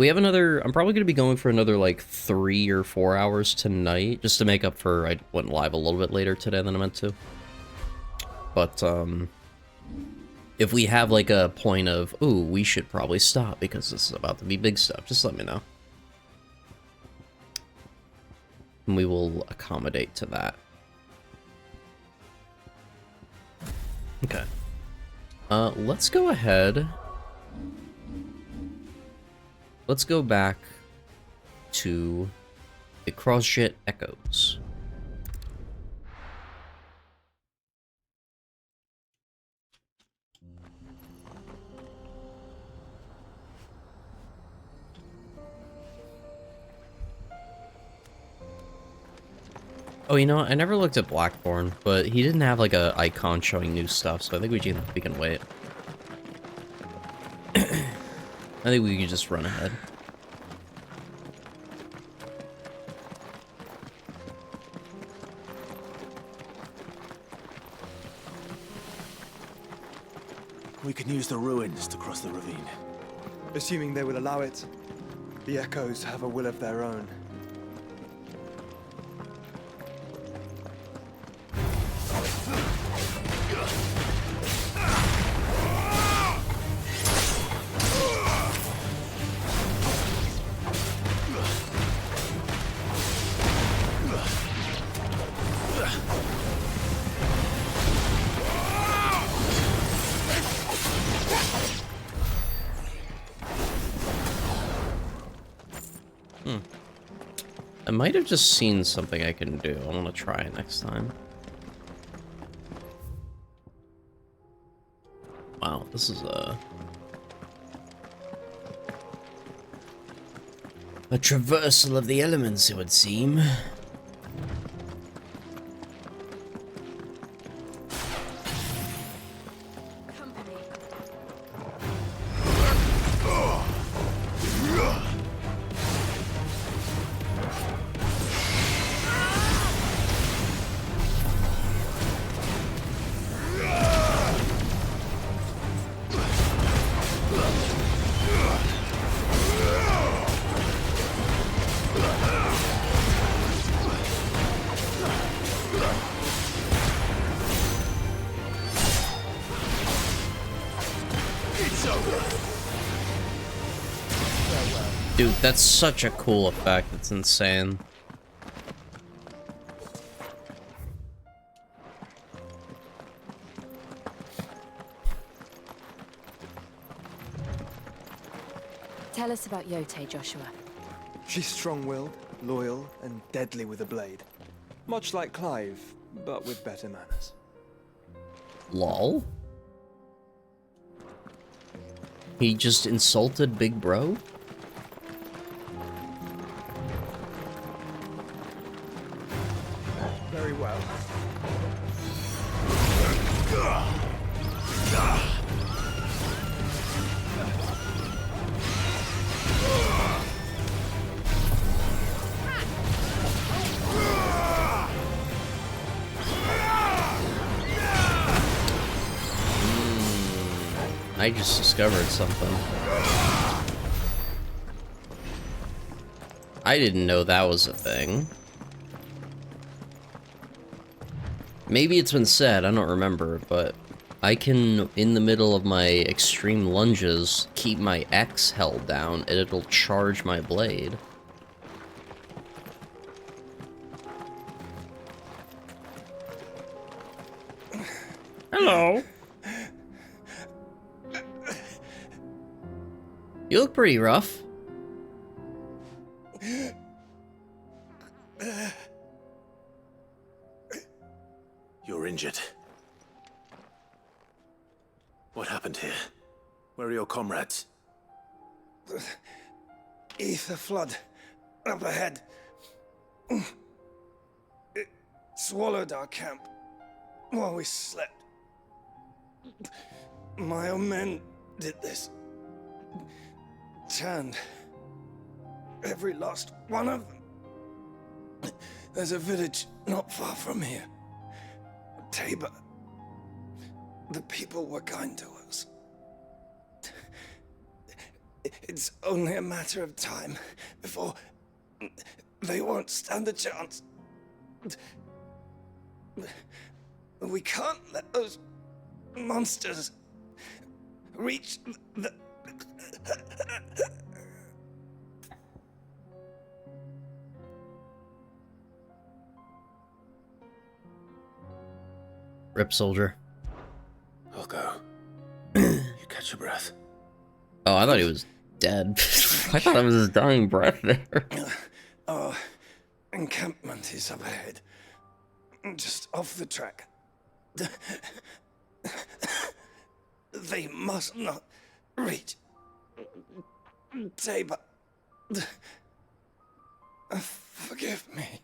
We have another... I'm probably going to be going for another, like, 3 or 4 hours tonight, just to make up for... I went live a little bit later today than I meant to. But, if we have, like, a point of, ooh, we should probably stop because this is about to be big stuff, just let me know. And we will accommodate to that. Okay. Let's go ahead. Let's go back to the Crossjet Echoes. Oh, you know what? I never looked at Blackthorn, but he didn't have like a icon showing new stuff, so I think we can wait. I think we can just run ahead. We can use the ruins to cross the ravine. Assuming they will allow it. The Echoes have a will of their own. I might have just seen something I can do. I want to try it next time. Wow, this is a traversal of the elements, it would seem. Dude, that's such a cool effect. It's insane. Tell us about Yote, Joshua. She's strong-willed, loyal, and deadly with a blade. Much like Clive, but with better manners. Lol? He just insulted Big Bro? Very well. I just discovered something. I didn't know that was a thing. Maybe it's been said, I don't remember, but I can, in the middle of my extreme lunges, keep my X held down and it'll charge my blade. Hello. You look pretty rough. You're injured. What happened here? Where are your comrades? Ether flood. Up ahead. It swallowed our camp while we slept. My own men did this. Turned. Every last one of them. There's a village not far from here. Tabor. The people were kind to us. It's only a matter of time before they won't stand a chance. We can't let those monsters reach the... Rip, soldier. I'll go. You catch your breath. Oh, I thought he was dead. I thought it was his dying breath there. Our encampment is up ahead, just off the track. They must not reach Tabor. Forgive me,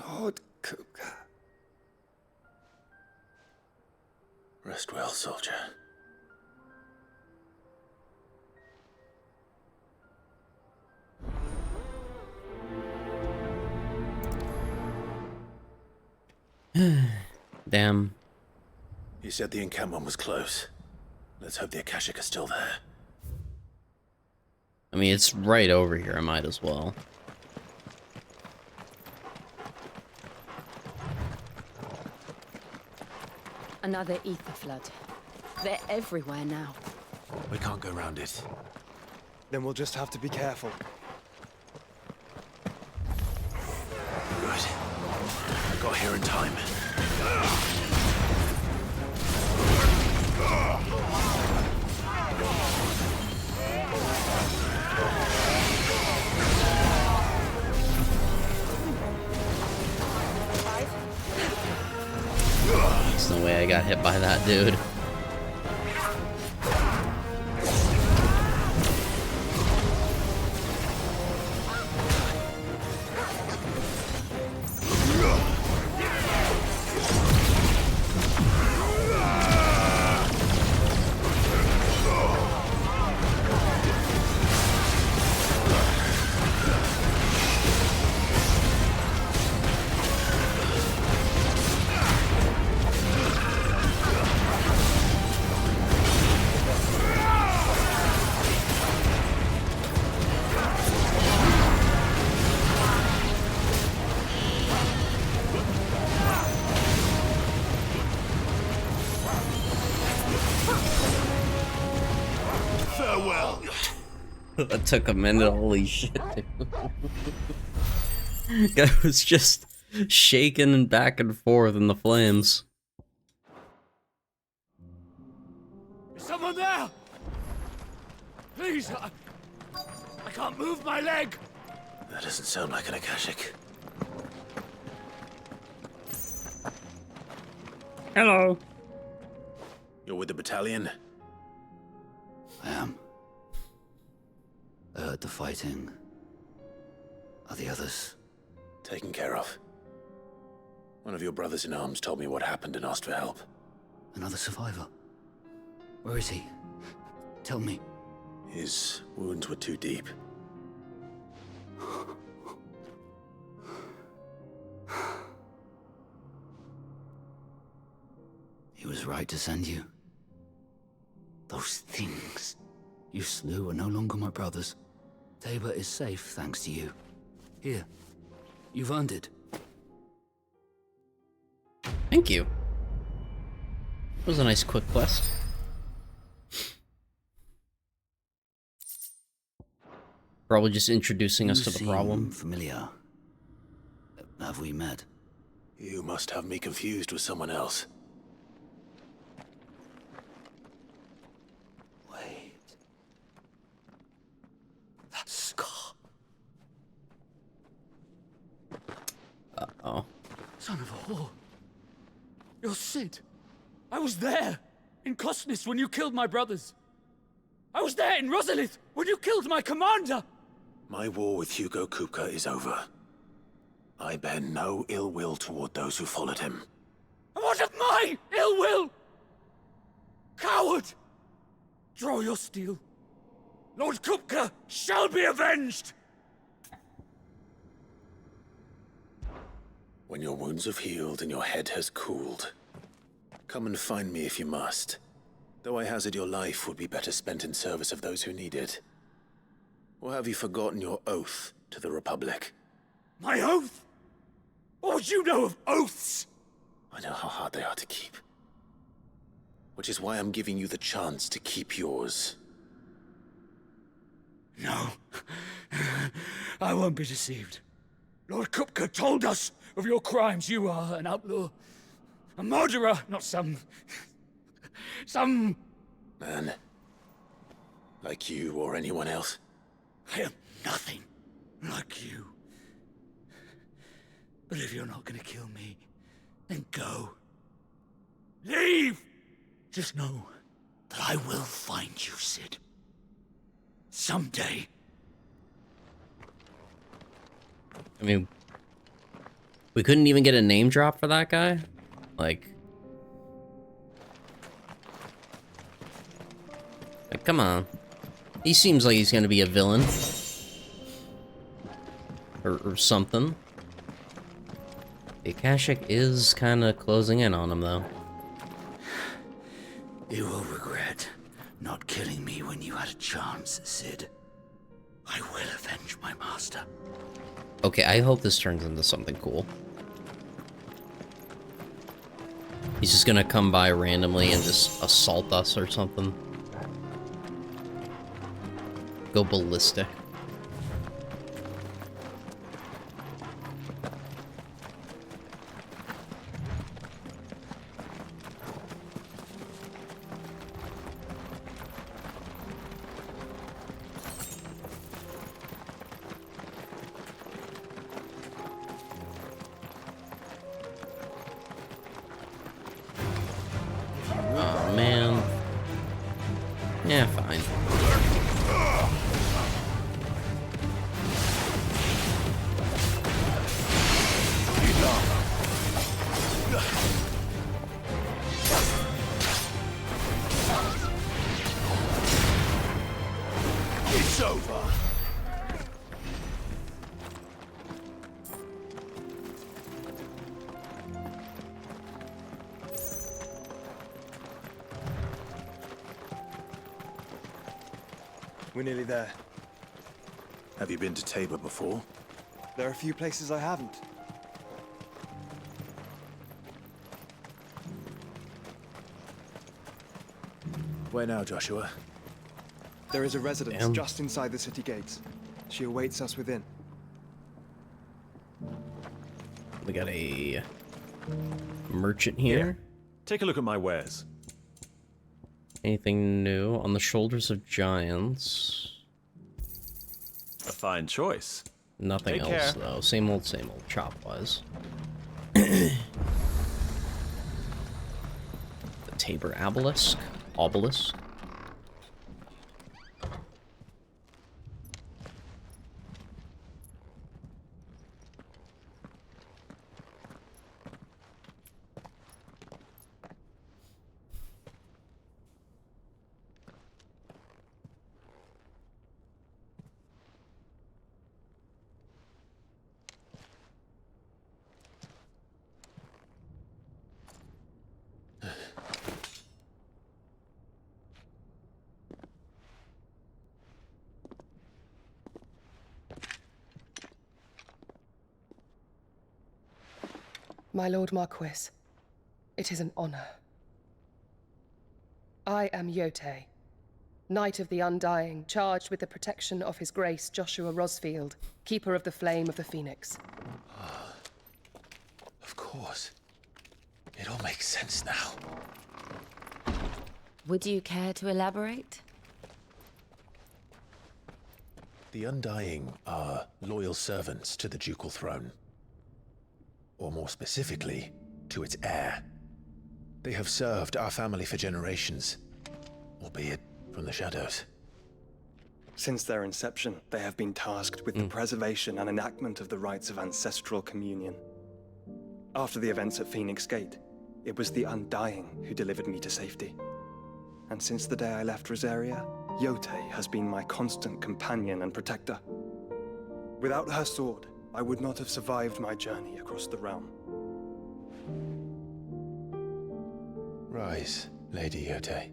Lord Kupka. Rest well, soldier. Damn. You said the encampment was close. Let's hope the Akashic are still there. I mean, it's right over here. I might as well. Another ether flood. They're everywhere now. We can't go round it. Then we'll just have to be careful. Good. I got here in time. There's no way I got hit by that, dude. Farewell. That took a minute, holy shit, dude. Guy was just shaking back and forth in the flames. Is someone there? Please, I can't move my leg. That doesn't sound like an Akashic. Hello. You're with the battalion? I am. I heard the fighting. Are the others? Taken care of. One of your brothers in arms told me what happened and asked for help. Another survivor? Where is he? Tell me. His wounds were too deep. He was right to send you. Those things you slew are no longer my brothers. Tabor is safe thanks to you. Here, you've earned it. Thank you. It was a nice quick quest. Probably just introducing us to the problem. Familiar. Have we met? You must have me confused with someone else. Wait. That scar. Uh-oh. Son of a whore. You're Sid. I was there in Cosnis when you killed my brothers. I was there in Rosalith when you killed my commander. My war with Hugo Kupka is over. I bear no ill will toward those who followed him. And what of my ill will? Coward! Draw your steel. Lord Kupka shall be avenged! When your wounds have healed and your head has cooled, come and find me if you must. Though I hazard your life would be better spent in service of those who need it. Or have you forgotten your oath to the Republic? My oath? What would you know of oaths? I know how hard they are to keep. Which is why I'm giving you the chance to keep yours. No. I won't be deceived. Lord Kupka told us of your crimes. You are an outlaw. A murderer, not some... Man. Like you or anyone else. I am nothing like you. But if you're not gonna kill me, then go. Leave! Just know that I will find you, Sid. Someday. I mean, we couldn't even get a name drop for that guy? Like, come on. He seems like he's gonna be a villain. Or something. The Akashic is kind of closing in on him, though. You will regret not killing me when you had a chance, Sid. I will avenge my master. Okay, I hope this turns into something cool. He's just gonna come by randomly and just assault us or something. Go ballistic. Oh, man. Yeah, fine. It's over. We're nearly there. Have you been to Tabor before? There are a few places I haven't. Where now, Joshua? There is a residence Damn. just inside the city gates. She awaits us within. We got a merchant here. Take a look at my wares. Anything new? On the shoulders of giants. A fine choice. Nothing Take else, care. though. Same old, chop-wise. The Tabor Obelisk. My Lord Marquis, it is an honor. I am Yote, Knight of the Undying, charged with the protection of His Grace Joshua Rosfield, Keeper of the Flame of the Phoenix. Of course. It all makes sense now. Would you care to elaborate? The Undying are loyal servants to the ducal throne. Or more specifically, to its heir. They have served our family for generations, albeit from the shadows. Since their inception, they have been tasked with the preservation and enactment of the rites of ancestral communion. After the events at Phoenix Gate, it was the Undying who delivered me to safety. And since the day I left Rosaria, Yote has been my constant companion and protector. Without her sword, I would not have survived my journey across the realm. Rise, Lady Yote.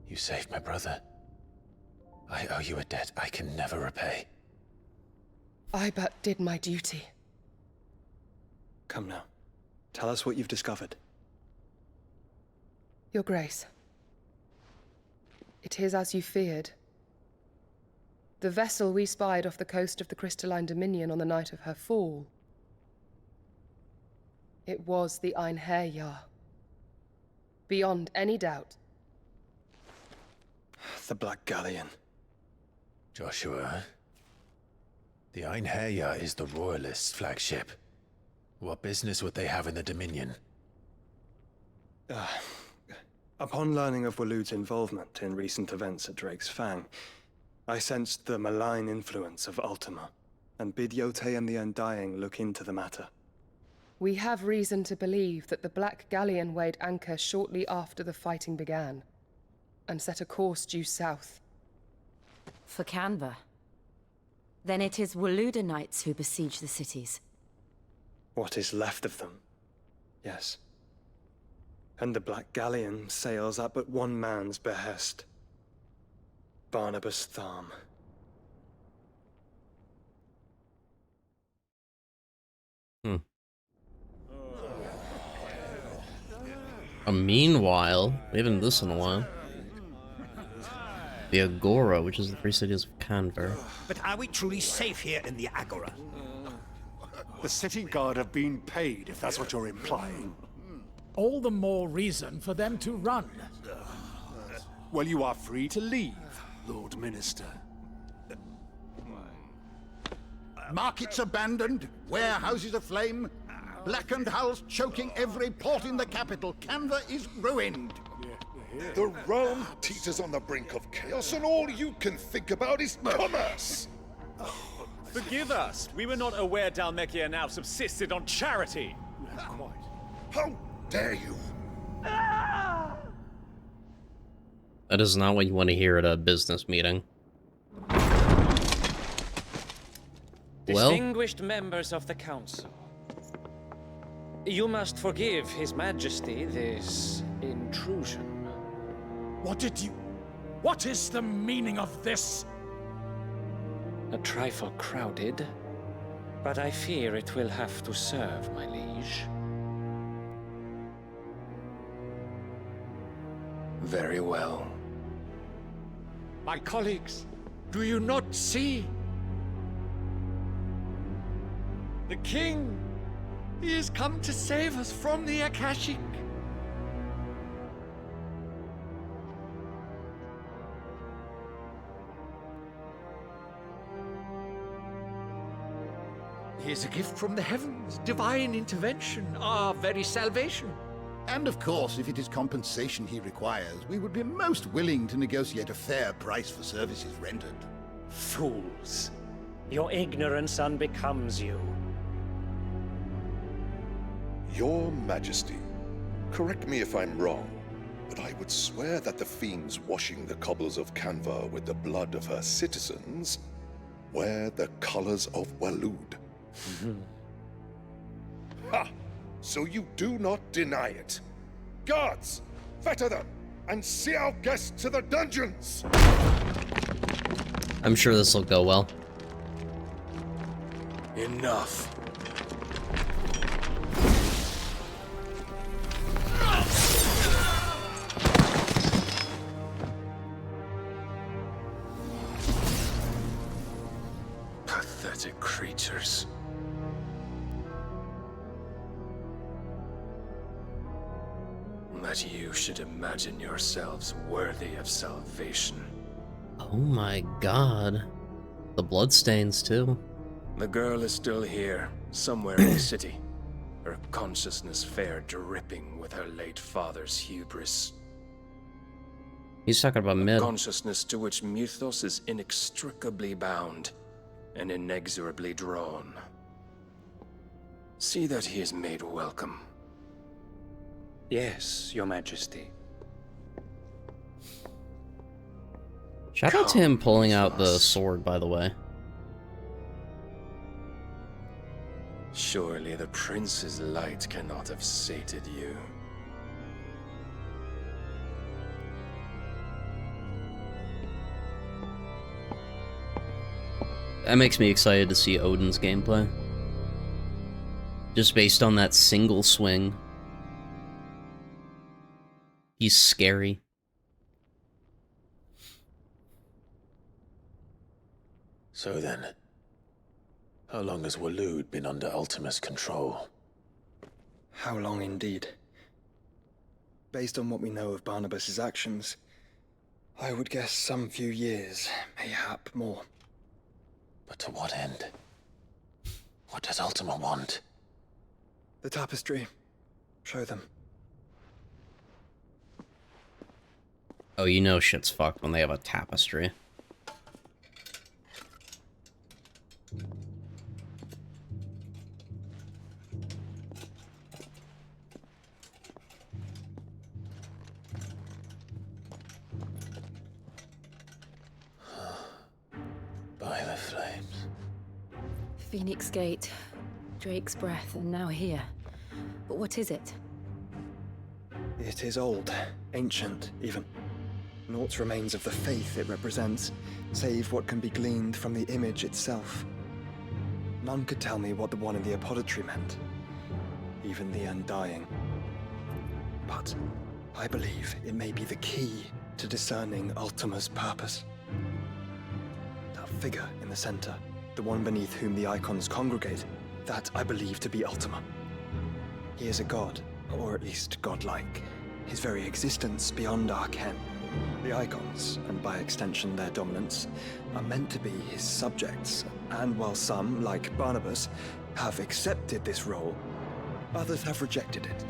You saved my brother. I owe you a debt I can never repay. I but did my duty. Come now. Tell us what you've discovered. Your Grace. It is as you feared. The vessel we spied off the coast of the Crystalline Dominion on the night of her fall. It was the Einherjar. Beyond any doubt. The Black Galleon. Joshua, the Einherjar is the Royalists' flagship. What business would they have in the Dominion? Upon learning of Waloed's involvement in recent events at Drake's Fang, I sensed the malign influence of Ultima, and bid Yote and the Undying look into the matter. We have reason to believe that the Black Galleon weighed anchor shortly after the fighting began, and set a course due south. For Canva. Then it is Waloeda knights who besiege the cities. What is left of them? Yes. And the Black Galleon sails at but one man's behest. Barnabas Tharm. Meanwhile, we haven't done this in a while. The Agora, which is the free cities of Canver. But are we truly safe here in the Agora? The city guard have been paid, if that's what you're implying. All the more reason for them to run. Well, you are free to leave, Lord Minister. Markets abandoned, warehouses aflame, blackened hulls choking every port in the capital. Canva is ruined. The realm teeters on the brink of chaos, and all you can think about is commerce! Forgive us. We were not aware Dhalmekia now subsisted on charity. Quite. How dare you? That is not what you want to hear at a business meeting. Well, Distinguished members of the Council, you must forgive His Majesty this intrusion. What is the meaning of this? A trifle crowded, but I fear it will have to serve, my liege. Very well. My colleagues, do you not see? The king! He has come to save us from the Akashic. He is a gift from the heavens, divine intervention, our very salvation. And of course, if it is compensation he requires, we would be most willing to negotiate a fair price for services rendered. Fools! Your ignorance unbecomes you. Your Majesty, correct me if I'm wrong, but I would swear that the fiends washing the cobbles of Canva with the blood of her citizens wear the colors of Waloed. Ha! So you do not deny it. Guards, fetter them, and see our guests to the dungeons! I'm sure this will go well. Enough. Pathetic creatures. That you should imagine yourselves worthy of salvation. Oh my god. The bloodstains, too. The girl is still here, somewhere in the city. Her consciousness fair dripping with her late father's hubris. He's talking about mid. Consciousness to which Mythos is inextricably bound and inexorably drawn. See that he is made welcome. Yes, Your Majesty. Shout out to him pulling out the sword, by the way. Surely the prince's light cannot have sated you. That makes me excited to see Odin's gameplay. Just based on that single swing. He's scary. So then, how long has Waloed been under Ultima's control? How long indeed? Based on what we know of Barnabas's actions, I would guess some few years, mayhap more. But to what end? What does Ultima want? The tapestry. Show them. Oh, you know shit's fucked when they have a tapestry. By the flames. Phoenix Gate, Drake's Breath, and now here. But what is it? It is old, ancient, even. Naught remains of the faith it represents, save what can be gleaned from the image itself. None could tell me what the one in the apothecary meant, even the Undying. But I believe it may be the key to discerning Ultima's purpose. That figure in the center, the one beneath whom the icons congregate, that I believe to be Ultima. He is a god, or at least godlike, his very existence beyond our ken. The icons, and by extension their dominance, are meant to be his subjects, and while some, like Barnabas, have accepted this role, others have rejected it,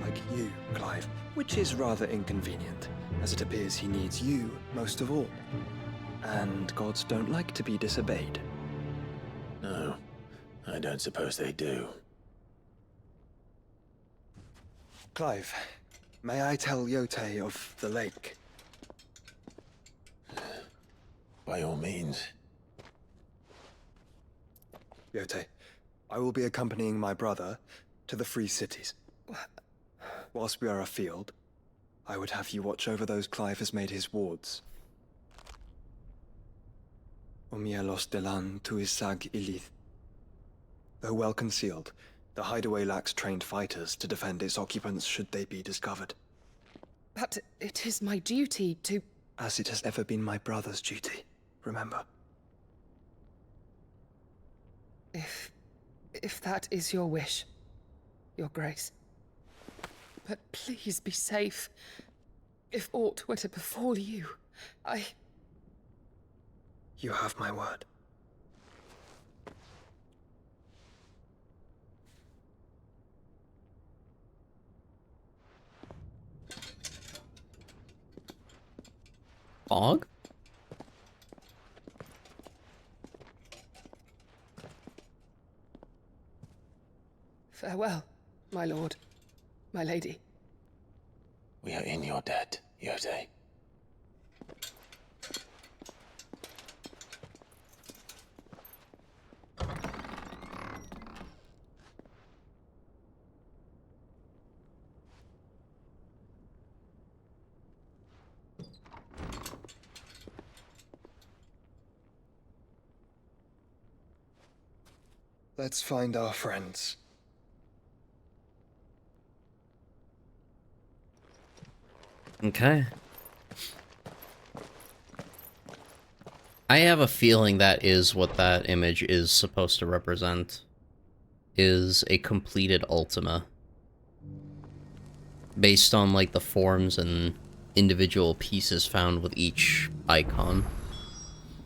like you, Clive, which is rather inconvenient, as it appears he needs you most of all. And gods don't like to be disobeyed. No, I don't suppose they do. Clive, may I tell Yote of the lake? By all means. Yote, I will be accompanying my brother to the Free Cities. Whilst we are afield, I would have you watch over those Clive has made his wards. Omielos delan tuisag ilith. Though well concealed, the hideaway lacks trained fighters to defend its occupants should they be discovered. But it is my duty to... As it has ever been my brother's duty, remember. If that is your wish, Your Grace. But please be safe. If aught were to befall you, You have my word. Fog? Farewell, my lord, my lady. We are in your debt, Yote. Let's find our friends. Okay. I have a feeling that is what that image is supposed to represent. Is a completed Ultima. Based on, like, the forms and individual pieces found with each icon.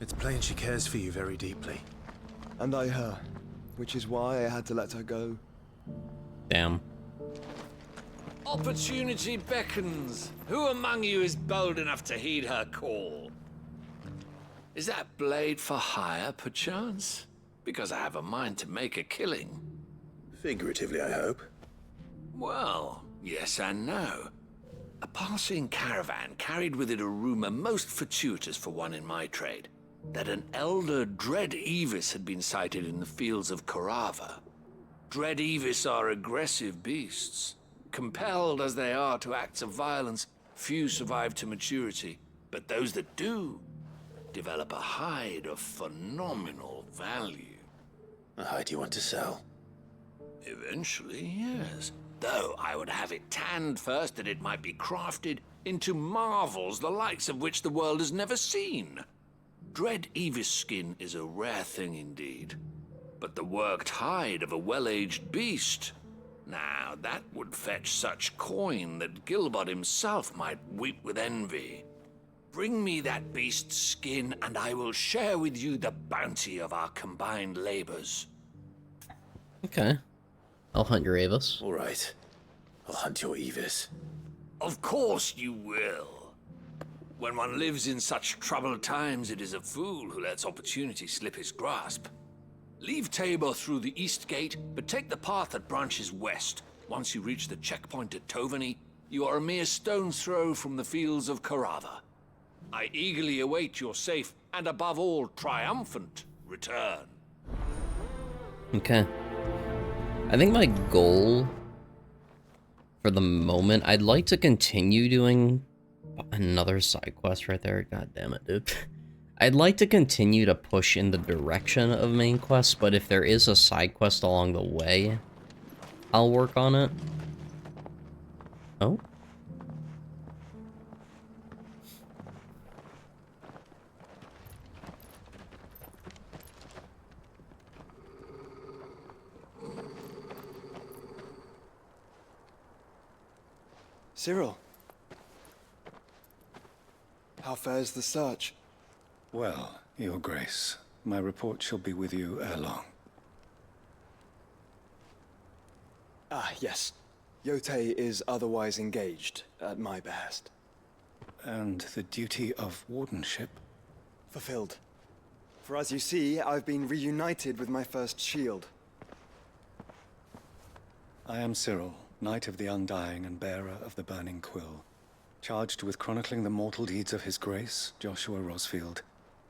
It's plain she cares for you very deeply. And I her, which is why I had to let her go. Damn. Opportunity beckons. Who among you is bold enough to heed her call? Is that blade for hire, perchance? Because I have a mind to make a killing. Figuratively, I hope. Well, yes and no. A passing caravan carried with it a rumor most fortuitous for one in my trade, that an elder Dread Evis had been sighted in the fields of Korava. Dread Evis are aggressive beasts. Compelled as they are to acts of violence, few survive to maturity, but those that do develop a hide of phenomenal value. A hide you want to sell? Eventually, yes. Though I would have it tanned first that it might be crafted into marvels the likes of which the world has never seen. Dread Evis skin is a rare thing indeed. But the worked hide of a well-aged beast, now that would fetch such coin that Gilbert himself might weep with envy. Bring me that beast's skin, and I will share with you the bounty of our combined labors. Okay. I'll hunt your Avis. All right. I'll hunt your Evis. Of course you will. When one lives in such troubled times, it is a fool who lets opportunity slip his grasp. Leave Tabor through the east gate, but take the path that branches west. Once you reach the checkpoint at Tovany, you are a mere stone's throw from the fields of Carava. I eagerly await your safe, and above all, triumphant return. Okay. I think my goal for the moment, I'd like to continue doing another side quest right there. God damn it, dude. I'd like to continue to push in the direction of main quests, but if there is a side quest along the way, I'll work on it. Oh? Cyril. How fares the search? Well, Your Grace, my report shall be with you ere long. Ah, yes. Yotei is otherwise engaged, at my behest. And the duty of wardenship? Fulfilled. For as you see, I've been reunited with my first shield. I am Cyril, Knight of the Undying and bearer of the Burning Quill, charged with chronicling the mortal deeds of His Grace, Joshua Rosfield,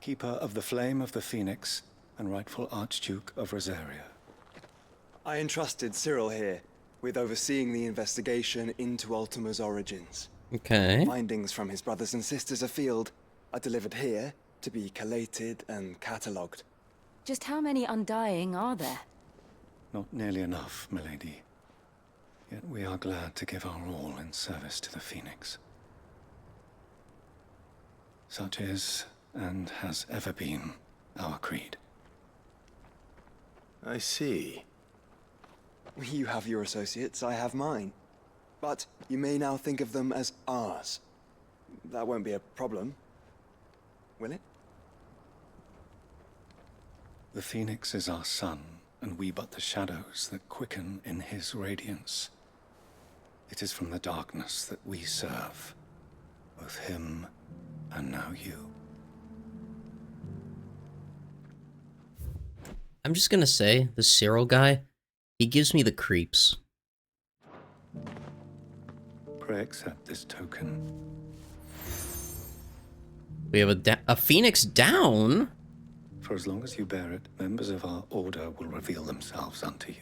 Keeper of the Flame of the Phoenix, and rightful Archduke of Rosaria. I entrusted Cyril here with overseeing the investigation into Ultima's origins. Okay. Findings from his brothers and sisters afield are delivered here to be collated and catalogued. Just how many Undying are there? Not nearly enough, milady. Yet we are glad to give our all in service to the Phoenix. Such is, and has ever been, our creed. I see. You have your associates, I have mine. But you may now think of them as ours. That won't be a problem, will it? The Phoenix is our sun, and we but the shadows that quicken in his radiance. It is from the darkness that we serve, both him and now you. I'm just gonna say, the Cyril guy, he gives me the creeps. Pray accept this token. We have a Phoenix down? For as long as you bear it, members of our order will reveal themselves unto you,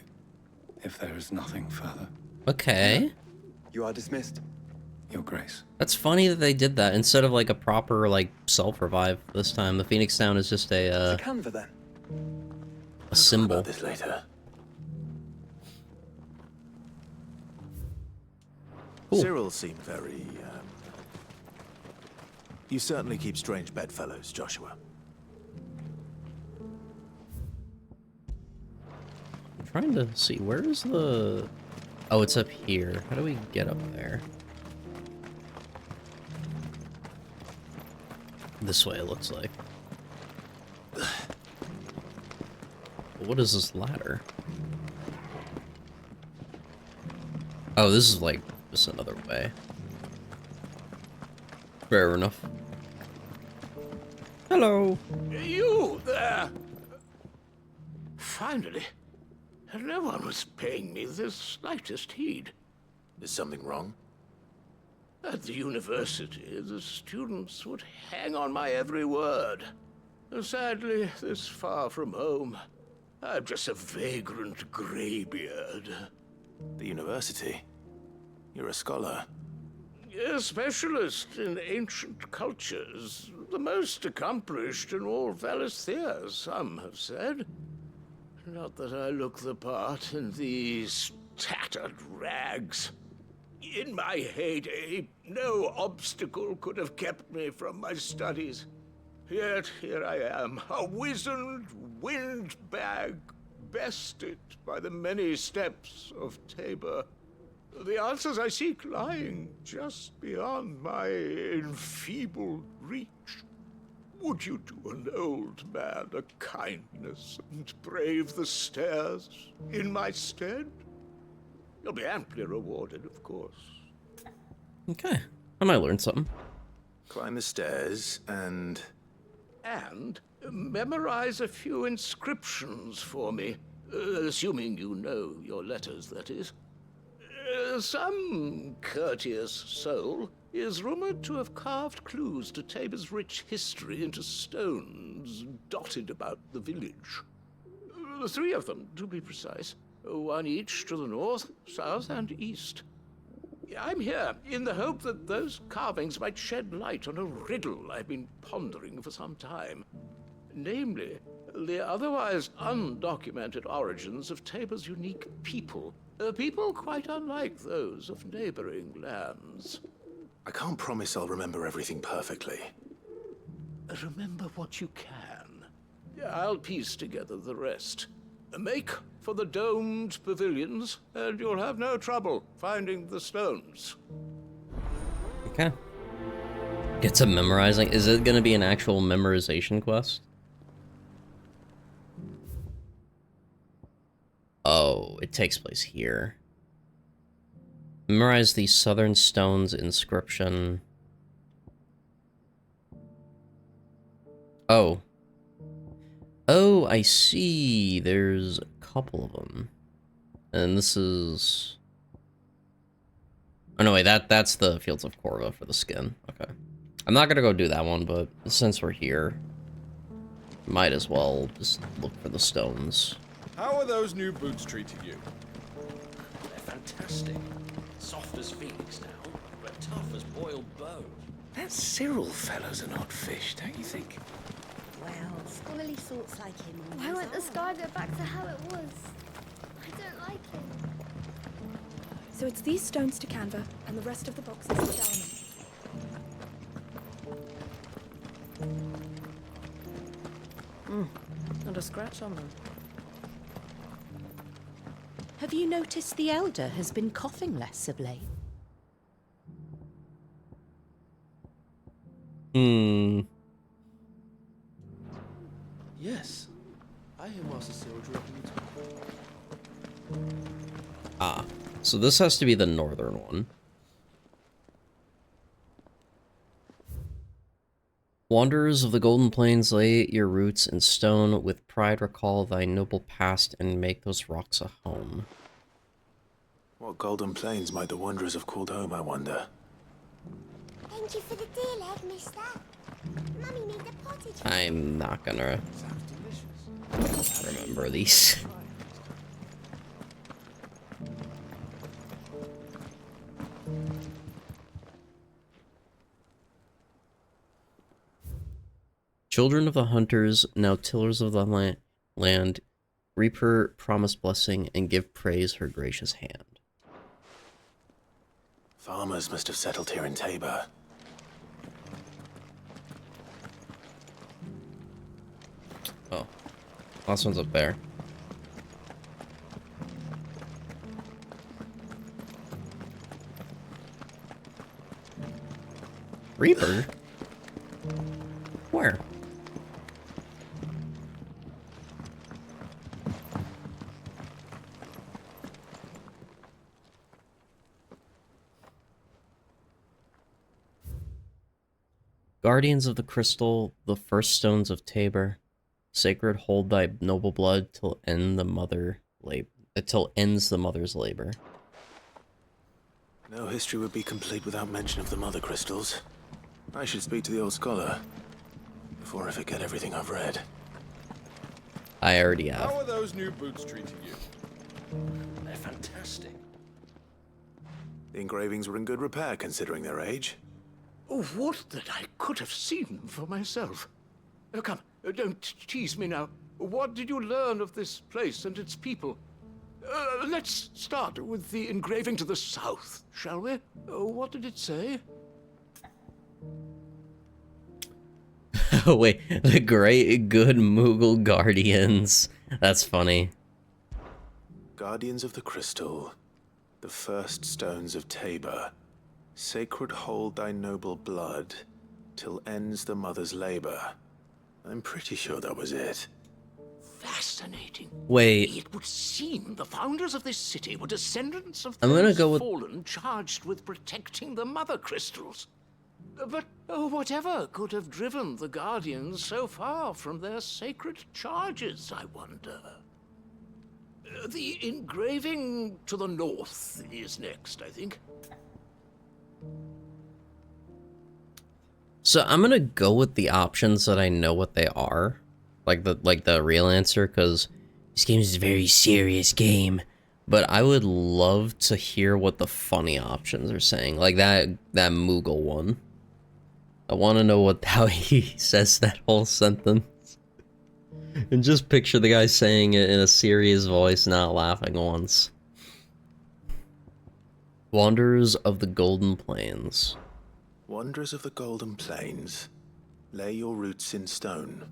if there is nothing further. Okay. You are dismissed. Your Grace. That's funny that they did that instead of like a proper like self-revive this time. The Phoenix down is just a Canva then. A symbol. About this later. Cool. Cyril seemed very, You certainly keep strange bedfellows, Joshua. I'm trying to see, where is the... Oh, it's up here. How do we get up there? This way, it looks like. What is this ladder? Oh, this is like just another way. Fair enough. Hello. You there! Finally. No one was paying me the slightest heed. Is something wrong? At the university, the students would hang on my every word. Sadly, this far from home, I'm just a vagrant graybeard. The university? You're a scholar. A specialist in ancient cultures, the most accomplished in all Valisthea, some have said. Not that I look the part in these tattered rags. In my heyday, no obstacle could have kept me from my studies. Yet here I am, a wizened windbag, bested by the many steps of Tabor. The answers I seek lying just beyond my enfeebled reach. Would you do an old man a kindness and brave the stairs in my stead? You'll be amply rewarded, of course. Okay, I might learn something. Climb the stairs and memorize a few inscriptions for me, assuming you know your letters, that is. Some courteous soul is rumored to have carved clues to Tabor's rich history into stones dotted about the village. 3 of them, to be precise. 1 each to the north, south, and east. I'm here in the hope that those carvings might shed light on a riddle I've been pondering for some time. Namely, the otherwise undocumented origins of Tabor's unique people. People quite unlike those of neighboring lands. I can't promise I'll remember everything perfectly. Remember what you can. I'll piece together the rest. Make for the domed pavilions, and you'll have no trouble finding the stones. Okay. Get some memorizing. Is it going to be an actual memorization quest? Oh, it takes place here. Memorize the Southern Stones inscription. Oh. Oh, I see. There's a couple of them. And this is... Oh, no, wait, that's the Fields of Corva for the skin. Okay. I'm not gonna go do that one, but since we're here, might as well just look for the stones. How are those new boots treating you? They're fantastic. Soft as phoenix now, but tough as boiled bone. That Cyril fellow's an odd fish, don't you think? Well, scholarly thoughts like him. Why won't the sky go back to how it was? I don't like it. So it's these stones to Canva, and the rest of the boxes to Dalman. Not a scratch on them. Have you noticed the Elder has been coughing less of late? Yes. I hear Master Cyril directing me to... Ah, so this has to be the northern one. Wanderers of the Golden Plains, lay your roots in stone. With pride recall thy noble past and make those rocks a home. What Golden Plains might the wanderers have called home, I wonder? Thank you for the dear leg, mister. Mummy made the pottage. I'm not gonna remember these. Children of the hunters, now tillers of the land, reap her promised blessing and give praise her gracious hand. Farmers must have settled here in Tabor. Oh, last one's up there. Reaper? Where? Guardians of the crystal, the first stones of Tabor, sacred hold thy noble blood till ends the mother's labor. No history would be complete without mention of the mother crystals. I should speak to the old scholar before I forget everything I've read. I already have. How are those new boots treating you? They're fantastic. The engravings were in good repair considering their age. Oh, would that I could have seen them for myself. Come, don't tease me now. What did you learn of this place and its people? Let's start with the engraving to the south, shall we? What did it say? Wait, the great good Moogle Guardians. That's funny. Guardians of the Crystal, the first stones of Tabor. Sacred hold thy noble blood, till ends the mother's labor. I'm pretty sure that was it. Fascinating. Wait. It would seem the founders of this city were descendants of I'm gonna those go with... fallen charged with protecting the mother crystals. But whatever could have driven the Guardians so far from their sacred charges, I wonder? The engraving to the north is next, I think. So I'm gonna go with the options that I know what they are. Like the real answer, because this game is a very serious game. But I would love to hear what the funny options are saying. Like that Moogle one. I want to know how he says that whole sentence. And just picture the guy saying it in a serious voice, not laughing once. Wanderers of the Golden Plains. Wanderers of the Golden Plains, lay your roots in stone.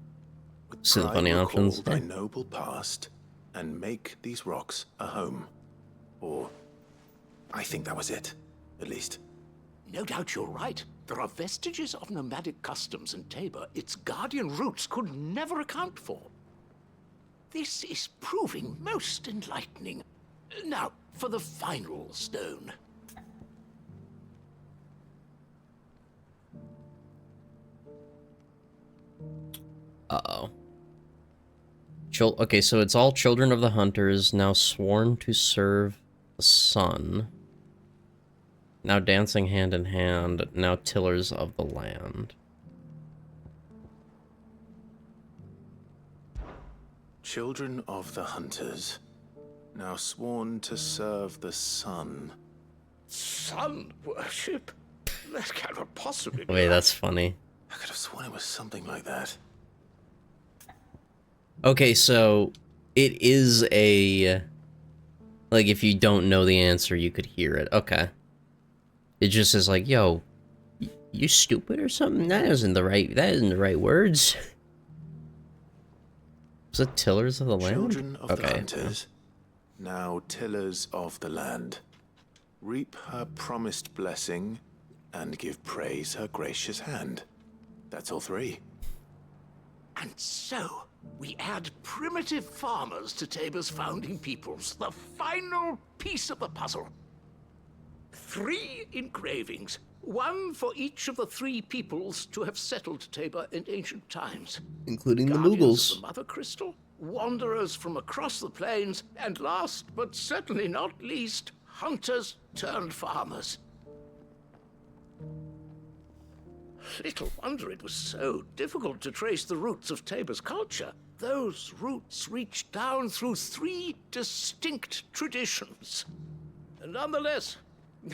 With See the pride funny recall options thy there? noble past, and make these rocks a home. Or, I think that was it, at least. No doubt you're right. There are vestiges of nomadic customs in Tabor its guardian roots could never account for. This is proving most enlightening. Now, for the final stone. Uh-oh. Okay, so it's all children of the hunters, now sworn to serve the sun. Now dancing hand in hand, now tillers of the land. Children of the hunters, now sworn to serve the sun. Sun worship? That cannot possibly be. Wait, that's funny. I could have sworn it was something like that. Okay, so it is a... Like, if you don't know the answer, you could hear it. Okay. It just is like, yo, you stupid or something? That isn't the right words. Was it tillers of the land? Children of the hunters, now tillers of the land. Reap her promised blessing, and give praise her gracious hand. That's all three. And so, we add primitive farmers to Tabor's founding peoples, the final piece of the puzzle. 3 engravings, one for each of the 3 peoples to have settled Tabor in ancient times. Including the Guardians Moogles. of the Mother Crystal, wanderers from across the plains, and last but certainly not least, hunters turned farmers. Little wonder it was so difficult to trace the roots of Tabor's culture. Those roots reach down through 3 distinct traditions. Nonetheless,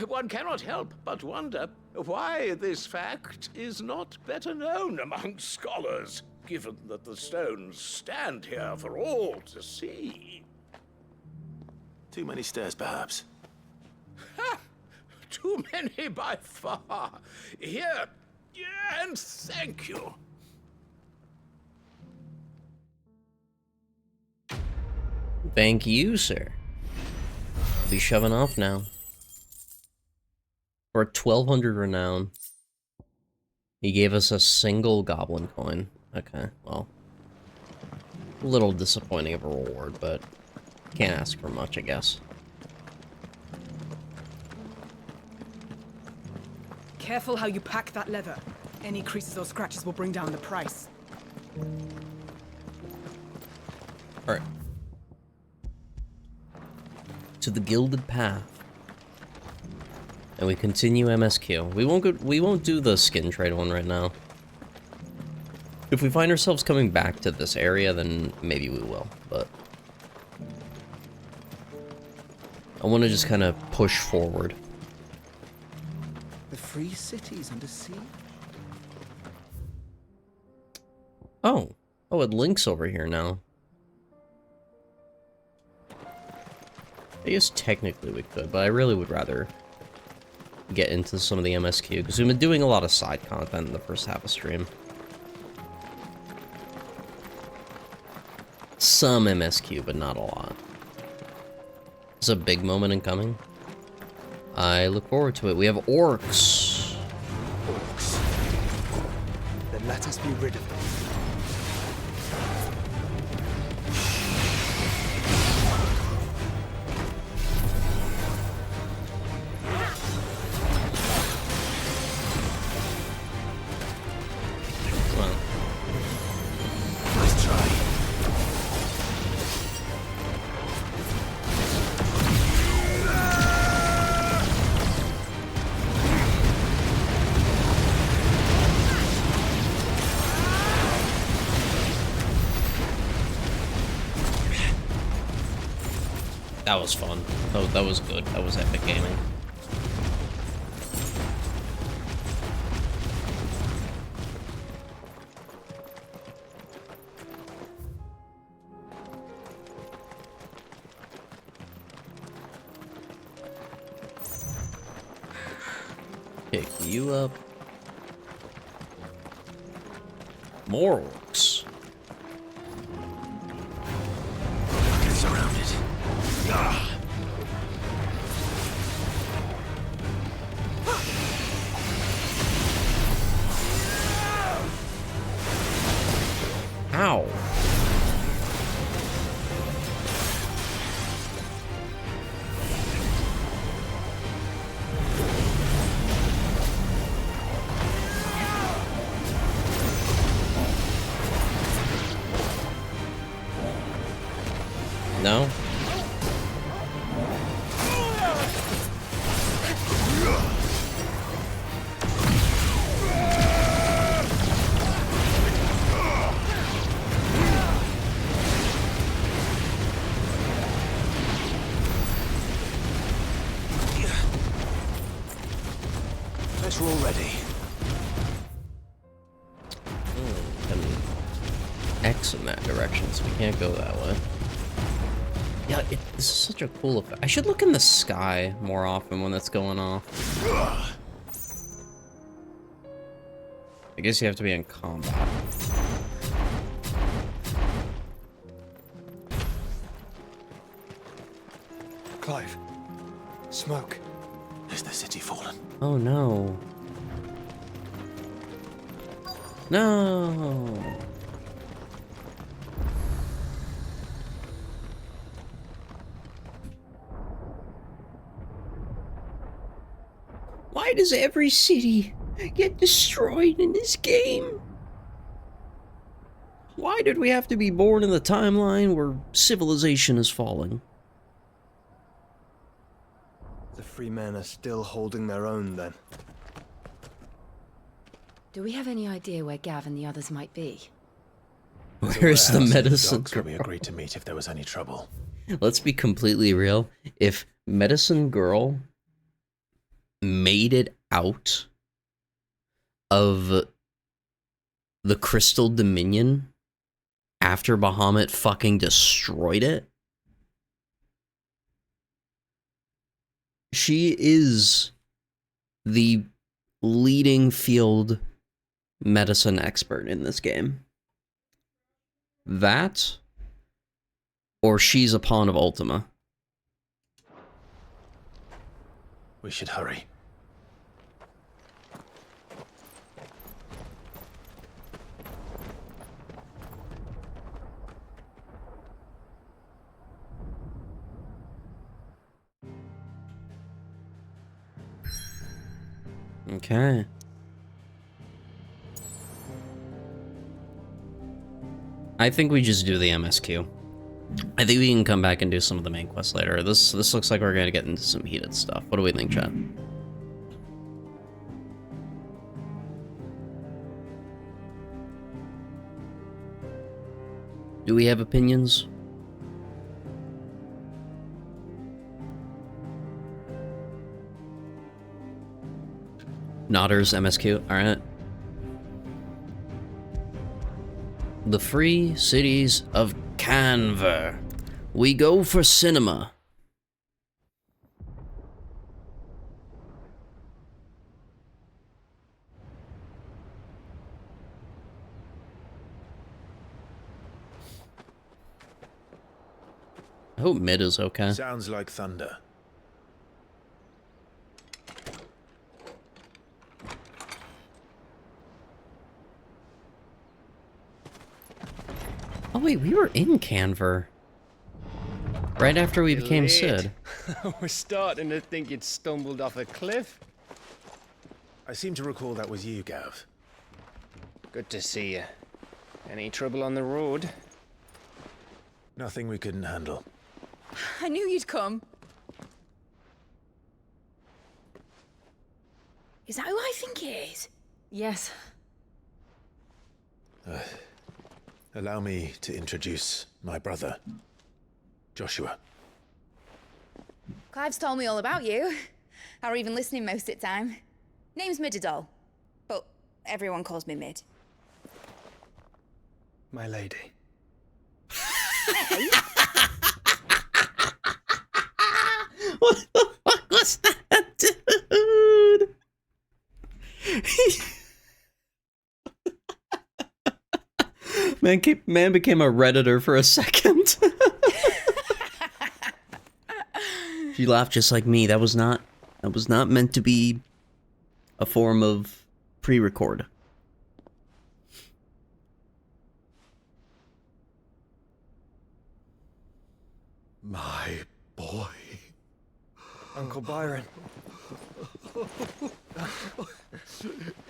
one cannot help but wonder why this fact is not better known among scholars, given that the stones stand here for all to see. Too many stairs, perhaps. Ha! Too many by far. Here, and thank you. Thank you, sir. I'll be shoving off now. For 1200 renown. He gave us a single goblin coin. Okay, well. A little disappointing of a reward, but can't ask for much, I guess. Careful how you pack that leather. Any creases or scratches will bring down the price. Alright. To the Gilded Path. And we continue MSQ. We won't do the skin trade one right now. If we find ourselves coming back to this area, then maybe we will, but I want to just kind of push forward. 3 cities under siege. Oh. Oh, it links over here now. I guess technically we could, but I really would rather get into some of the MSQ, because we've been doing a lot of side content in the first half of stream. Some MSQ, but not a lot. It's a big moment in coming. I look forward to it. We have orcs. Orcs. Then let us be rid of them. That was fun. That was good. That was epic gaming. Pick you up. More orcs. Get surrounded. Ow. No? Let's roll ready. X in that direction, so we can't go that way. Yeah, this is such a cool effect. I should look in the sky more often when that's going off. I guess you have to be in combat. Clive. Smoke. Is the city fallen? Oh no. No. Why does every city get destroyed in this game? Why did we have to be born in the timeline where civilization is falling? The free men are still holding their own, then. Do we have any idea where Gav and the others might be? Where's the medicine Where we girl? agreed to meet if there was any trouble. Let's be completely real. If Medicine Girl made it out of the Crystal Dominion after Bahamut fucking destroyed it, she is the leading field medicine expert in this game. That, or she's a pawn of Ultima. We should hurry. Okay. I think we just do the MSQ. I think we can come back and do some of the main quests later. This looks like we're gonna get into some heated stuff. What do we think, chat? Do we have opinions? Nodders, MSQ, alright. The Free Cities of Canver. We go for cinema. I hope Mid is okay. Sounds like thunder. Oh wait, we were in Canver. Right after we became Late. Sid. We're starting to think you'd stumbled off a cliff. I seem to recall that was you, Gav. Good to see you. Any trouble on the road? Nothing we couldn't handle. I knew you'd come. Is that who I think it is? Yes. Allow me to introduce my brother, Joshua. Clive's told me all about you. Or even listening most of the time. Name's Midadol, but everyone calls me Mid. My lady. What the fuck was that, dude? Man became a Redditor for a second. She laughed just like me. That was not meant to be a form of pre-record. My boy. Uncle Byron.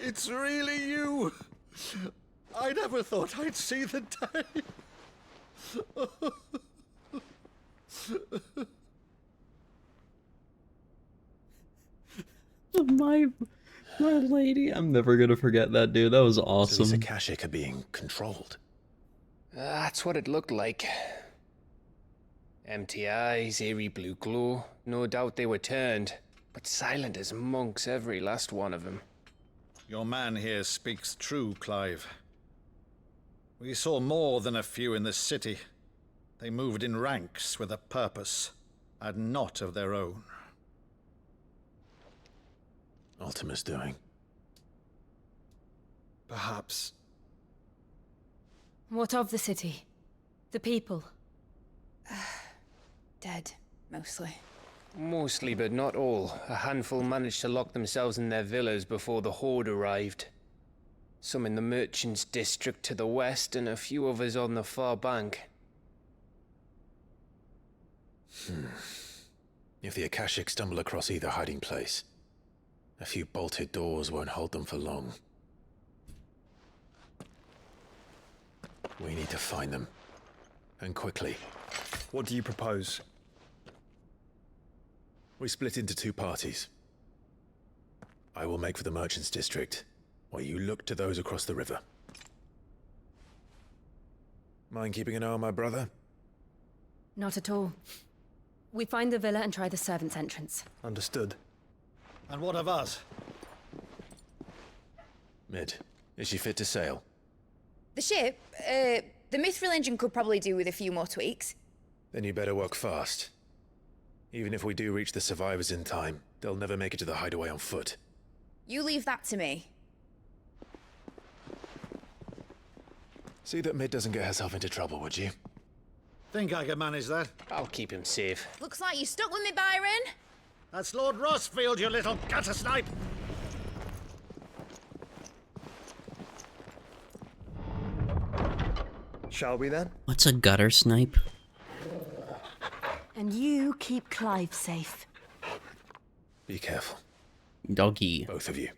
It's really you. I never thought I'd see the day. My lady. I'm never gonna forget that, dude. That was awesome. So these Akashic are being controlled. That's what it looked like. Empty eyes, eerie blue glow. No doubt they were turned, but silent as monks, every last one of them. Your man here speaks true, Clive. We saw more than a few in this city. They moved in ranks with a purpose, and not of their own. Ultima's doing. Perhaps. What of the city? The people? Dead, mostly. Mostly, but not all. A handful managed to lock themselves in their villas before the Horde arrived. Some in the Merchants' District to the west, and a few others on the far bank. If the Akashic stumble across either hiding place, a few bolted doors won't hold them for long. We need to find them. And quickly. What do you propose? We split into two parties. I will make for the Merchants' District, while you look to those across the river. Mind keeping an eye on my brother? Not at all. We find the villa and try the servants' entrance. Understood. And what of us? Mid, is she fit to sail? The ship, the Mithril engine could probably do with a few more tweaks. Then you better work fast. Even if we do reach the survivors in time, they'll never make it to the hideaway on foot. You leave that to me. See that Mid doesn't get herself into trouble, would you? Think I can manage that? I'll keep him safe. Looks like you stuck with me, Byron. That's Lord Rossfield, you little gutter snipe! Shall we then? What's a gutter snipe? And you keep Clive safe. Be careful. Doggy. Both of you.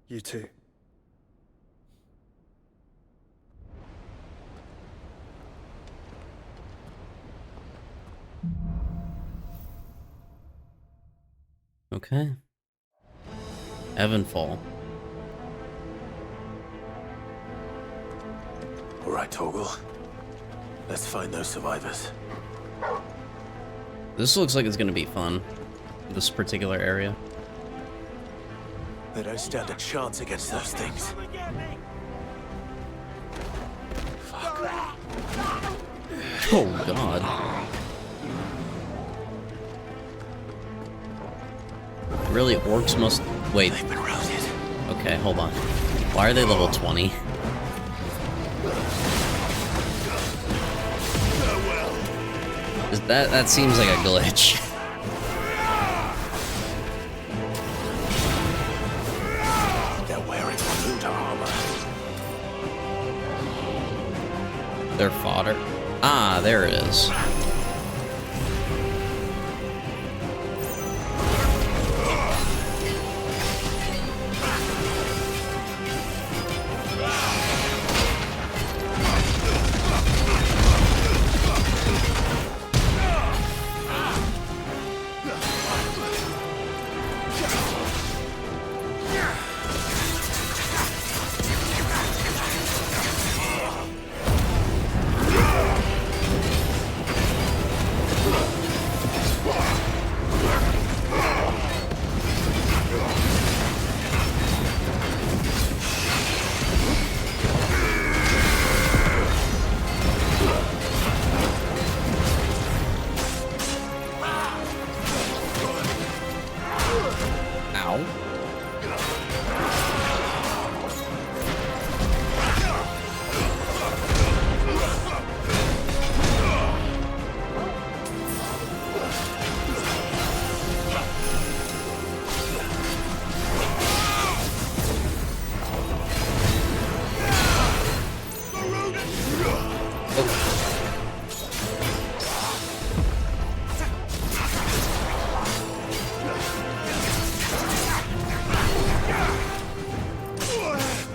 You too. Okay. Evanfall. All right, Torgal. Let's find those survivors. This looks like it's gonna be fun. This particular area. They don't stand a chance against those things. Oh god. Really, orcs must... Wait. They've been routed. Okay, hold on. Why are they level 20? That seems like a glitch. They're wearing blue armor. Their fodder. Ah, there it is.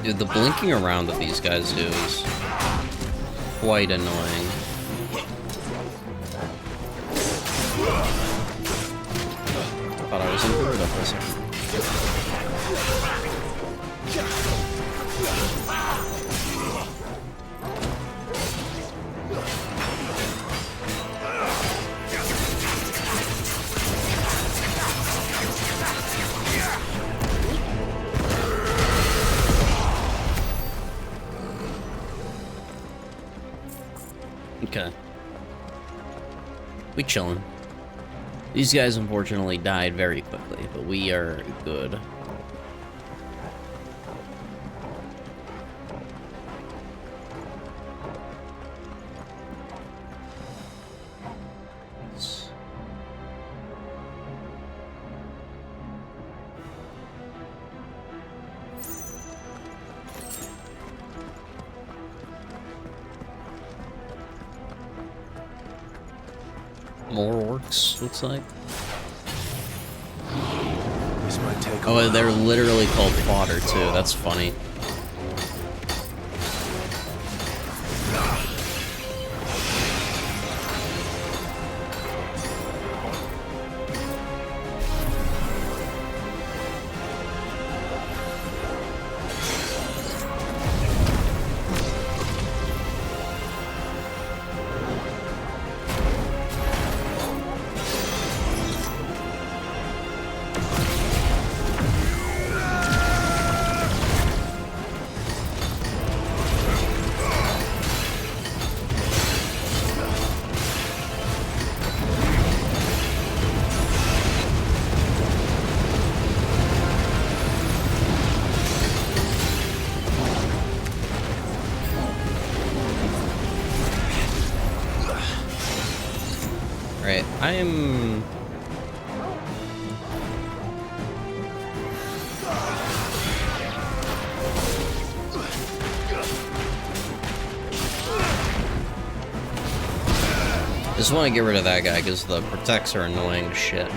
Dude, the blinking around that these guys do is quite annoying. Thought I was inverted up for a second. Okay. We chillin'. These guys unfortunately died very quickly, but we are good. More orcs, looks like. This might take Oh, they're literally called fodder too. That's funny. Right, I'm... just want to get rid of that guy because the protects are annoying as shit.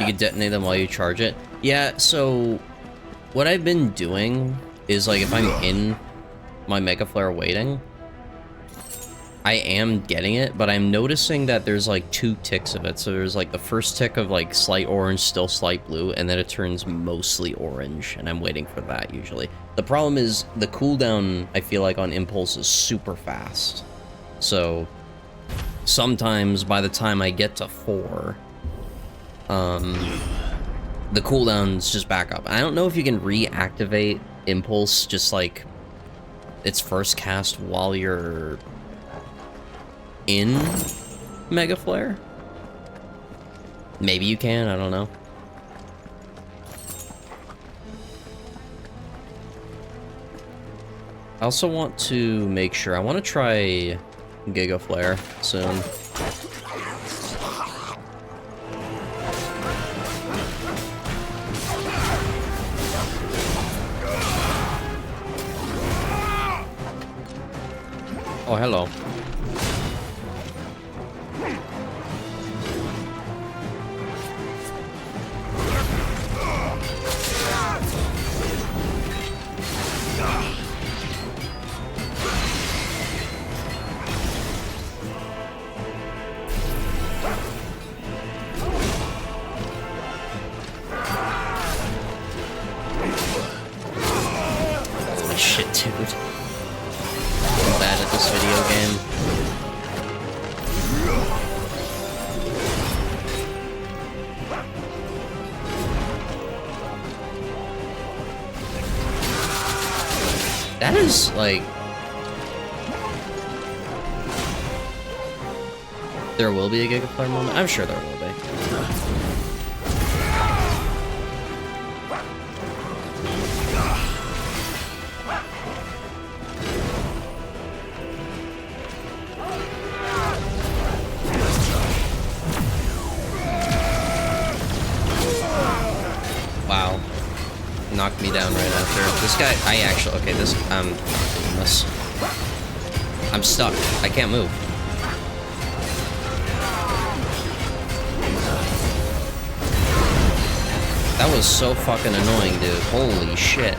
can detonate them while you charge it. Yeah, so what I've been doing is, like, if I'm in my Mega Flare waiting, I am getting it, but I'm noticing that there's, like, 2 ticks of it. So there's, like, the first tick of, like, slight orange, still slight blue, and then it turns mostly orange, and I'm waiting for that, usually. The problem is, the cooldown, I feel like, on Impulse is super fast. So sometimes, by the time I get to 4, the cooldown's just back up. I don't know if you can reactivate Impulse, just, like, its first cast while you're in Mega Flare? Maybe you can, I don't know. I also want to make sure, I want to try Giga Flare soon. Oh, hello. Holy shit, dude. I'm bad at this video game. That is, like... There will be a Giga Flare moment? I'm sure there will be. Wow. Knocked me down right after. This guy, I actually, okay, this, I'm doing this. I'm stuck. I can't move. That was so fucking annoying, dude. Holy shit.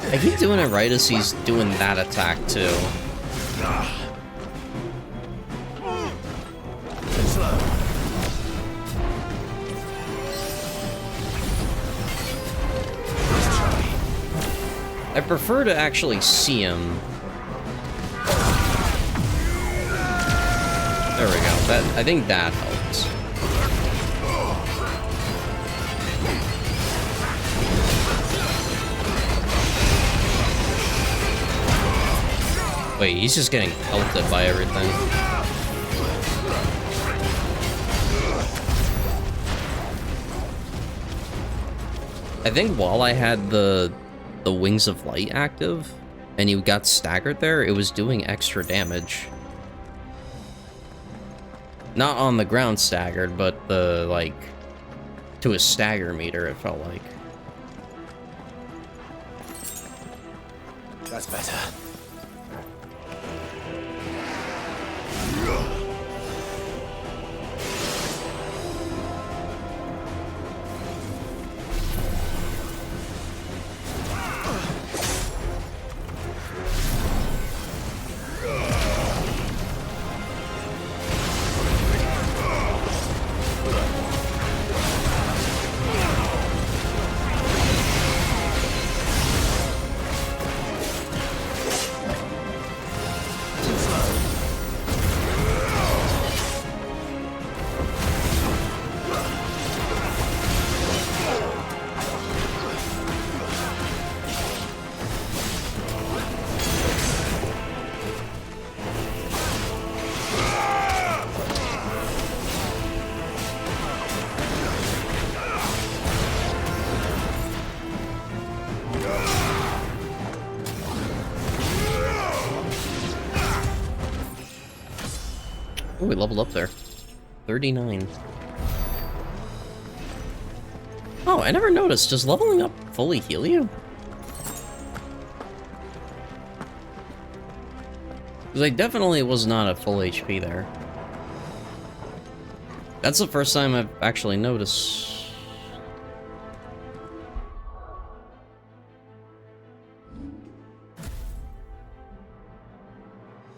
I keep doing it right as he's doing that attack, too. I prefer to actually see him. There we go. That, I think that helps. Wait, he's just getting pelted by everything. I think while I had the Wings of Light active, and you got staggered there, it was doing extra damage. Not on the ground staggered, but the, like, to a stagger meter, it felt like. That's better. Oh, we leveled up there. 39. Oh, I never noticed. Does leveling up fully heal you? Because I definitely was not at full HP there. That's the first time I've actually noticed.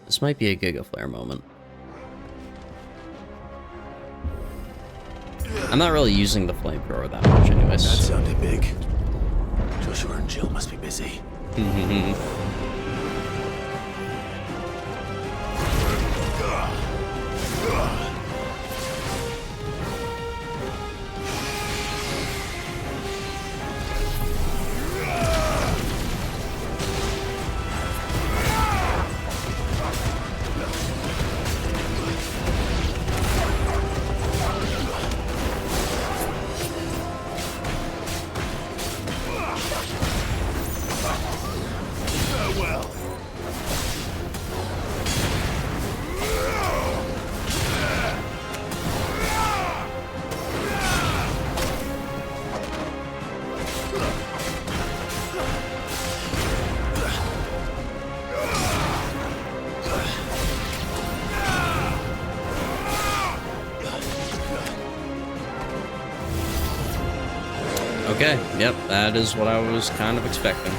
This might be a Giga Flare moment. I'm not really using the flamethrower that much anyways. That sounded big. Joshua and Jill must be busy. Okay, yep, that is what I was kind of expecting.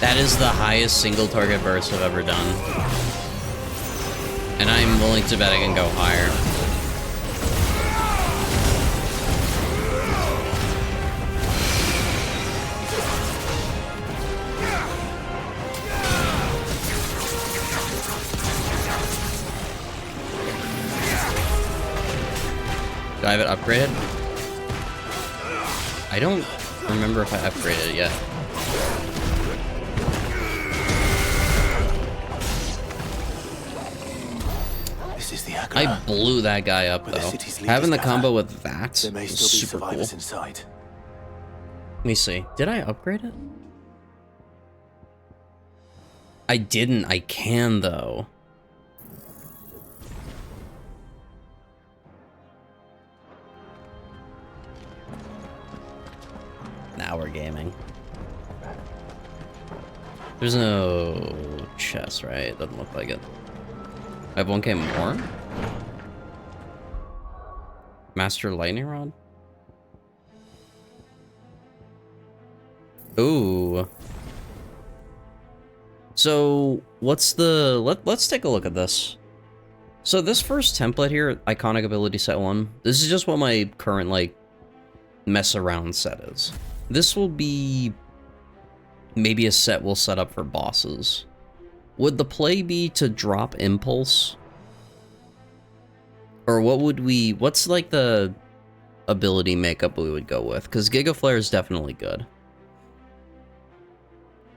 That is the highest single target burst I've ever done. And I'm willing to bet I can go higher. Do I have it upgraded? I don't remember if I upgraded it yet. I blew that guy up though. Having the combo with that was super cool. Inside. Let me see. Did I upgrade it? I didn't. I can though. Now we're gaming. There's no chest, right? Doesn't look like it. I have 1k more? Master Lightning Rod? Ooh. So, what's the... Let's take a look at this. So this first template here, Iconic Ability Set 1, this is just what my current, like, mess around set is. This will be maybe a set we'll set up for bosses. Would the play be to drop Impulse? Or what would we... What's, like, the ability makeup we would go with? Because Giga Flare is definitely good.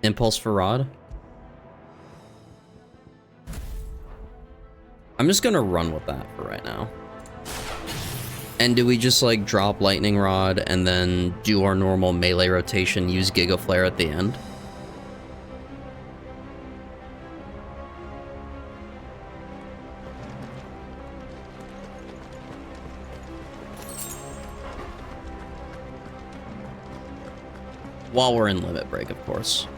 Impulse for Rod? I'm just gonna run with that for right now. And do we just, like, drop Lightning Rod and then do our normal melee rotation, use Giga Flare at the end? While we're in limit break, of course.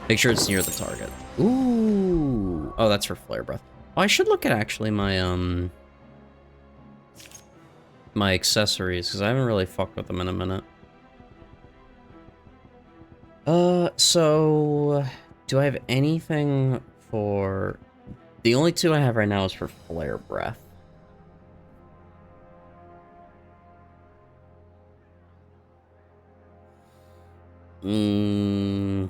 Make sure it's near the target. Ooh. Oh, that's for Flare Breath. Oh, I should look at actually my, my accessories, because I haven't really fucked with them in a minute. So do I have anything for... The only two I have right now is for Flare Breath. I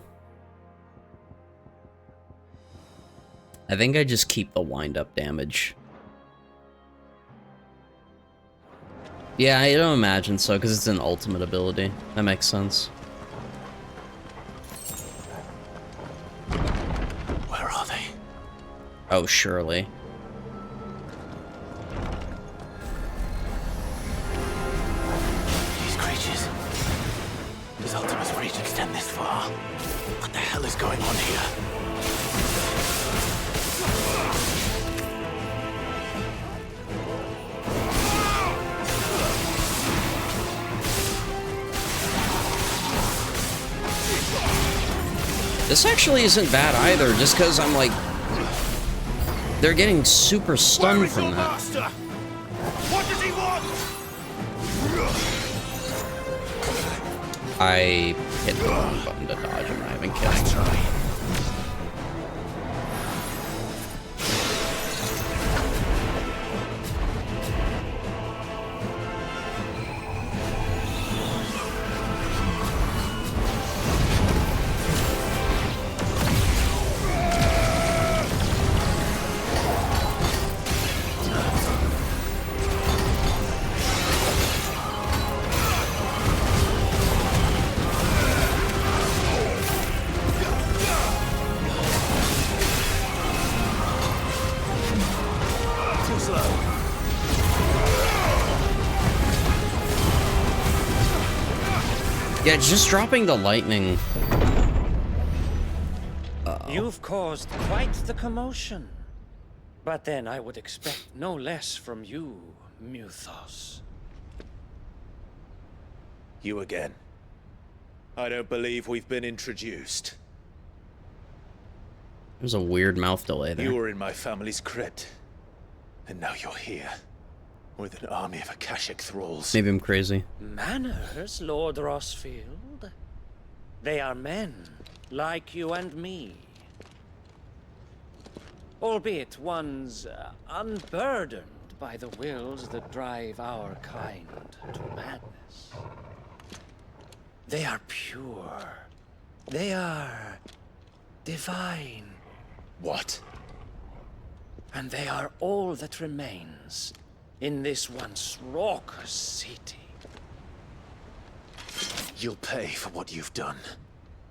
think I just keep the wind-up damage. Yeah, I don't imagine so, because it's an ultimate ability. That makes sense. Where are they? Oh, surely. These creatures. Does Ultima's reach extend this far? What the hell is going on here? This actually isn't bad either, just because I'm like... They're getting super stunned from that. Master? What does he want? I hit the wrong button to dodge him, I haven't killed him. Yeah, just dropping the lightning. You've caused quite the commotion. But then I would expect no less from you, Muthos. You again. I don't believe we've been introduced. There's a weird mouth delay there. You were in my family's crypt. And now you're here. With an army of Akashic thralls. Maybe I'm crazy. Manners, Lord Rosfield. They are men, like you and me. Albeit ones unburdened by the wills that drive our kind to madness. They are pure. They are divine. What? And they are all that remains in this once raucous city. You'll pay for what you've done.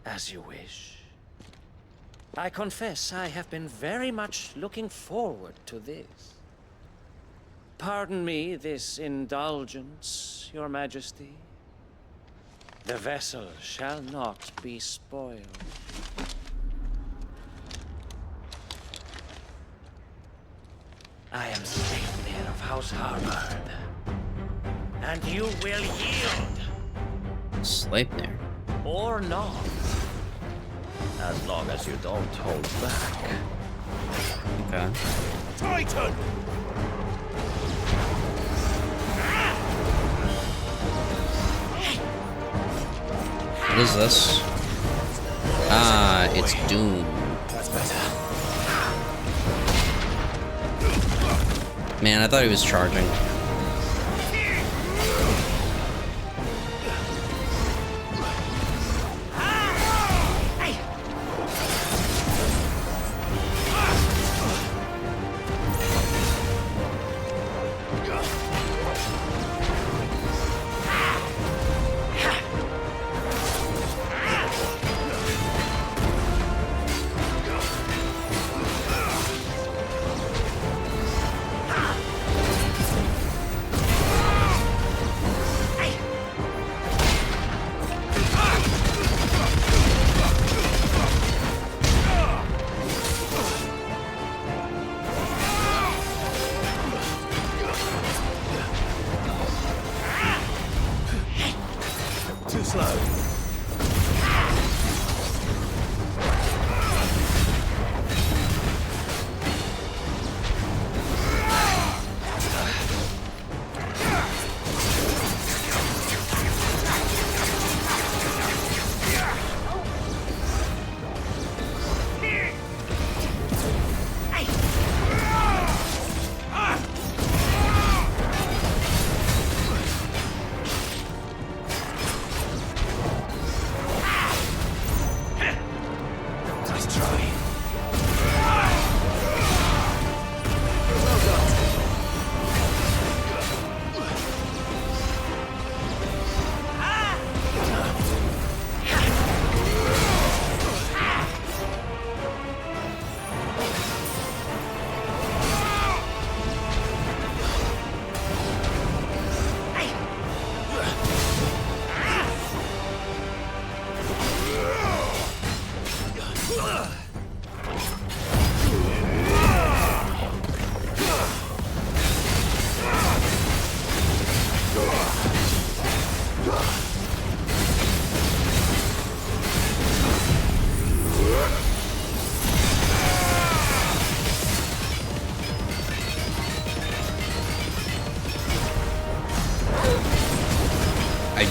As you wish. I confess I have been very much looking forward to this. Pardon me this indulgence, Your Majesty. The vessel shall not be spoiled. I am Sleipnir of House Harvard. And you will yield. Sleipnir? Or not. As long as you don't hold back. Okay. Titan! What is this? Ah, it's Doom. That's better. Man, I thought he was charging.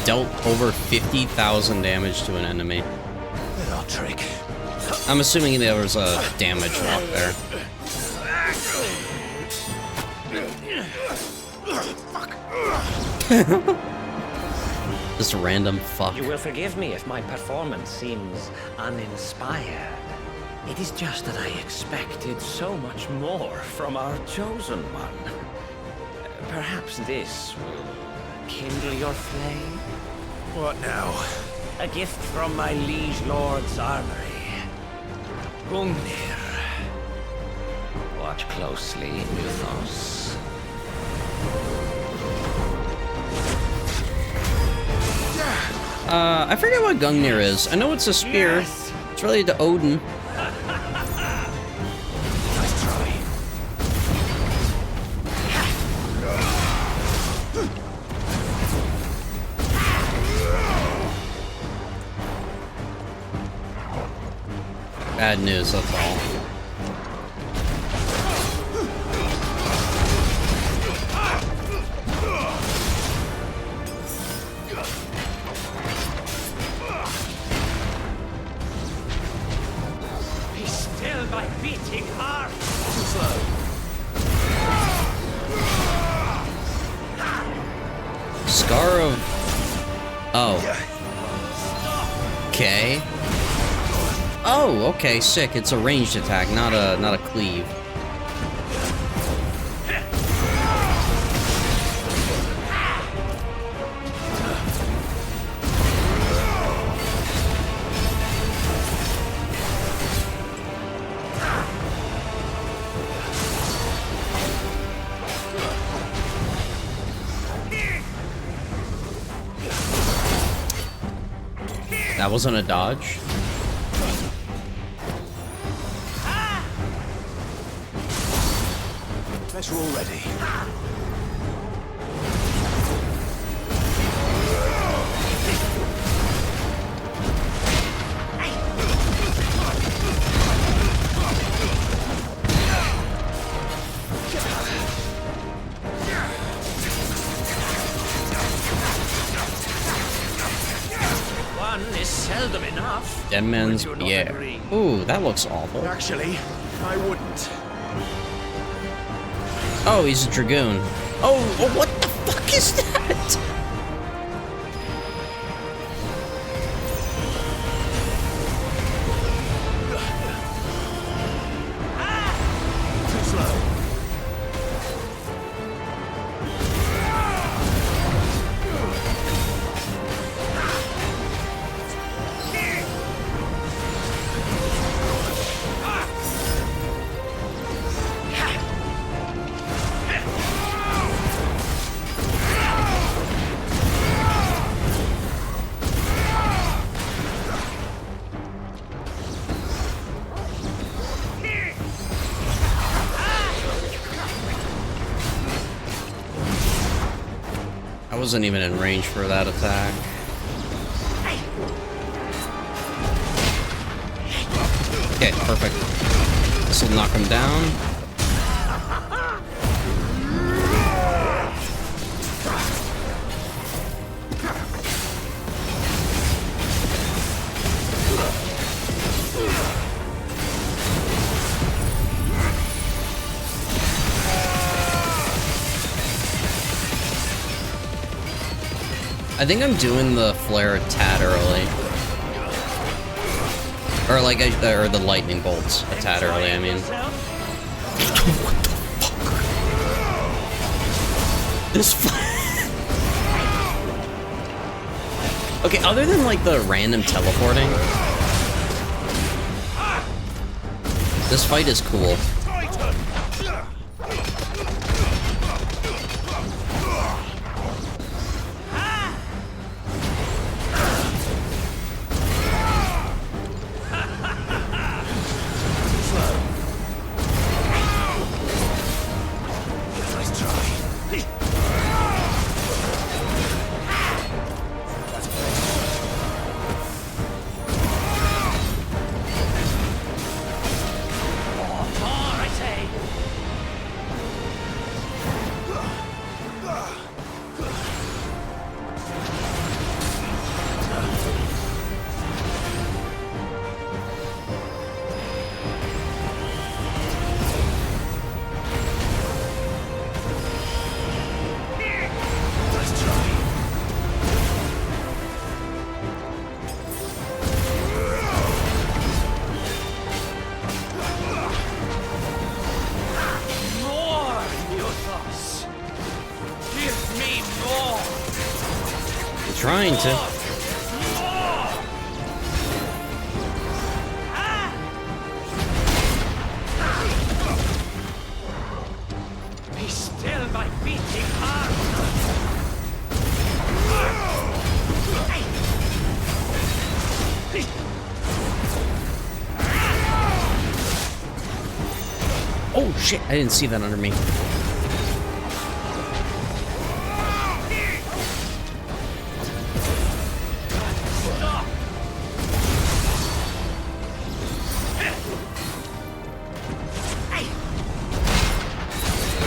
dealt over 50,000 damage to an enemy. Little trick. I'm assuming there was a damage lock there. Just a random fuck. You will forgive me if my performance seems uninspired. It is just that I expected so much more from our chosen one. Perhaps this will kindle your flame? What now? A gift from my liege lord's armory. Gungnir. Watch closely, Mythos. I forget what Gungnir is. I know it's a spear. Yes. It's related to Odin. Nice try. Bad news, that's all. Be still, my beating heart! Too slow. Scar of... Oh. Okay. Oh, okay, sick. It's a ranged attack, not a cleave. That wasn't a dodge. Better already. One is seldom enough. Dead man's Would you not yeah. agree? Ooh, that looks awful. Actually, I wouldn't. Oh, he's a dragoon. Oh, what the fuck is that? Too slow. I wasn't even in range for that attack. Okay, perfect. This will knock him down. I think I'm doing the flare a tad early. Or like, or the lightning bolts a tad early, I mean. What the fuck? This okay, other than like the random teleporting, this fight is cool. Trying to. Be still, my beating heart! Oh shit, I didn't see that under me.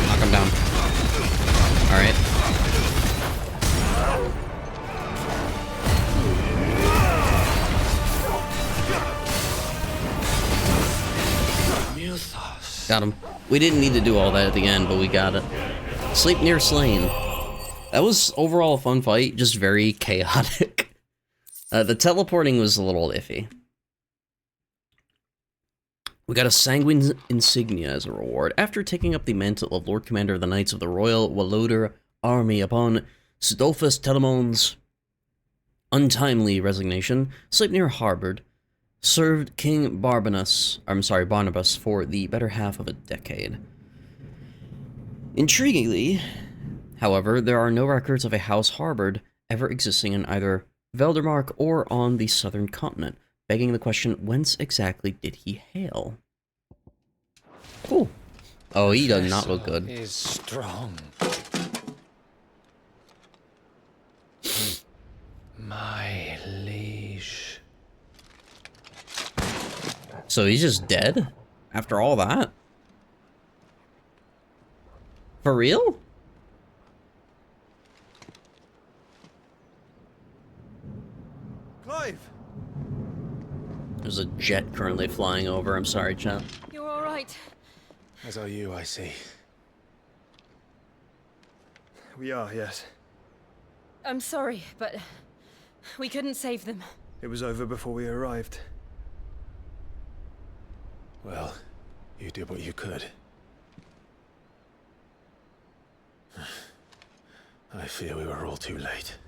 Knock him down. Alright. Got him. We didn't need to do all that at the end, but we got it. Sleep near slain. That was overall a fun fight, just very chaotic. The teleporting was a little iffy. We got a sanguine insignia as a reward. After taking up the mantle of Lord Commander of the Knights of the Royal Waloder Army upon Sidolphus Telemon's untimely resignation, Sleipnir harbored served King Barnabas for the better half of a decade. Intriguingly, however, there are no records of a house harbored ever existing in either Veldermark or on the southern continent, begging the question, whence exactly did he hail? Cool. Oh, he does not look good. Is strong. My liege. So he's just dead? After all that? For real? Clive! There's a jet currently flying over. I'm sorry, chat. You're all right. As are you, I see. We are, yes. I'm sorry, but we couldn't save them. It was over before we arrived. Well, you did what you could. I fear we were all too late.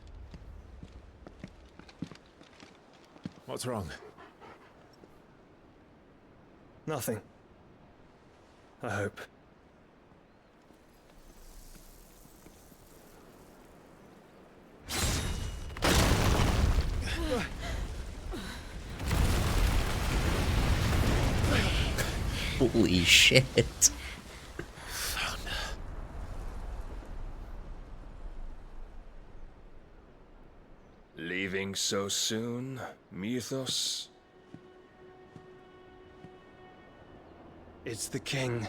What's wrong? Nothing. I hope. Holy shit. Leaving so soon, Mythos? It's the king.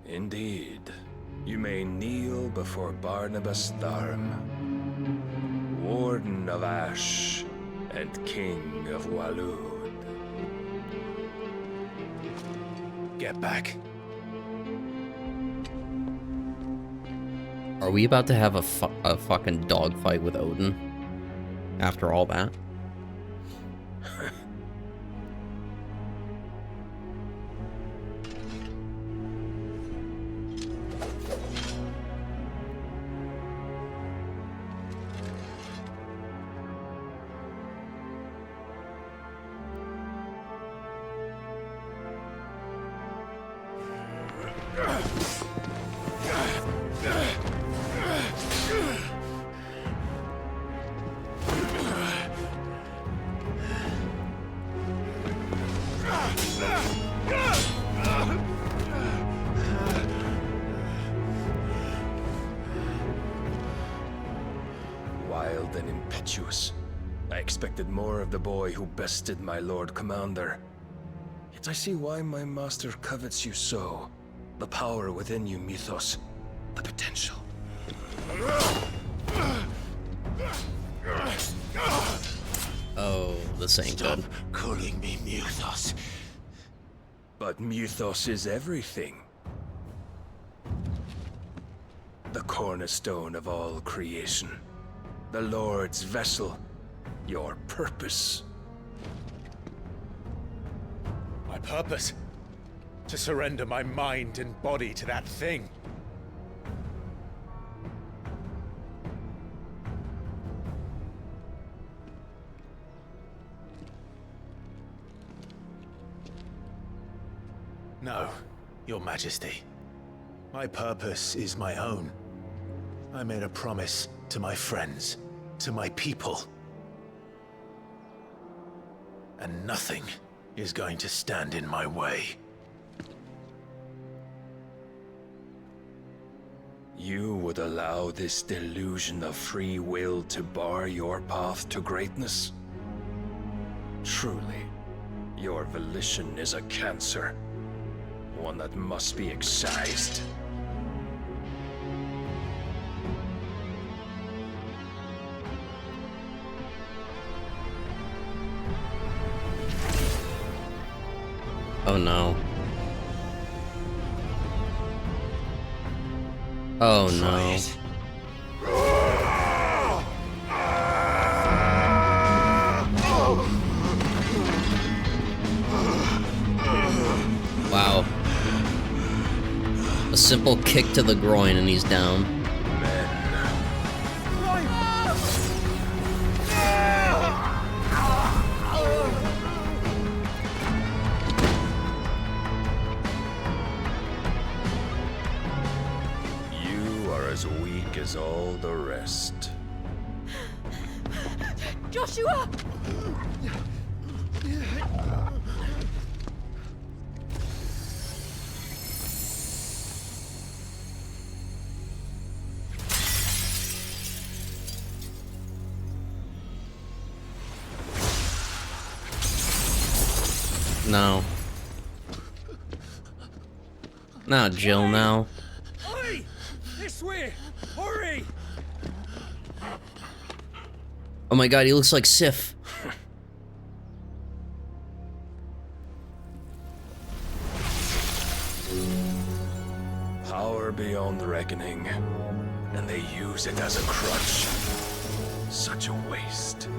Indeed. You may kneel before Barnabas Tharm, Warden of Ash and King of Waloed. Get back. Are we about to have a fucking dogfight with Odin? After all that? Wild and impetuous. I expected more of the boy who bested my Lord Commander. Yet I see why my master covets you so. The power within you, Mythos. The potential. Oh, this ain't good. Calling me Mythos. But Mythos is everything. The cornerstone of all creation. The Lord's vessel. Your purpose. My purpose? To surrender my mind and body to that thing. Your Majesty. My purpose is my own. I made a promise to my friends, to my people. And nothing is going to stand in my way. You would allow this delusion of free will to bar your path to greatness? Truly, your volition is a cancer. One that must be excised. Oh no. Oh no. Wow. A simple kick to the groin and he's down. You are as weak as all the rest. Joshua! No. Not Jill now. Oi! This way! Hurry! Oh my god, he looks like Sif. Power beyond reckoning, and they use it as a crutch. Such a waste.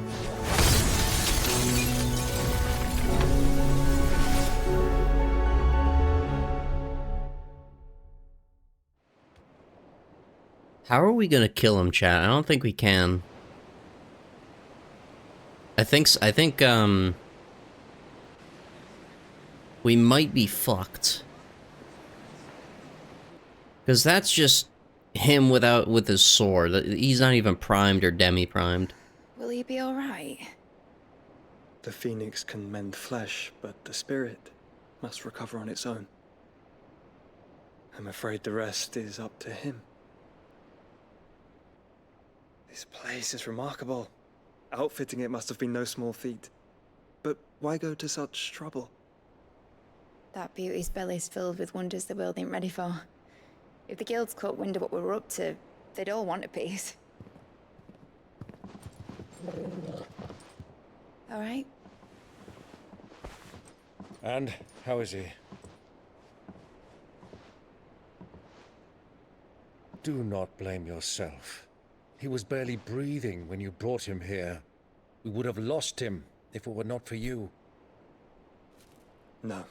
How are we gonna kill him, chat? I don't think we can. I think we might be fucked. Because that's just him with his sword. He's not even primed or demi-primed. Will he be alright? The phoenix can mend flesh, but the spirit must recover on its own. I'm afraid the rest is up to him. This place is remarkable. Outfitting it must have been no small feat. But why go to such trouble? That beauty's belly's filled with wonders the world ain't ready for. If the guilds caught wind of what we were up to, they'd all want a piece. All right? And how is he? Do not blame yourself. He was barely breathing when you brought him here. We would have lost him if it were not for you. No.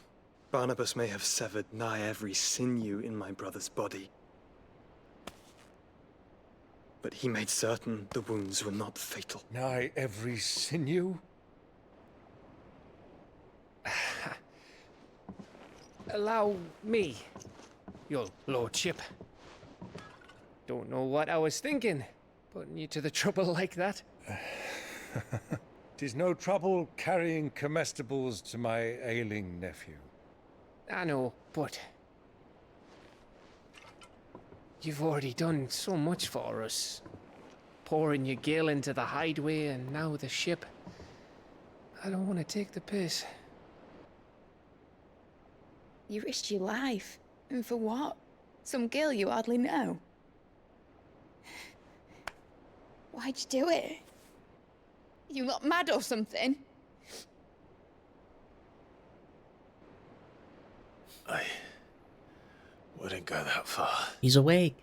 Barnabas may have severed nigh every sinew in my brother's body. But he made certain the wounds were not fatal. Nigh every sinew? Allow me, your lordship. Don't know what I was thinking, putting you to the trouble like that. 'Tis no trouble carrying comestibles to my ailing nephew. I know, but you've already done so much for us. Pouring your gale into the hideaway and now the ship. I don't want to take the piss. You risked your life. And for what? Some girl you hardly know. Why'd you do it? You not mad or something? I wouldn't go that far. He's awake.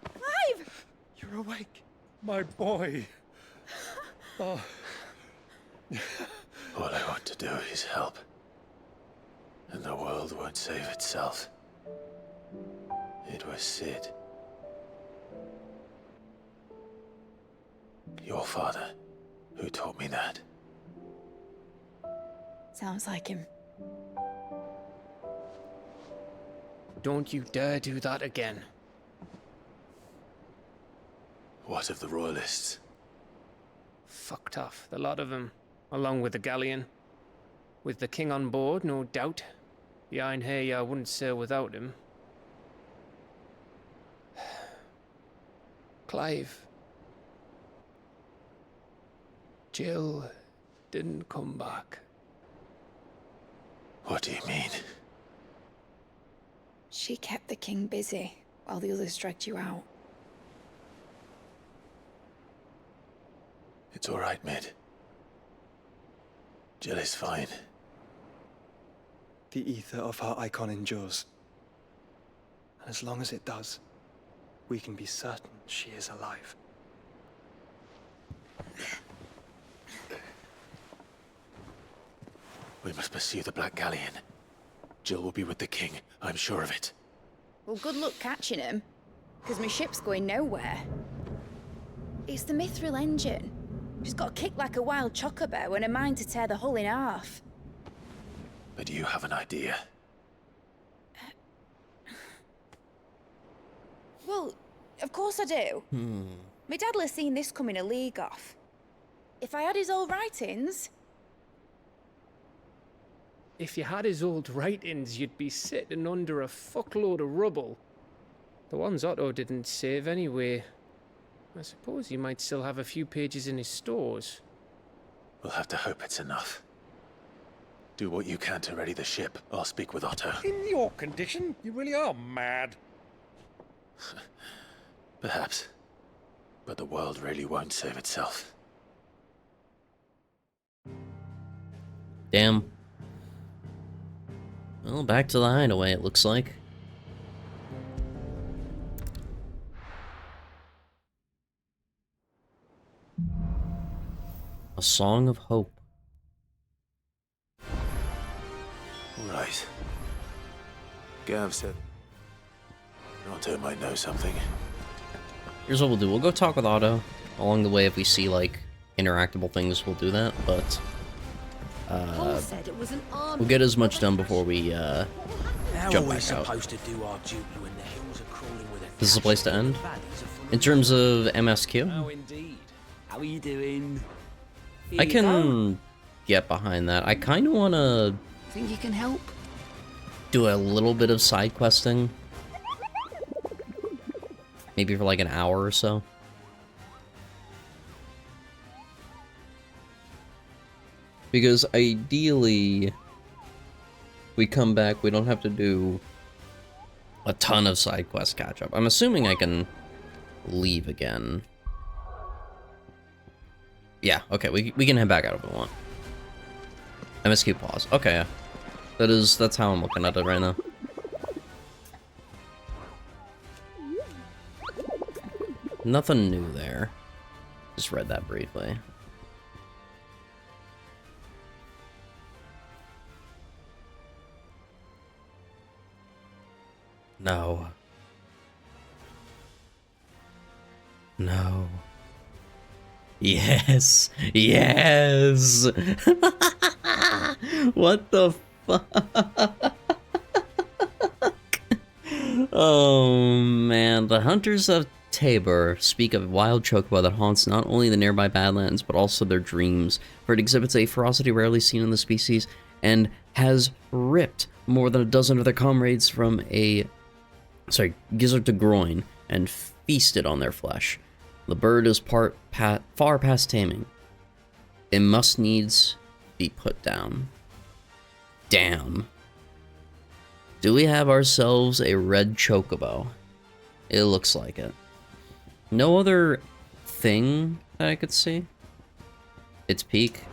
Clive! You're awake. My boy. Oh. All I want to do is help. And the world won't save itself. It was Sid. Your father, who taught me that. Sounds like him. Don't you dare do that again. What of the Royalists? Fucked off, the lot of them, along with the galleon. With the king on board, no doubt. The Iron Hair wouldn't sail without him. Clive. Jill didn't come back. What do you mean? She kept the king busy while the others dragged you out. It's all right, Mid. Jill is fine. The ether of her icon endures. And as long as it does, we can be certain she is alive. We must pursue the Black Galleon. Jill will be with the king, I'm sure of it. Well, good luck catching him, because my ship's going nowhere. It's the Mithril engine. She's got a kick like a wild chocobo and a mind to tear the hull in half. But you have an idea. Well, of course I do. My dad'll have seen this coming a league off. If I had his old writings... If you had his old writings, you'd be sitting under a fuckload of rubble. The ones Otto didn't save anyway. I suppose he might still have a few pages in his stores. We'll have to hope it's enough. Do what you can to ready the ship. I'll speak with Otto. In your condition, you really are mad. Perhaps. But the world really won't save itself. Damn. Well, back to the hideaway, it looks like. A Song of Hope. Right. Gav said Otto might know something. Here's what we'll do. We'll go talk with Otto. Along the way, if we see, like, interactable things, we'll do that, but... we'll get as much done before we, jump back out. This is the place to end? In terms of MSQ? Oh, indeed. How are you doing? I can get behind that. I kind of want to Think you can help? do a little bit of side questing. Maybe for like an hour or so. Because ideally, we come back, we don't have to do a ton of side quest catch up. I'm assuming I can leave again. Yeah, okay, we can head back out if we want. MSQ pause. Okay, yeah. That's how I'm looking at it right now. Nothing new there. Just read that briefly. No. No. Yes. Yes. What the fuck? Oh man, the hunters of Tabor speak of a wild chocobo that haunts not only the nearby Badlands, but also their dreams, for it exhibits a ferocity rarely seen in the species, and has ripped more than a dozen of their comrades from a gizzard to groin, and feasted on their flesh. The bird is far past taming. It must needs be put down. Damn. Do we have ourselves a red chocobo? It looks like it. No other thing that I could see. Its peak.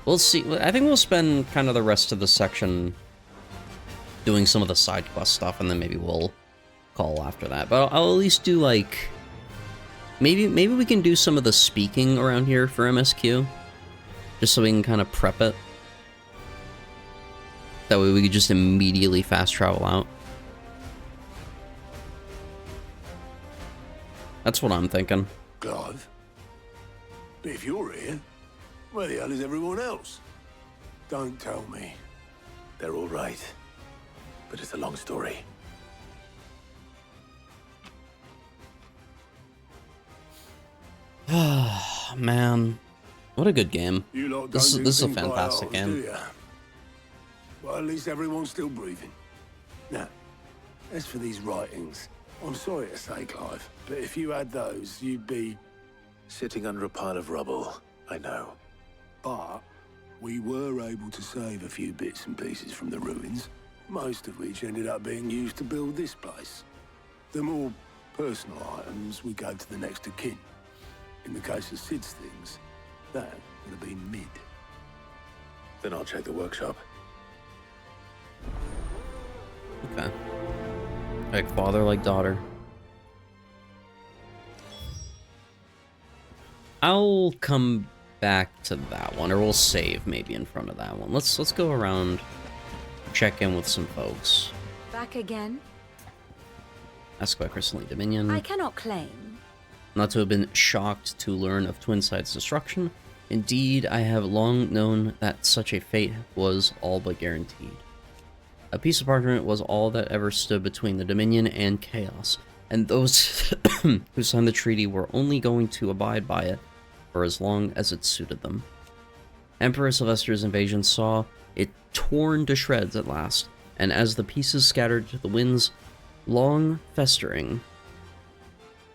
We'll see. I think we'll spend kind of the rest of the section doing some of the side quest stuff, and then maybe we'll call after that. But I'll at least do like maybe we can do some of the speaking around here for MSQ, just so we can kind of prep it. That way we could just immediately fast travel out. That's what I'm thinking. Clive? But if you're here, where the hell is everyone else? Don't tell me. They're all right. But it's a long story. Man, what a good game. You lot This don't do is a things by fantastic halves, do game. ya? Well, at least everyone's still breathing. Now, as for these writings, I'm sorry to say, Clive, but if you had those, you'd be... Sitting under a pile of rubble, I know. But we were able to save a few bits and pieces from the ruins, most of which ended up being used to build this place. The more personal items we gave to the next of kin. In the case of Sid's things, that would have been mid. Then I'll check the workshop. Okay. Like father, like daughter. I'll come back to that one, or we'll save maybe in front of that one. Let's go around, check in with some folks. Back again? Ask about Crystalline Dominion. I cannot claim. Not to have been shocked to learn of Twinside's destruction. Indeed, I have long known that such a fate was all but guaranteed. A piece of parchment was all that ever stood between the Dominion and chaos, and those who signed the treaty were only going to abide by it for as long as it suited them. Emperor Sylvester's invasion saw it torn to shreds at last, and as the pieces scattered to the winds, long festering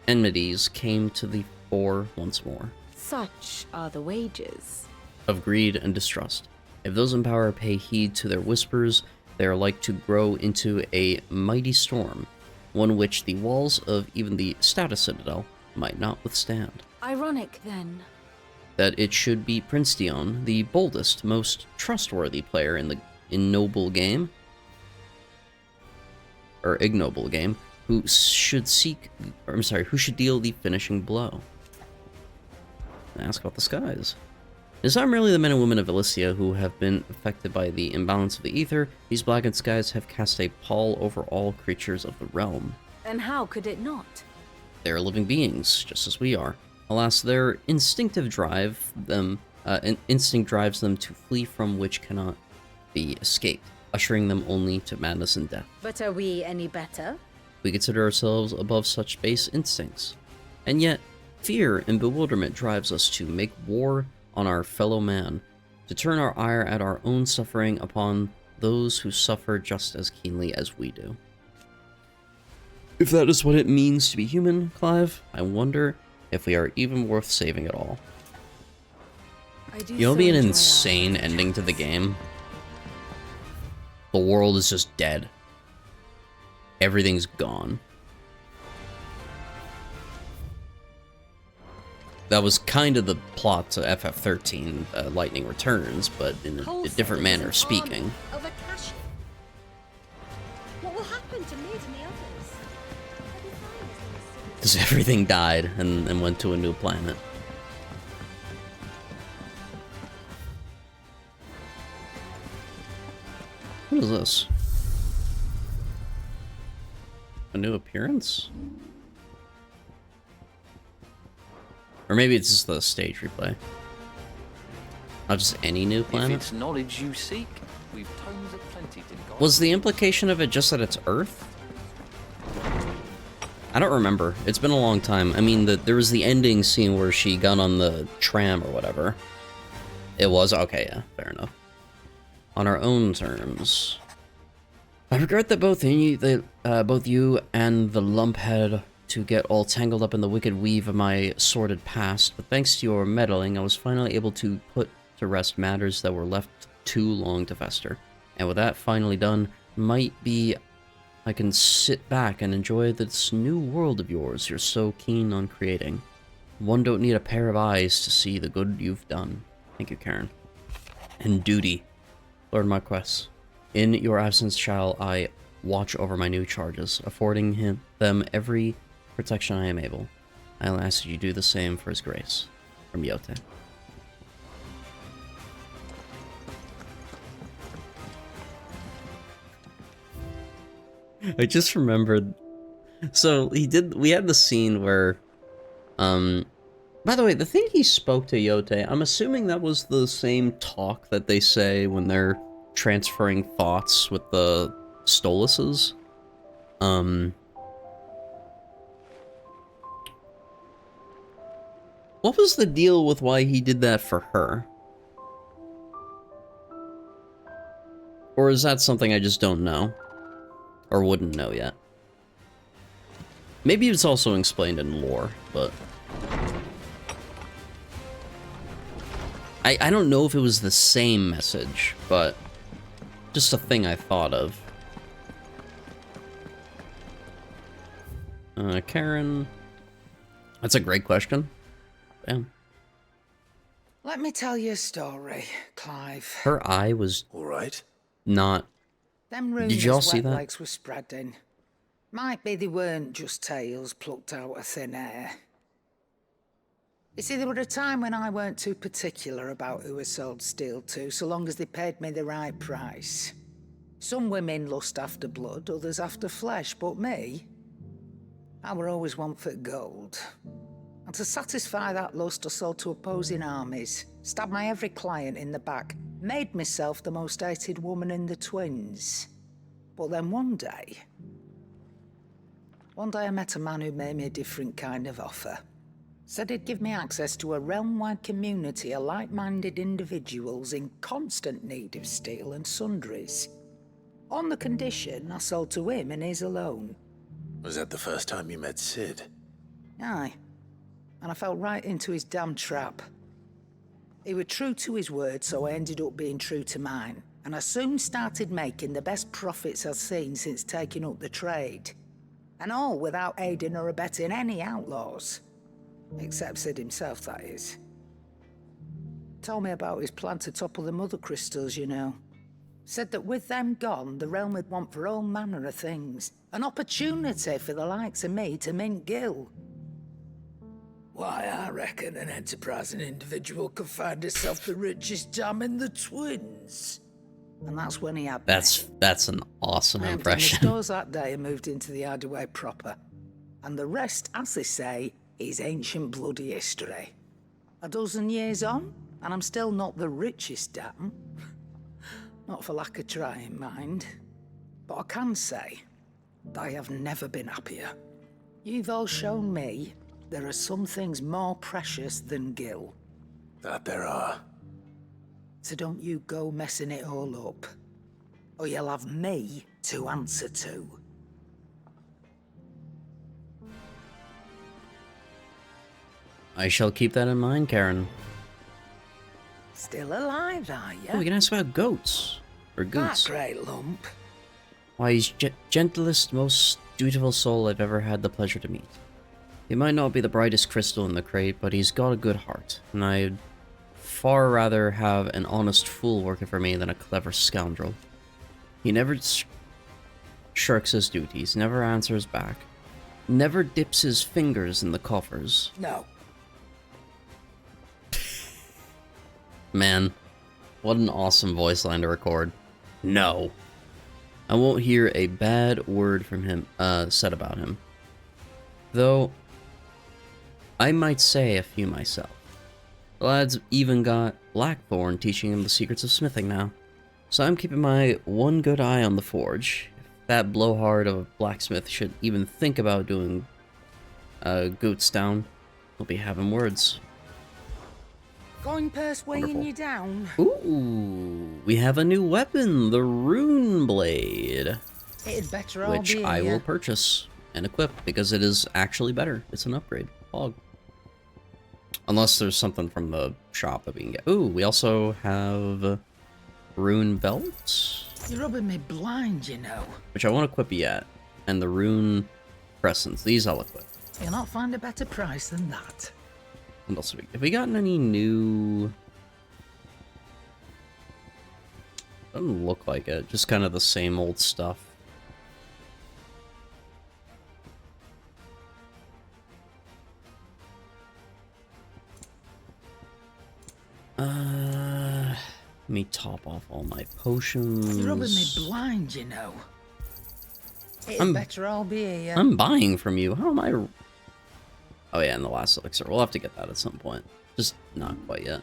enmities came to the fore once more. Such are the wages of greed and distrust. If those in power pay heed to their whispers, they are like to grow into a mighty storm, one which the walls of even the stoutest citadel might not withstand. ironic, then. That it should be Prince Dion, the boldest, most trustworthy player in the ignoble game, who should who should deal the finishing blow. Ask about the skies. It is not merely the men and women of Elysia who have been affected by the imbalance of the ether. These blackened skies have cast a pall over all creatures of the realm. And how could it not? They are living beings, just as we are. Alas, their instinct drives them to flee from which cannot be escaped, ushering them only to madness and death. But are we any better? We consider ourselves above such base instincts. And yet, fear and bewilderment drives us to make war on our fellow man, to turn our ire at our own suffering upon those who suffer just as keenly as we do. If that is what it means to be human, Clive, I wonder if we are even worth saving at all. You know, it'll be an insane ending to the game. The world is just dead. Everything's gone. That was kind of the plot to FF13, Lightning Returns, but in a different manner of speaking. What will happen to Mid and the others? Because everything died and went to a new planet. What is this? A new appearance? Or maybe it's just the stage replay. Not just any new planet? If it's knowledge you seek, we've tons of plenty to guide. Was the implication of it just that it's Earth? I don't remember. It's been a long time. I mean, there was the ending scene where she got on the tram or whatever. It was? Okay, yeah, fair enough. On our own terms. I regret that both you and the lumphead to get all tangled up in the wicked weave of my sordid past, but thanks to your meddling, I was finally able to put to rest matters that were left too long to fester. And with that finally done, might be I can sit back and enjoy this new world of yours you're so keen on creating. One don't need a pair of eyes to see the good you've done. Thank you, Karen. And duty, Lord Marquess. In your absence shall I watch over my new charges, affording them every protection I am able. I'll ask you do the same for his grace. From Yote. I just remembered. So we had the scene where, by the way, the thing he spoke to Yote, I'm assuming that was the same talk that they say when they're transferring thoughts with the Stoluses. What was the deal with why he did that for her? Or is that something I just don't know? Or wouldn't know yet? Maybe it's also explained in lore, but... I don't know if it was the same message, but... just a thing I thought of. Karen... That's a great question. Damn. Let me tell you a story, Clive. Her eye was... Alright. Not... Them rumours Did you all see that? Wetlegs were spreading. Might be they weren't just tales plucked out of thin air. You see, there were a time when I weren't too particular about who I sold steel to, so long as they paid me the right price. Some women lust after blood, others after flesh, but me, I were always one for gold. And to satisfy that lust, I sold to opposing armies, stabbed my every client in the back, made myself the most hated woman in the twins. But then one day I met a man who made me a different kind of offer. Said he'd give me access to a realm-wide community of like-minded individuals in constant need of steel and sundries. On the condition I sold to him and his alone. Was that the first time you met Sid? Aye. And I fell right into his damn trap. He was true to his word, so I ended up being true to mine. And I soon started making the best profits I've seen since taking up the trade. And all without aiding or abetting any outlaws. Except Sid himself, that is. Told me about his plan to topple the mother crystals, you know. Said that with them gone, the realm would want for all manner of things. An opportunity for the likes of me to mint gil. Why, I reckon an enterprising individual could find himself the richest dam in the twins. And that's when he had me. That's an awesome I emptied impression. the stores that day and moved into the Hideaway proper. And the rest, as they say, is ancient bloody history. A dozen years on, and I'm still not the richest dam. Not for lack of trying, mind. But I can say that I have never been happier. You've all shown me there are some things more precious than gil. That there are. So don't you go messing it all up, or you'll have me to answer to. I shall keep that in mind, Karen. Still alive, are you? Oh, we can ask about goats. Or That goots. great lump. Why, he's gentlest, most dutiful soul I've ever had the pleasure to meet. He might not be the brightest crystal in the crate, but he's got a good heart, and I'd far rather have an honest fool working for me than a clever scoundrel. He never shirks his duties, never answers back, never dips his fingers in the coffers. No. Man, what an awesome voice line to record. No. I won't hear a bad word from him, said about him. Though, I might say a few myself. The lad's even got Blackthorn teaching him the secrets of smithing now. So I'm keeping my one good eye on the forge. If that blowhard of a blacksmith should even think about doing goots down, we'll be having words. Coin purse weighing you down. Ooh, we have a new weapon, the Rune Blade. It'd better all Which be I here. will purchase and equip because it is actually better. It's an upgrade. Hog. Unless there's something from the shop that we can get. Ooh, we also have Rune Belt, You're rubbing me blind, you know. which I won't equip yet, and the Rune Crescents. These I'll equip. You'll not find a better price than that. What else have we gotten any new? Doesn't look like it. Just kind of the same old stuff. Let me top off all my potions. You're rubbing me blind, you know. It'd better all be here. I'm buying from you. How am I? Oh yeah, and the last elixir. We'll have to get that at some point. Just not quite yet.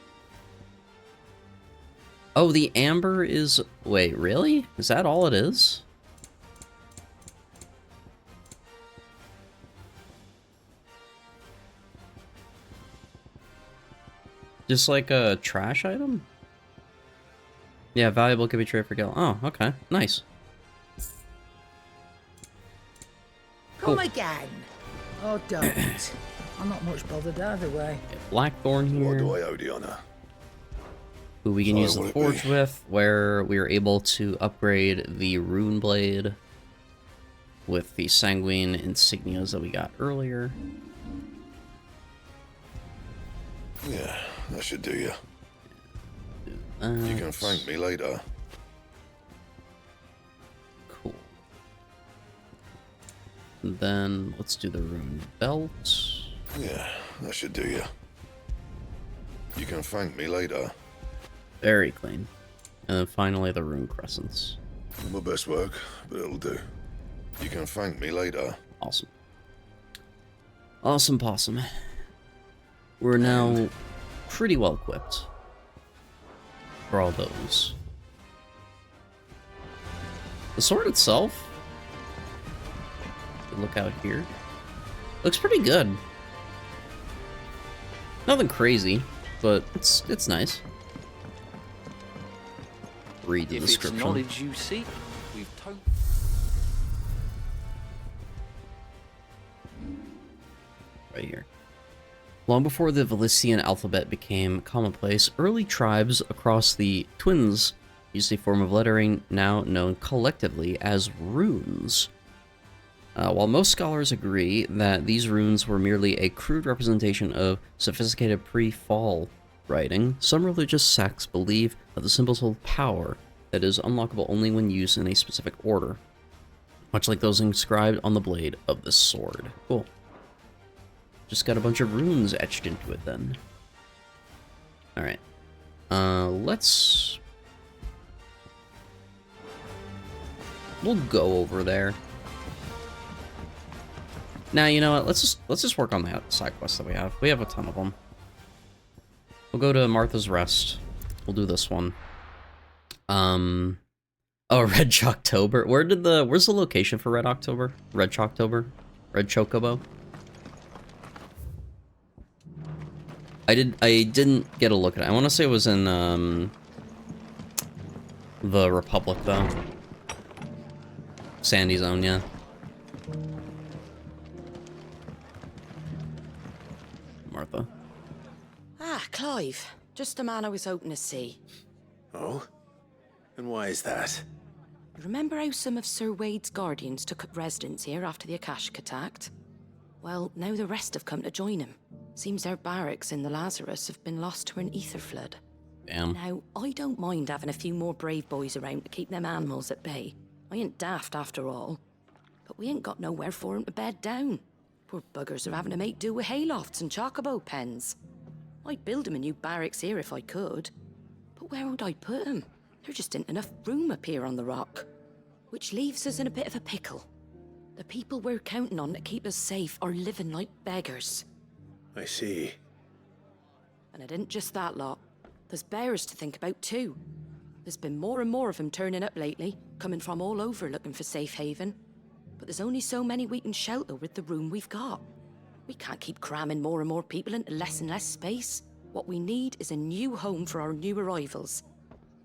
Oh, the amber is... Wait, really? Is that all it is? Just like a trash item? Yeah, valuable could be traded for gil. Oh, okay. Nice. Come again. Oh, don't. I'm not much bothered either way. Blackthorn here. What do I owe the honor? Who we can Sorry, use the what it forge be? with, where we are able to upgrade the rune blade with the sanguine insignias that we got earlier. Yeah, that should do you. You can thank me later. Cool. And then let's do the rune belt. Yeah, that should do you. You can thank me later. Very clean. And then finally the rune crescents. My best work, but it'll do. You can thank me later. Awesome. Awesome possum. We're now pretty well equipped for all those. The sword itself, if you look out here, looks pretty good. Nothing crazy, but it's nice. Read the If it's description. knowledge you seek, we've Right here. Long before the Valician alphabet became commonplace, early tribes across the Twins used a form of lettering now known collectively as runes. While most scholars agree that these runes were merely a crude representation of sophisticated pre-fall writing, some religious sects believe that the symbols hold power that is unlockable only when used in a specific order, much like those inscribed on the blade of the sword. Cool. Just got a bunch of runes etched into it then. Alright. We'll go over there. Now, you know what? Let's just work on the side quests that we have. We have a ton of them. We'll go to Martha's Rest. We'll do this one. Oh, Red Chocobo. Where's the location for Red October? Red Chocobo? Red Chocobo? I didn't get a look at it. I want to say it was in the Republic though. Sandy's Own, yeah. Martha. Ah, Clive. Just the man I was hoping to see. Oh? And why is that? Remember how some of Sir Wade's guardians took up residence here after the Akashic attacked? Well, now the rest have come to join him. Seems their barracks in the Lazarus have been lost to an ether flood. Damn. Now, I don't mind having a few more brave boys around to keep them animals at bay. I ain't daft after all. But we ain't got nowhere for 'em to bed down. Poor buggers are having to make do with haylofts and chocobo pens. I'd build 'em a new barracks here if I could. But where would I put 'em? There just ain't enough room up here on the rock. Which leaves us in a bit of a pickle. The people we're counting on to keep us safe are living like beggars. I see. And it ain't just that lot. There's bears to think about too. There's been more and more of them turning up lately, coming from all over looking for safe haven. But there's only so many we can shelter with the room we've got. We can't keep cramming more and more people into less and less space. What we need is a new home for our new arrivals.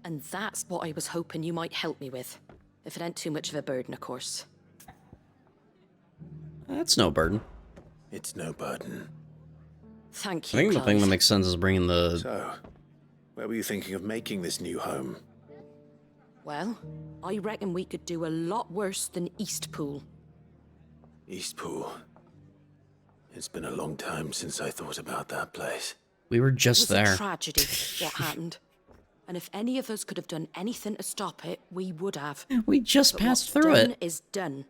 And that's what I was hoping you might help me with. If it ain't too much of a burden, of course. That's no burden. It's no burden. Thank I you, think the thing Clive. that makes sense is bringing the... So, where were you thinking of making this new home? Well, I reckon we could do a lot worse than Eastpool. Eastpool. It's been a long time since I thought about that place. We were just It was there. a tragedy, what happened. And if any of us could have done anything to stop it, we would have. We just But passed what's through done it. is done.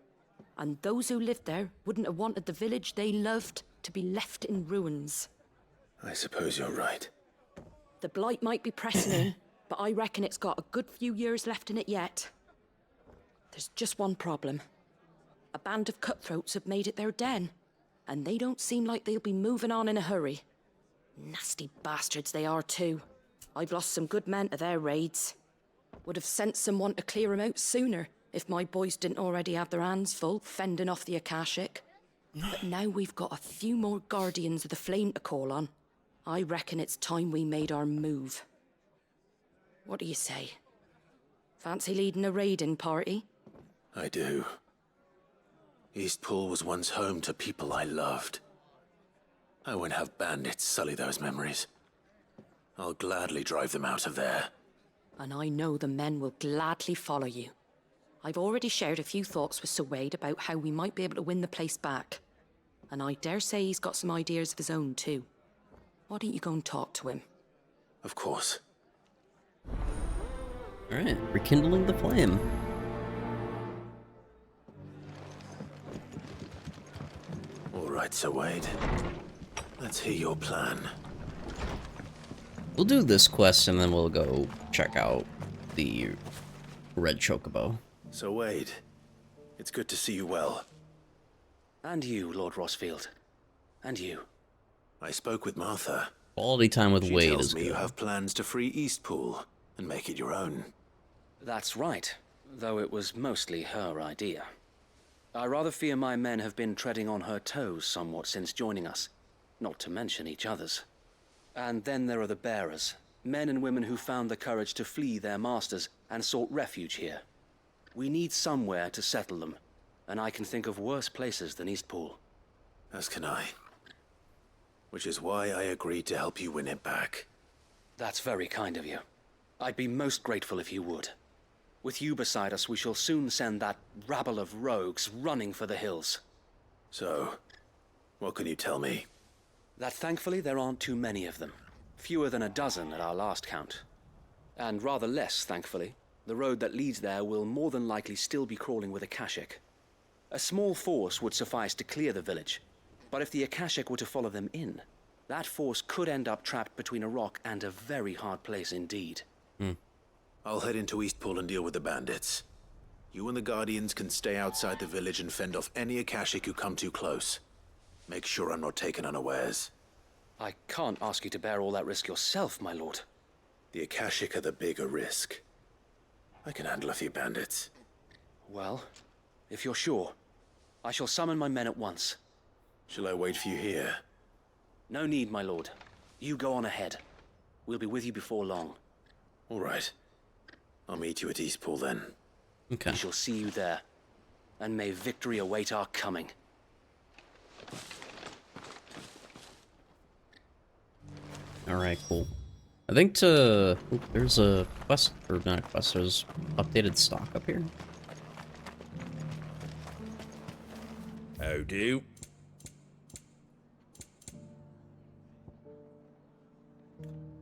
And those who lived there wouldn't have wanted the village they loved to be left in ruins. I suppose you're right. The blight might be pressing in, but I reckon it's got a good few years left in it yet. There's just one problem. A band of cutthroats have made it their den, and they don't seem like they'll be moving on in a hurry. Nasty bastards they are too. I've lost some good men to their raids. Would have sent someone to clear 'em out sooner if my boys didn't already have their hands full fending off the Akashic. But now we've got a few more guardians of the flame to call on. I reckon it's time we made our move. What do you say? Fancy leading a raiding party? I do. Eastpool was once home to people I loved. I won't have bandits sully those memories. I'll gladly drive them out of there. And I know the men will gladly follow you. I've already shared a few thoughts with Sir Wade about how we might be able to win the place back. And I dare say he's got some ideas of his own too. Why don't you go and talk to him? Of course. Alright, rekindling the flame. All right, Sir Wade. Let's hear your plan. We'll do this quest and then we'll go check out the Red Chocobo. Sir Wade, it's good to see you well. And you, Lord Rossfield. And you. I spoke with Martha. Quality time with Wade is good. She tells me you have plans to free Eastpool and make it your own. That's right, though it was mostly her idea. I rather fear my men have been treading on her toes somewhat since joining us, not to mention each other's. And then there are the bearers, men and women who found the courage to flee their masters and sought refuge here. We need somewhere to settle them, and I can think of worse places than Eastpool. As can I. Which is why I agreed to help you win it back. That's very kind of you. I'd be most grateful if you would. With you beside us, we shall soon send that rabble of rogues running for the hills. So, what can you tell me? That thankfully there aren't too many of them. Fewer than a dozen at our last count. And rather less, thankfully, the road that leads there will more than likely still be crawling with Akashic. A small force would suffice to clear the village, but if the Akashic were to follow them in, that force could end up trapped between a rock and a very hard place indeed. I'll head into Eastpool and deal with the bandits. You and the Guardians can stay outside the village and fend off any Akashic who come too close. Make sure I'm not taken unawares. I can't ask you to bear all that risk yourself, my lord. The Akashic are the bigger risk. I can handle a few bandits. Well, if you're sure, I shall summon my men at once. Shall I wait for you here? No need, my lord. You go on ahead. We'll be with you before long. All right. I'll meet you at Eastpool then. Okay. We shall see you there. And may victory await our coming. Alright, cool. I think to... Ooh, there's a quest, or not a quest, there's updated stock up here. How do?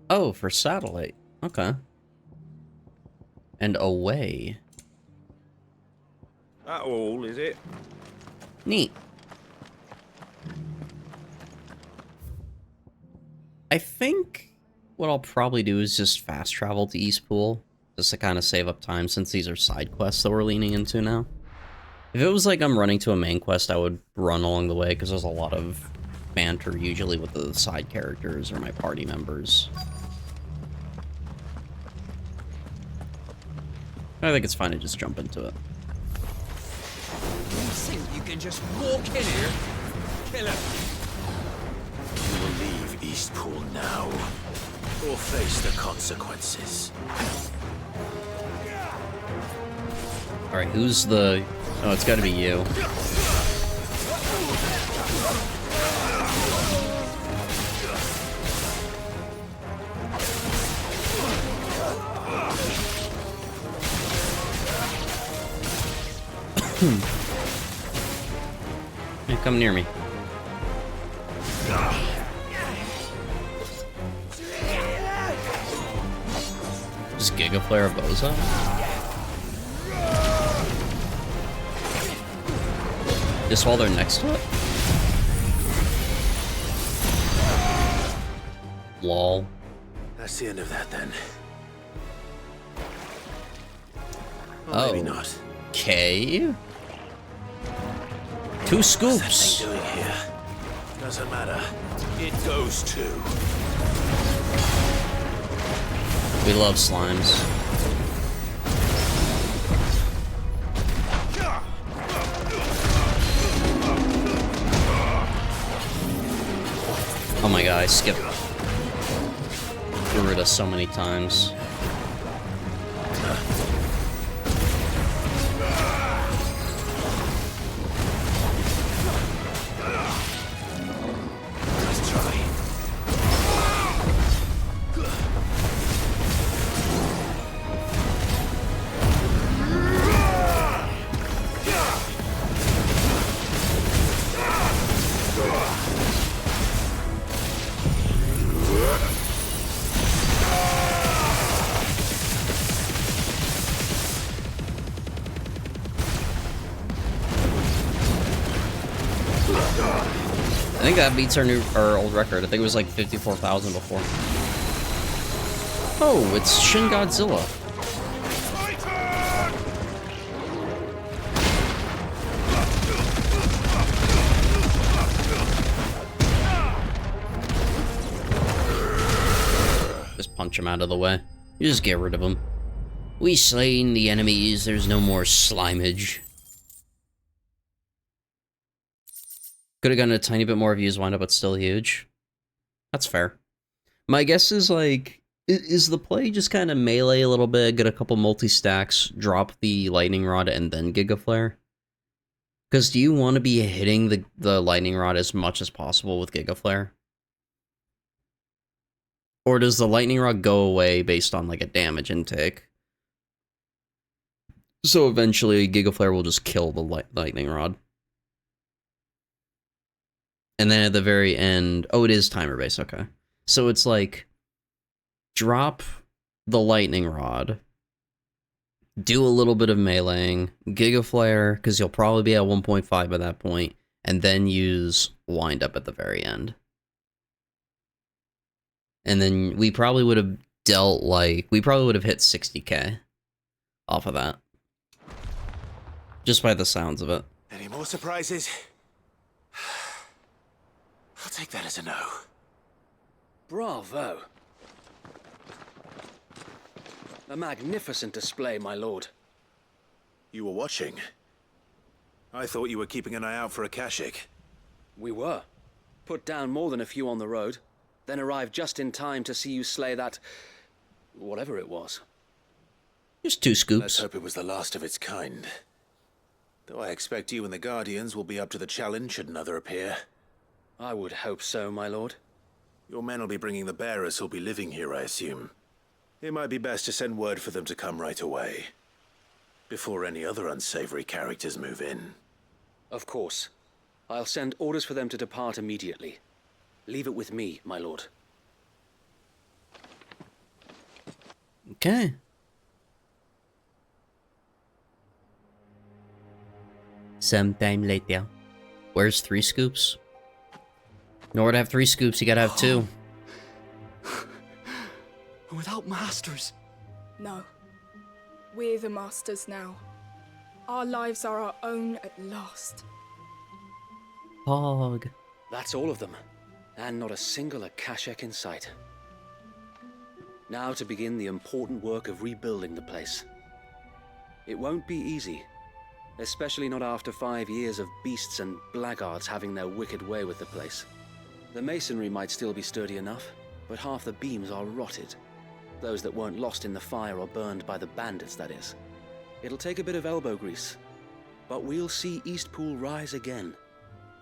Oh, for satellite. Okay. And away. That all, is it? Neat. I think what I'll probably do is just fast travel to Eastpool, just to kind of save up time since these are side quests that we're leaning into now. If it was like I'm running to a main quest, I would run along the way because there's a lot of banter usually with the side characters or my party members. I think it's fine to just jump into it. You think you can just walk in here, kill him? You will leave Eastpool now, or face the consequences. Alright, who's the... Oh, it's gotta be you. Hey, come near me. Just Giga Flare of Boza? Just while they're next to it? Lol. That's the end of that then. Oh. Maybe not. Okay. 2 scoops. What's that thing doing here? Doesn't matter. It goes too. We love slimes. Oh my god, I skipped. through it so many times. I think that beats our old record. I think it was like 54,000 before. Oh, it's Shin Godzilla. Just punch him out of the way. You just get rid of him. We slain the enemies, there's no more slimage. Could have gotten a tiny bit more views, wind up, but still huge. That's fair. My guess is, like, is the play just kind of melee a little bit, get a couple multi-stacks, drop the lightning rod, and then Giga Flare? Because do you want to be hitting the lightning rod as much as possible with Giga Flare? Or does the lightning rod go away based on, like, a damage intake? So eventually, Giga Flare will just kill the lightning rod. And then at the very end, oh, it is timer based, okay. So it's like, drop the lightning rod, do a little bit of meleeing, Giga Flare, because you'll probably be at 1.5 by that point, and then use wind up at the very end. And then we probably would have dealt, like, we probably would have hit 60k off of that. Just by the sounds of it. Any more surprises? I'll take that as a no. Bravo. A magnificent display, my lord. You were watching? I thought you were keeping an eye out for a Kashik. We were. Put down more than a few on the road, then arrived just in time to see you slay that... whatever it was. Just 2 scoops. Let's hope it was the last of its kind. Though I expect you and the Guardians will be up to the challenge should another appear. I would hope so, my lord. Your men will be bringing the bearers who'll be living here, I assume. It might be best to send word for them to come right away, before any other unsavory characters move in. Of course. I'll send orders for them to depart immediately. Leave it with me, my lord. Okay. Sometime later. Where's 3 scoops? In order to have 3 scoops, you gotta have 2. Without masters. No. We're the masters now. Our lives are our own at last. Pog. That's all of them. And not a single Akashek in sight. Now to begin the important work of rebuilding the place. It won't be easy. Especially not after 5 years of beasts and blackguards having their wicked way with the place. The masonry might still be sturdy enough, but half the beams are rotted. Those that weren't lost in the fire or burned by the bandits, that is. It'll take a bit of elbow grease, but we'll see Eastpool rise again.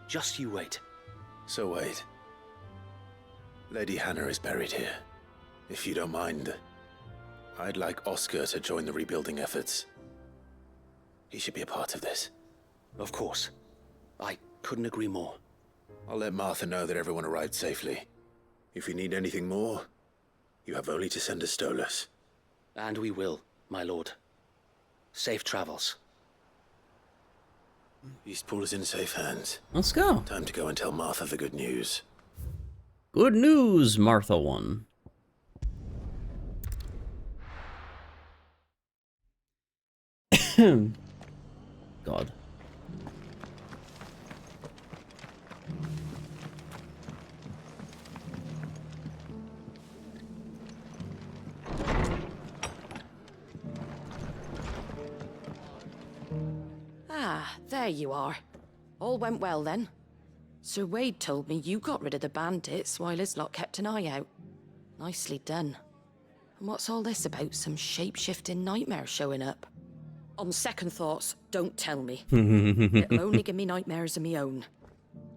Just you wait. So wait. Lady Hannah is buried here. If you don't mind, I'd like Oscar to join the rebuilding efforts. He should be a part of this. Of course. I couldn't agree more. I'll let Martha know that everyone arrived safely. If you need anything more, you have only to send a Stolas. And we will, my lord. Safe travels. Eastpool is in safe hands. Let's go. Time to go and tell Martha the good news. Good news, Martha 1. God. Ah, there you are. All went well then. Sir Wade told me you got rid of the bandits while his lot kept an eye out. Nicely done. And what's all this about some shape-shifting nightmare showing up? On second thoughts, don't tell me. It'll only give me nightmares of my own.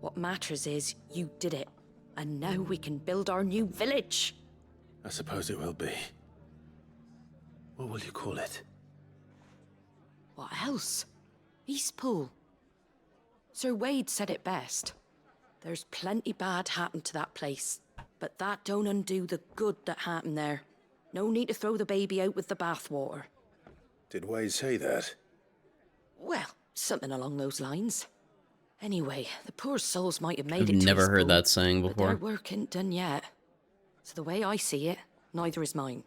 What matters is you did it. And now we can build our new village. I suppose it will be. What will you call it? What else? Eastpool. Sir Wade said it best. There's plenty bad happened to that place, but that don't undo the good that happened there. No need to throw the baby out with the bathwater. Did Wade say that? Well, something along those lines. Anyway, the poor souls might have made I've it to never heard Eastpool, that saying but before. their work ain't done yet. So the way I see it, neither is mine.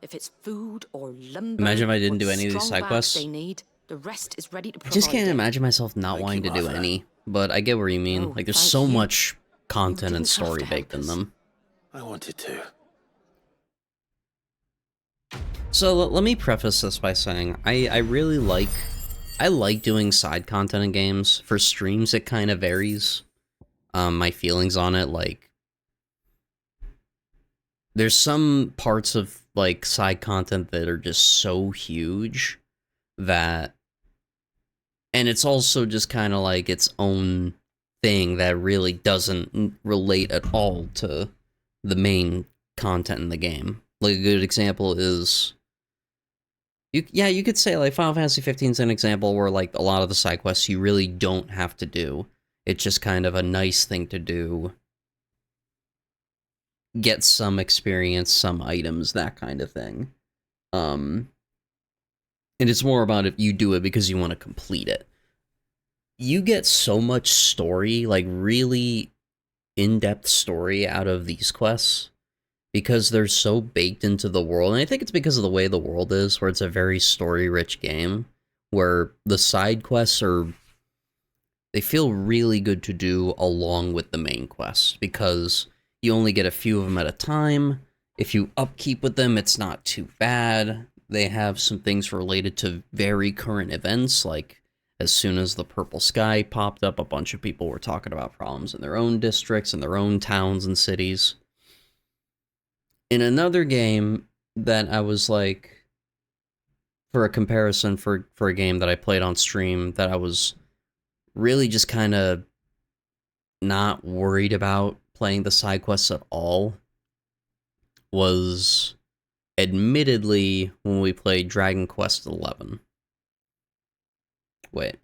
If it's food or lumber, Imagine if I didn't or do any of these strong side quests. backs they need, the rest is ready to I provide just can't it. imagine myself not wanting to do any, but I get what you mean. Oh, Like, there's thank so you. much content and didn't have story to help baked in us. them. I wanted to. So let me preface this by saying I really like doing side content in games. For streams, it kind of varies. My feelings on it, like, there's some parts of like side content that are just so huge that, and it's also just kind of like its own thing that really doesn't relate at all to the main content in the game. Like, a good example is, you could say like Final Fantasy XV is an example where like a lot of the side quests you really don't have to do. It's just kind of a nice thing to do. Get some experience, some items, that kind of thing. And it's more about if you do it because you want to complete it. You get so much story, like really in-depth story out of these quests because they're so baked into the world. And I think it's because of the way the world is, where it's a very story-rich game, where the side quests they feel really good to do along with the main quest, because you only get a few of them at a time. If you upkeep with them, it's not too bad. They have some things related to very current events, like as soon as the purple sky popped up, a bunch of people were talking about problems in their own districts, in their own towns and cities. In another game that I was like, for a comparison for a game that I played on stream that I was really just kind of not worried about playing the side quests at all, was admittedly when we played Dragon Quest XI. Wait.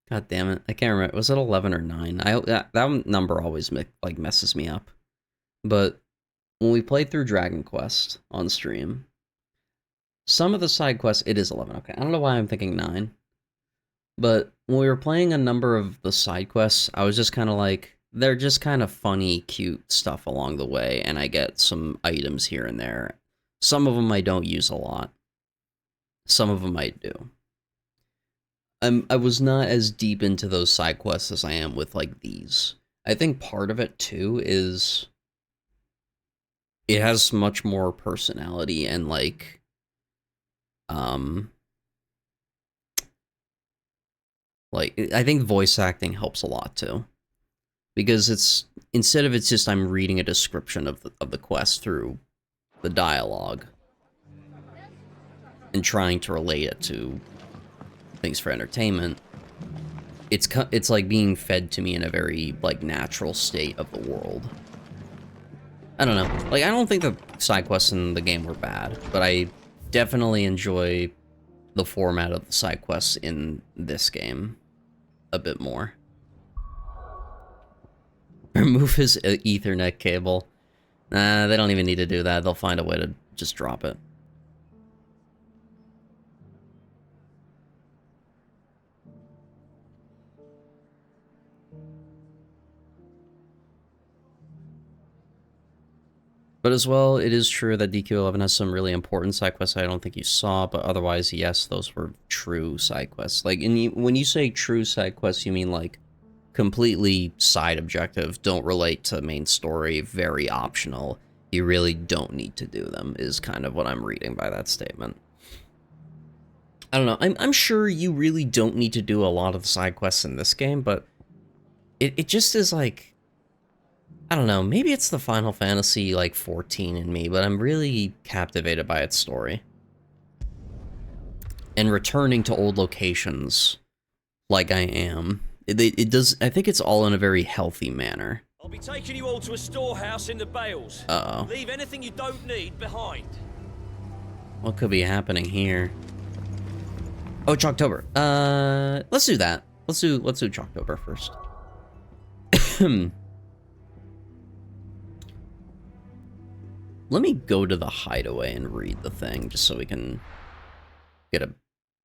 God damn it. I can't remember. Was it 11 or 9? That number always like messes me up. But when we played through Dragon Quest on stream, some of the side quests, it is 11. Okay, I don't know why I'm thinking 9. But when we were playing a number of the side quests, I was just kind of like, they're just kind of funny, cute stuff along the way, and I get some items here and there. Some of them I don't use a lot. Some of them I do. I was not as deep into those side quests as I am with, like, these. I think part of it, too, is it has much more personality and, like, I think voice acting helps a lot too, because it's, instead of it's just I'm reading a description of the quest through the dialogue and trying to relate it to things for entertainment, it's like being fed to me in a very like natural state of the world. I don't know. Like, I don't think the side quests in the game were bad, but I definitely enjoy the format of the side quests in this game a bit more. Remove his Ethernet cable. Nah, they don't even need to do that. They'll find a way to just drop it. But as well, it is true that DQ11 has some really important side quests I don't think you saw, but otherwise, yes, those were true side quests. Like, when you say true side quests, you mean, like, completely side objective, don't relate to main story, very optional, you really don't need to do them, is kind of what I'm reading by that statement. I don't know, I'm sure you really don't need to do a lot of the side quests in this game, but it just is, like, I don't know, maybe it's the Final Fantasy, like, 14 in me, but I'm really captivated by its story. And returning to old locations, like I am, it does, I think it's all in a very healthy manner. I'll be taking you all to a storehouse in the Bales. Uh-oh. Leave anything you don't need behind. What could be happening here? Oh, Chalktober. Let's do that. Let's do Chalktober first. Let me go to the hideaway and read the thing, just so we can get a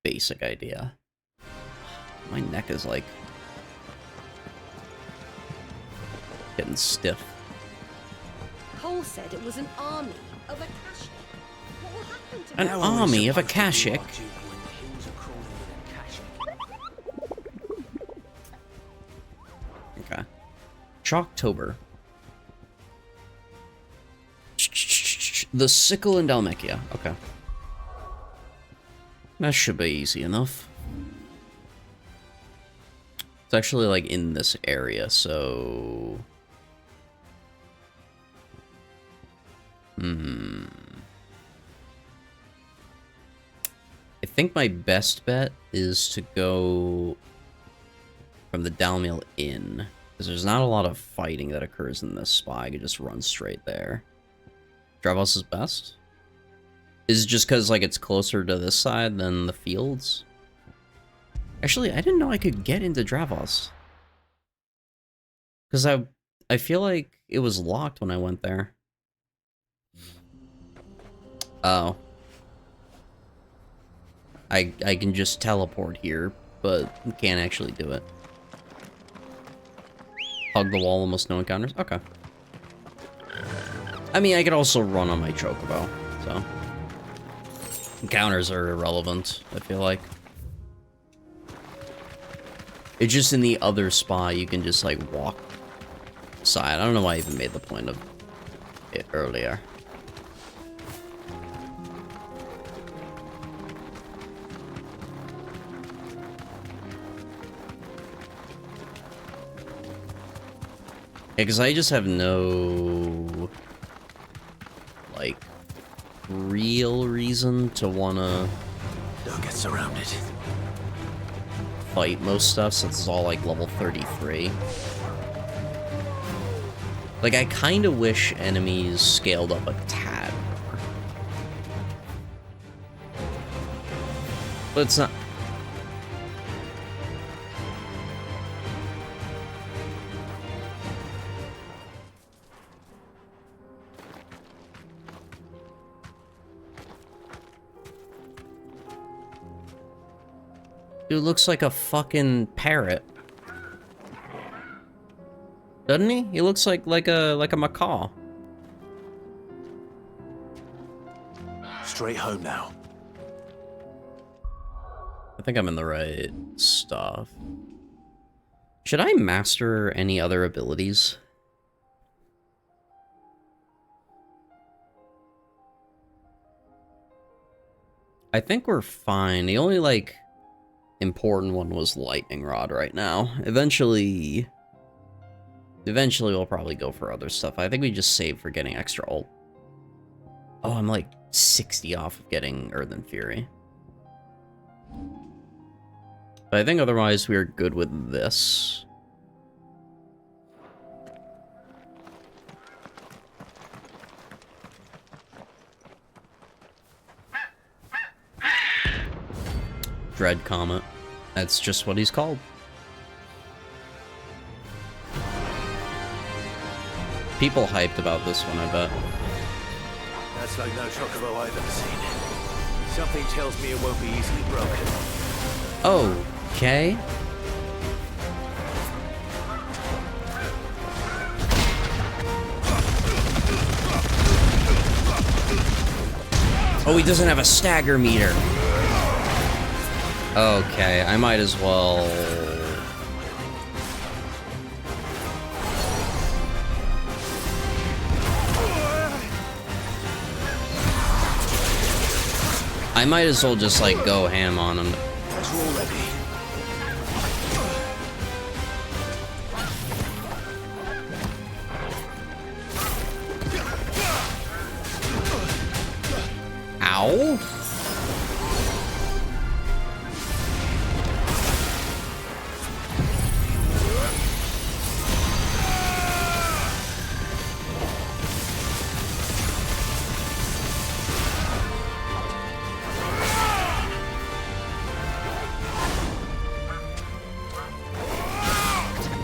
basic idea. My neck is, like, getting stiff. Cole said it was an army of Akashic. What will happen to An army of Akashic? Okay. Chalktober. The Sickle in Dalmekia. Okay. That should be easy enough. It's actually, like, in this area, so... I think my best bet is to go from the Dalmiel Inn, because there's not a lot of fighting that occurs in this spot. I could just run straight there. Dravos is best? Is it just because, like, it's closer to this side than the fields? Actually, I didn't know I could get into Dravos. Because I feel like it was locked when I went there. Oh. I can just teleport here, but can't actually do it. Hug the wall, almost no encounters? Okay. I mean, I could also run on my Chocobo, so... Encounters are irrelevant, I feel like. It's just in the other spot, you can just, like, walk side. I don't know why I even made the point of it earlier. Yeah, because I just have no, like, real reason to wanna... Don't get surrounded. Fight most stuff, since it's all, like, level 33. Like, I kinda wish enemies scaled up a tad more. But it's not... Dude looks like a fucking parrot. Doesn't he? He looks like a macaw. Straight home now. I think I'm in the right stuff. Should I master any other abilities? I think we're fine. The only, like, important one was Lightning Rod right now. Eventually we'll probably go for other stuff. I think we just save for getting extra ult. Oh, I'm like 60 off of getting Earthen Fury. But I think otherwise we're good with this. Dread Comet. That's just what he's called. People hyped about this one, I bet. That's like no Chocobo I've ever seen. Something tells me it won't be easily broken. Okay. Oh, he doesn't have a stagger meter. Okay, I might as well... I might as well just, like, go ham on him.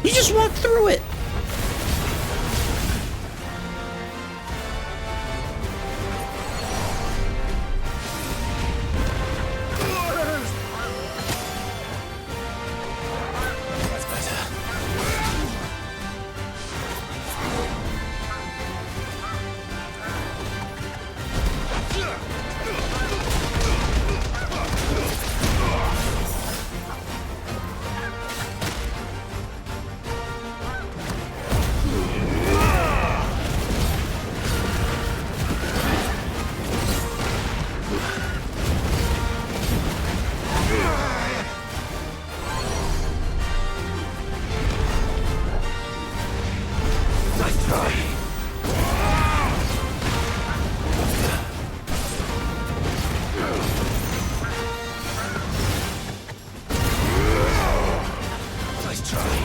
You just walked through it! That's better. Nice try. Nice try.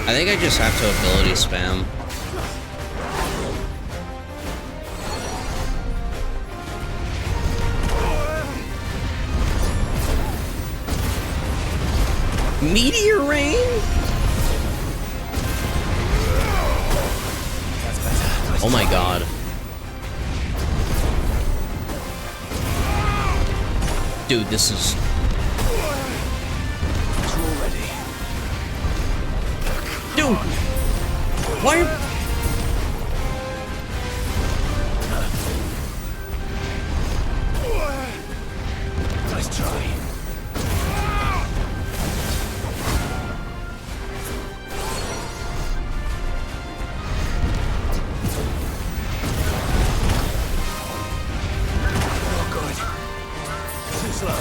I think I just have to ability spam. Meteor rain? That's better. Nice Oh my try. god. Dude, this is... You're ready. Dude! Why are... Nice try. Oh, good. Too slow.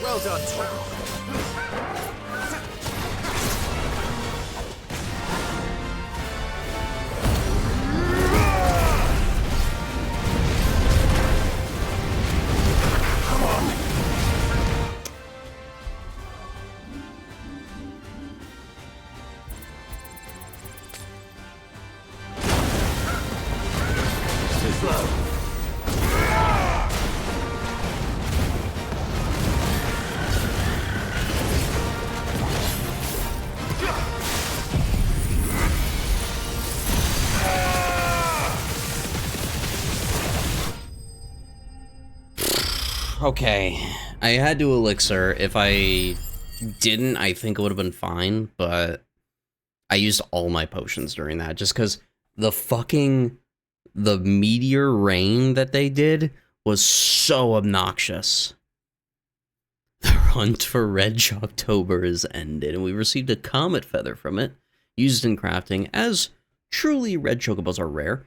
Well done, Tom. Come on. Too slow. Okay. I had to elixir. If I didn't, I think it would have been fine, but I used all my potions during that just because the meteor rain that they did was so obnoxious. The hunt for Red Shocktober is ended, and we received a comet feather from it, used in crafting. As truly red chocobos are rare,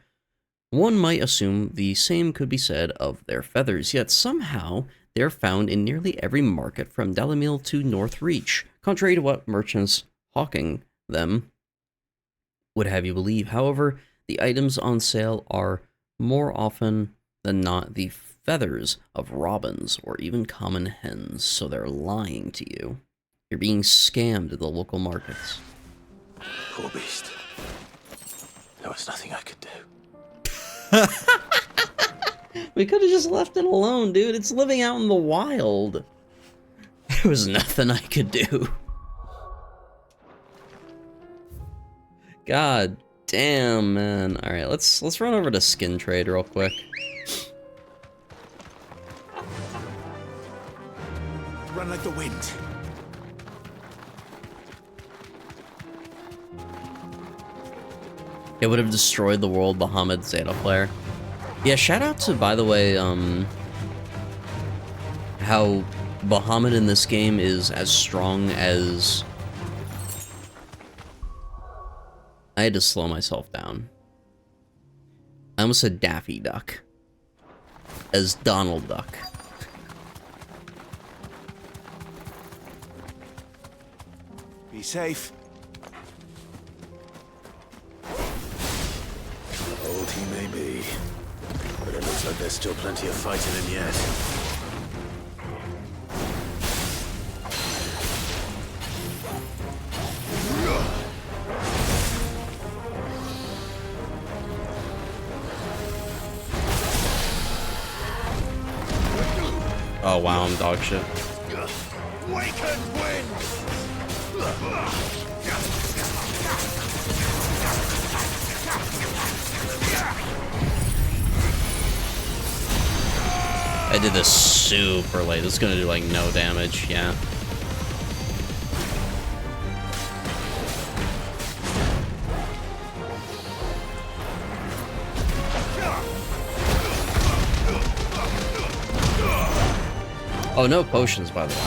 one might assume the same could be said of their feathers, yet somehow they're found in nearly every market from Dalimil to North Reach, contrary to what merchants hawking them would have you believe. However, the items on sale are more often than not the feathers of robins or even common hens, so they're lying to you. You're being scammed at the local markets. Poor beast. There was nothing I could do. We could have just left it alone, dude. It's living out in the wild. There was nothing I could do. God damn, man. All right, let's run over to Skin Trade real quick. Run like the wind. It would have destroyed the world, Bahamut Zeta player. Yeah, shout out to, by the way, how Bahamut in this game is as strong as... I had to slow myself down. I almost said Daffy Duck. As Donald Duck. Be safe. Old he may be, but it looks like there's still plenty of fight in him yet. Oh wow, I'm dog shit. We can win! I did this super late. This is gonna do like no damage, yeah. Oh, no potions, by the way.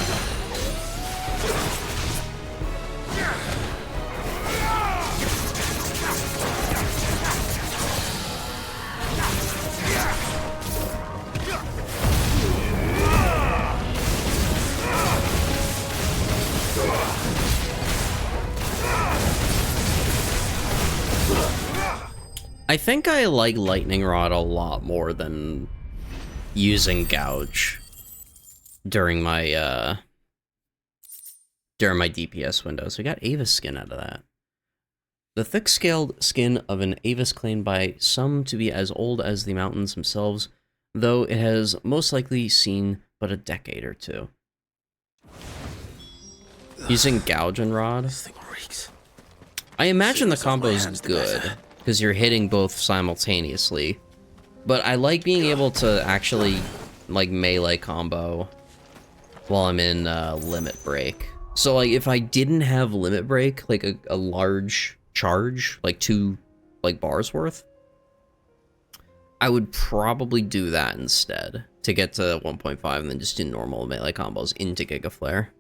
I think I like Lightning Rod a lot more than using Gouge during my DPS window. So we got Avis skin out of that. The thick-scaled skin of an Avis claimed by some to be as old as the mountains themselves, though it has most likely seen but a decade or two. Using Gouge and Rod. I imagine the combo is good, because you're hitting both simultaneously. But I like being able to actually, like, melee combo while I'm in Limit Break. So, like, if I didn't have Limit Break, like a large charge, like 2 bars worth, I would probably do that instead to get to 1.5 and then just do normal melee combos into Giga Flare.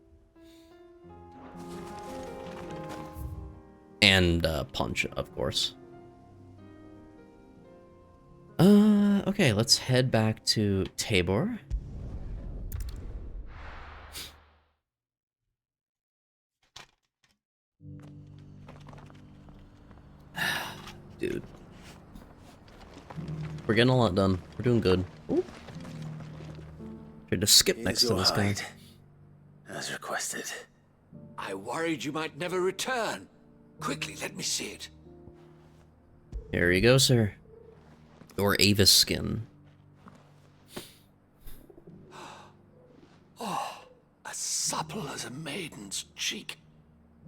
And Punch, of course. Okay, let's head back to Tabor. Dude. We're getting a lot done. We're doing good. Ooh. Tried to skip next to this guy. As requested. I worried you might never return. Quickly, let me see it. Here you go, sir. Or Avis skin. Oh, as supple as a maiden's cheek,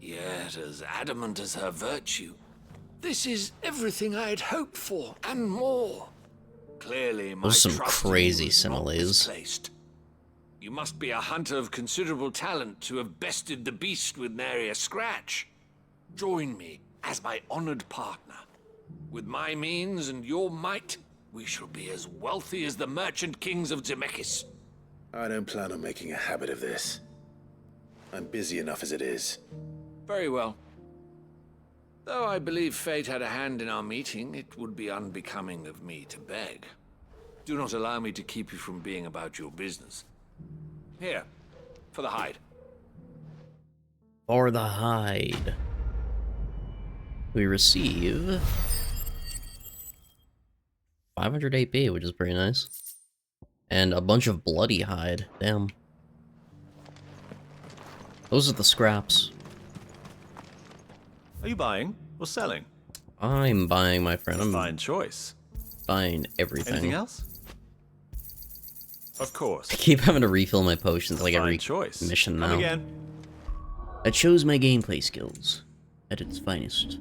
yet as adamant as her virtue. This is everything I had hoped for, and more. Clearly, my Those are some trust in crazy you was not similes. misplaced. You must be a hunter of considerable talent to have bested the beast with nary a scratch. Join me as my honored partner. With my means and your might, we shall be as wealthy as the merchant kings of Zemeckis. I don't plan on making a habit of this. I'm busy enough as it is. Very well. Though I believe fate had a hand in our meeting, it would be unbecoming of me to beg. Do not allow me to keep you from being about your business. Here, for the hide. For the hide. We receive 500 AP, which is pretty nice. And a bunch of bloody hide. Damn. Those are the scraps. Are you buying or selling? I'm buying, my friend. I'm Fine choice. buying everything. Anything else? Of course. I keep having to refill my potions like every choice. mission Come now. again. That shows my gameplay skills at its finest.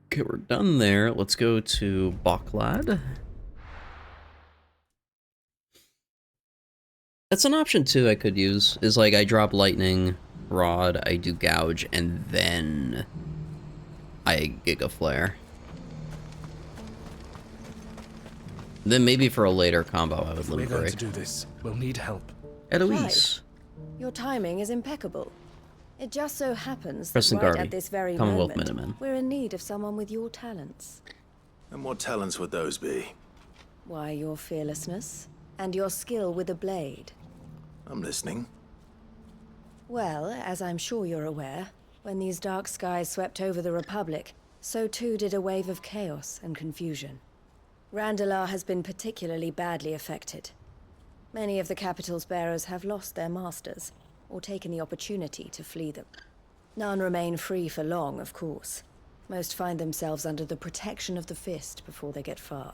Okay, we're done there. Let's go to Boklad. That's an option too I could use. Is like I drop Lightning Rod, I do Gouge, and then I Giga Flare. Then maybe for a later combo I would We're Limit going Break. to do this. We'll need help. Eloise. Your timing is impeccable. It just so happens that Preston right Garvey, at this very Commonwealth moment, Minutemen. we're in need of someone with your talents. And what talents would those be? Why, your fearlessness and your skill with a blade. I'm listening. Well, as I'm sure you're aware, when these dark skies swept over the Republic, so too did a wave of chaos and confusion. Randalar has been particularly badly affected. Many of the capital's bearers have lost their masters, or taken the opportunity to flee them. None remain free for long, of course. Most find themselves under the protection of the Fist before they get far.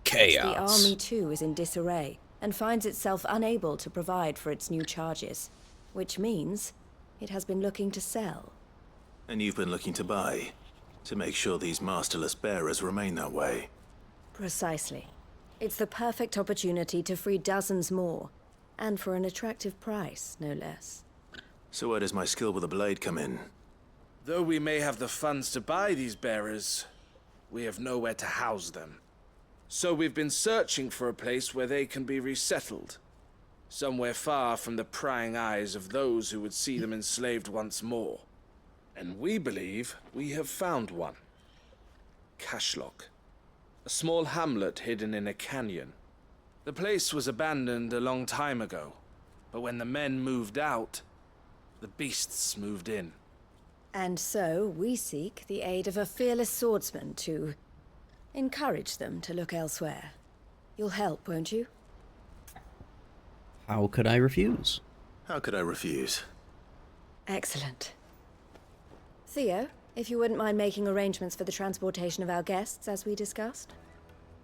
Chaos. The army, too, is in disarray, and finds itself unable to provide for its new charges, which means it has been looking to sell. And you've been looking to buy, to make sure these masterless bearers remain that way. Precisely. It's the perfect opportunity to free dozens more, and for an attractive price, no less. So where does my skill with a blade come in? Though we may have the funds to buy these bearers, we have nowhere to house them. So we've been searching for a place where they can be resettled. Somewhere far from the prying eyes of those who would see them enslaved once more. And we believe we have found one. Cashlock. A small hamlet hidden in a canyon. The place was abandoned a long time ago, but when the men moved out, the beasts moved in. And so we seek the aid of a fearless swordsman to encourage them to look elsewhere. You'll help, won't you? How could I refuse? How could I refuse? Excellent. Theo, if you wouldn't mind making arrangements for the transportation of our guests, as we discussed.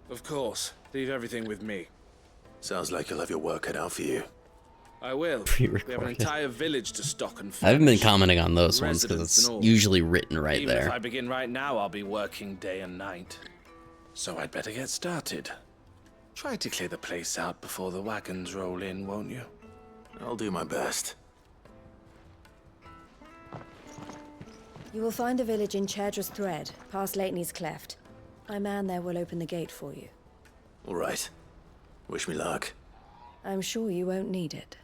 Of course. Leave everything with me. Sounds like you'll have your work cut out for you. I will. We have an entire village to stock and furnish. I haven't been commenting on those ones because it's usually written right Even there. if I begin right now, I'll be working day and night. So I'd better get started. Try to clear the place out before the wagons roll in, won't you? I'll do my best. You will find a village in Chedra's Thread, past Lateney's Cleft. My man there will open the gate for you. All right. Wish me luck. I'm sure you won't need it.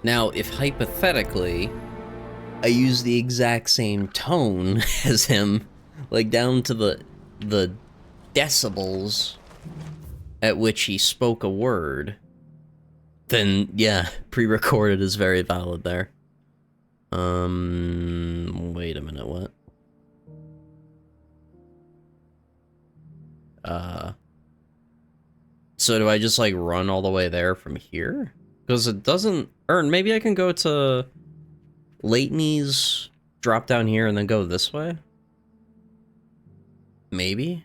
Now, if hypothetically, I use the exact same tone as him, like down to the decibels at which he spoke a word, then yeah, pre-recorded is very valid there. Wait a minute, what? So do I just like run all the way there from here? Because it doesn't, or maybe I can go to Lateney's, drop down here, and then go this way? Maybe?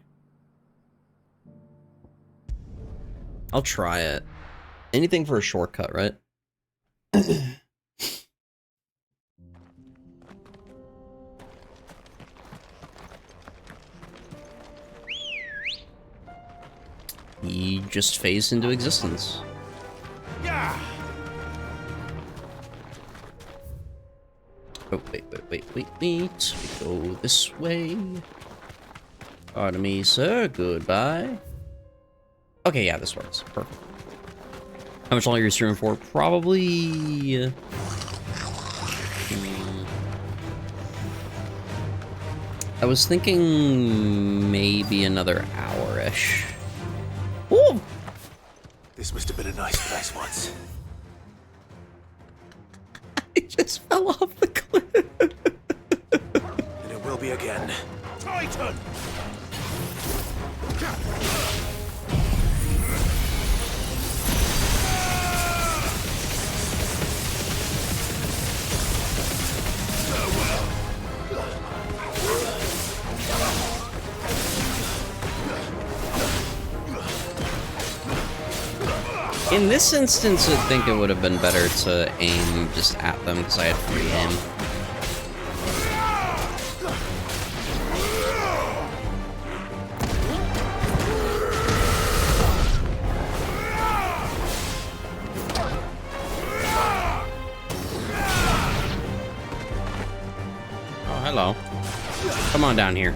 I'll try it. Anything for a shortcut, right? He just phased into existence. Yeah. Oh, wait. We go this way. Pardon me, sir. Goodbye. Okay, yeah, this works. Perfect. How much longer are you streaming for? Probably... I was thinking maybe another hour-ish. Ooh! This must have been a nice place once. I just fell off the cliff. And it will be again. Titan! In this instance, I think it would have been better to aim just at them because I had free aim. Oh, hello. Come on down here.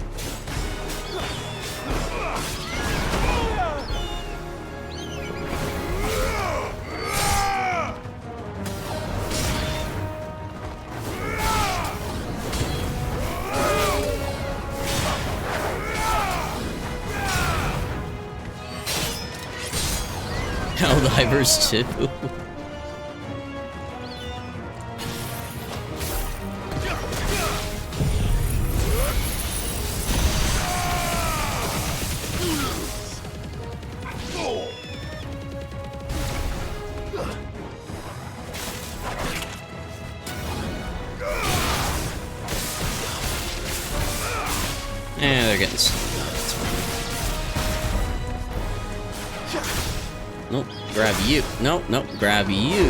Helldivers too. They're getting stuck. Nope. Grab you. Nope, nope. Grab you.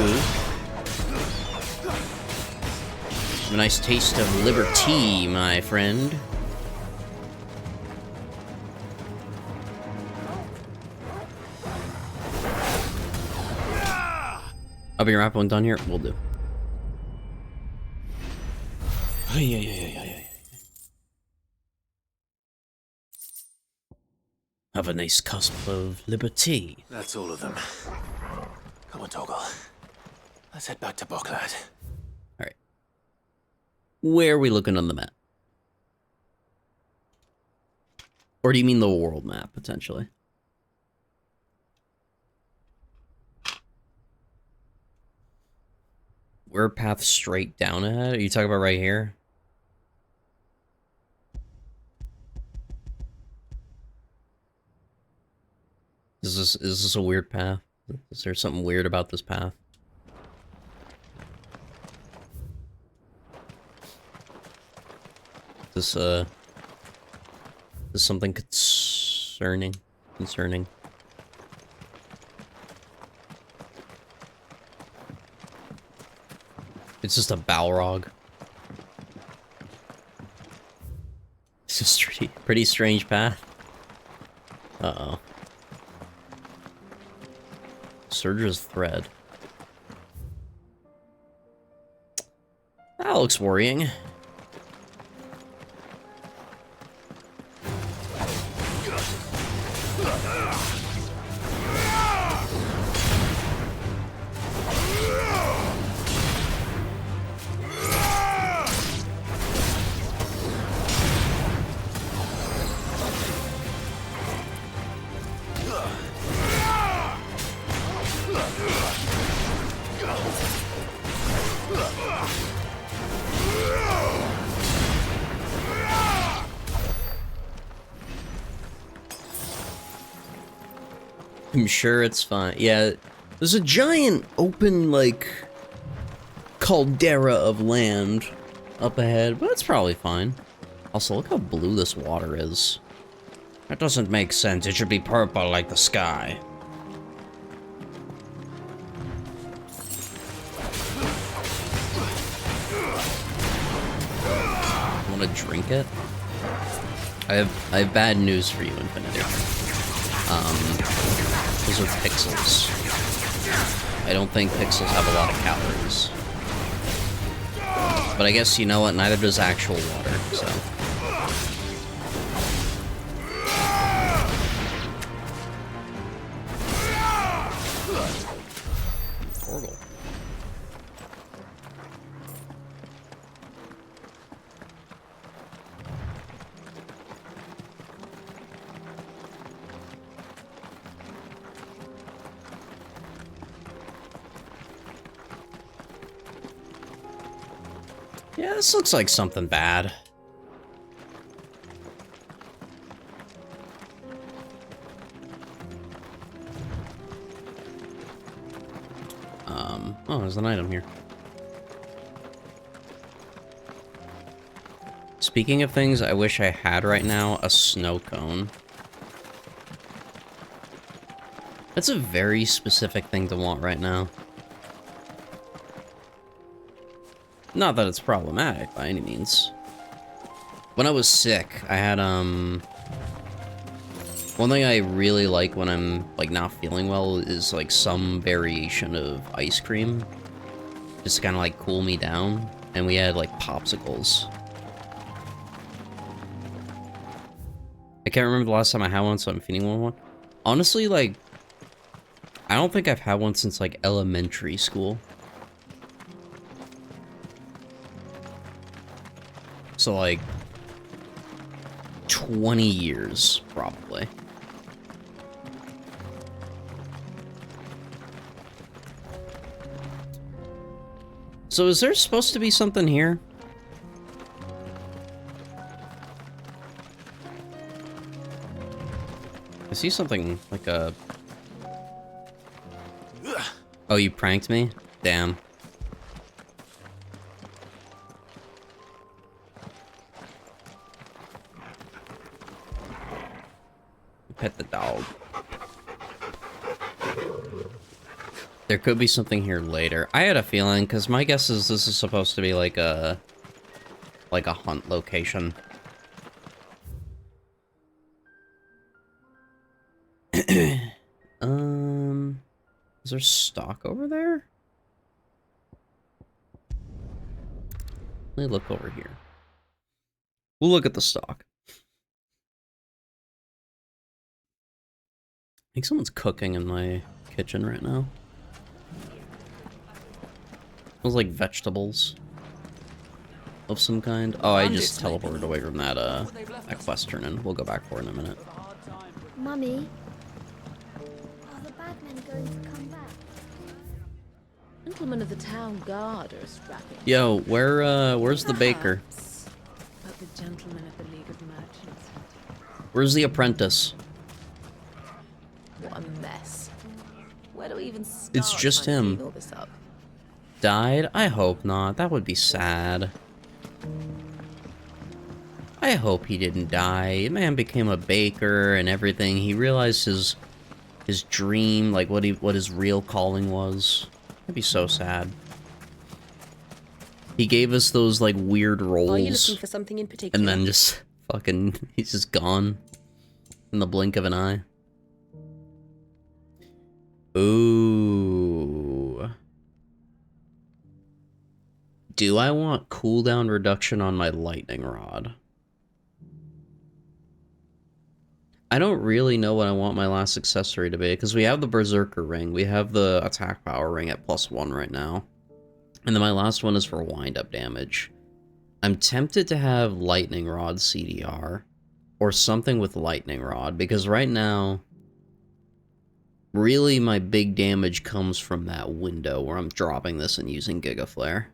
Have a nice taste of liberty, my friend. I'll be wrapping one done here. We'll do. Have a nice cusp of liberty. That's all of them. Come on, Toggle. Let's head back to Boklad. Alright. Where are we looking on the map? Or do you mean the world map, potentially? We're path straight down ahead? Are you talking about right here? Is this a weird path? Is there something weird about this path? Is something concerning? It's just a Balrog. It's just pretty strange path. Uh-oh. Surge's thread. That looks worrying. I'm sure it's fine. Yeah, there's a giant open, like, caldera of land up ahead, but it's probably fine. Also, look how blue this water is. That doesn't make sense. It should be purple like the sky. Want to drink it? I have bad news for you, Infinity. Those are pixels. I don't think pixels have a lot of calories. But I guess, you know what, neither does actual water, so... Portal. Yeah, this looks like something bad. Oh, there's an item here. Speaking of things I wish I had right now, a snow cone. That's a very specific thing to want right now. Not that it's problematic by any means. When I was sick, I had, one thing I really like when I'm, like, not feeling well is, like, some variation of ice cream. Just to kind of, like, cool me down. And we had, like, popsicles. I can't remember the last time I had one, so I'm feeling one. Honestly, like, I don't think I've had one since, like, elementary school. So, like, 20 years, probably. So is there supposed to be something here? I see something, like a... Oh, you pranked me? Damn. Pet the dog. There could be something here later. I had a feeling, because my guess is this is supposed to be like a hunt location. Is there stock over there? Let me look over here. We'll look at the stock. I think someone's cooking in my kitchen right now. Smells like vegetables of some kind. Oh, I just teleported away from that quest turn-in. We'll go back for it in a minute. Mummy, are the bad men going to come back? Gentlemen of the town guard are strapping. Yo, where's the baker? But the gentlemen of the League of Merchants. Where's the apprentice? What a mess. Where do we even start? It's just trying to him. clean all this up? Died? I hope not. That would be sad. I hope he didn't die. The man became a baker and everything. He realized his dream, like what his real calling was. That'd be so sad. He gave us those like weird roles. Are you looking for something in particular? And then just fucking he's just gone in the blink of an eye. Ooh. Do I want cooldown reduction on my lightning rod? I don't really know what I want my last accessory to be, because we have the Berserker ring, we have the attack power ring at +1 right now, and then my last one is for wind-up damage. I'm tempted to have lightning rod CDR, or something with lightning rod, because right now, really my big damage comes from that window where I'm dropping this and using Giga Flare.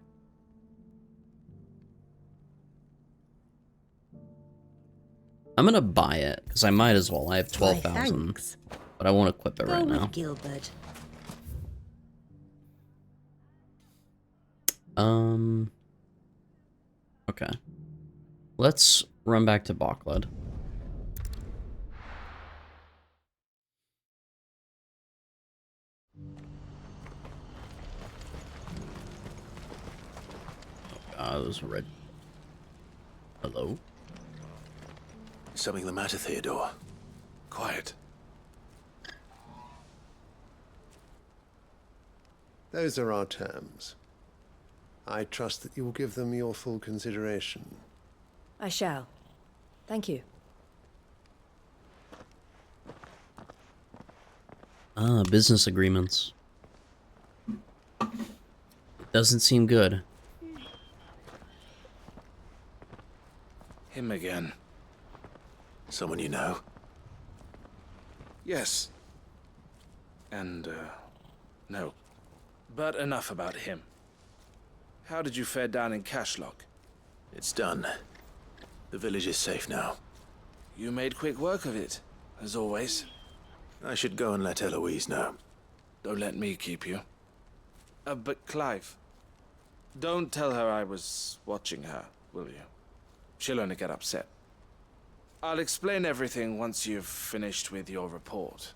I'm gonna buy it, because I might as well. I have 12,000, but I won't equip it right now. Gilbert. Okay. Let's run back to Bakled. Oh god, those red... Hello? Something the matter, Theodore? Quiet. Those are our terms. I trust that you will give them your full consideration. I shall. Thank you. Ah, business agreements. Doesn't seem good. Him again. Someone you know? Yes. And, no. But enough about him. How did you fare down in Cashlock? It's done. The village is safe now. You made quick work of it, as always. I should go and let Eloise know. Don't let me keep you. But Clive, don't tell her I was watching her, will you? She'll only get upset. I'll explain everything once you've finished with your report.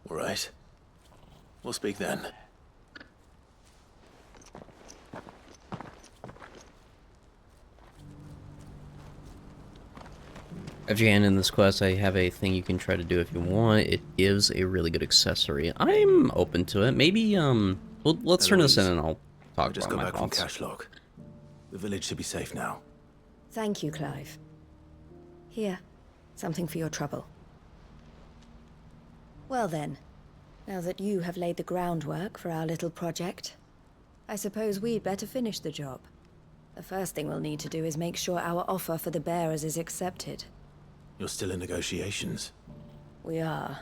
All right. We'll speak then. After you hand in this quest, I have a thing you can try to do if you want. It gives a really good accessory. I'm open to it. Maybe, let's turn this in and I'll talk just about my got back from thoughts. Cashlock. The village should be safe now. Thank you, Clive. Here, something for your trouble. Well then, now that you have laid the groundwork for our little project, I suppose we'd better finish the job. The first thing we'll need to do is make sure our offer for the bearers is accepted. You're still in negotiations. We are.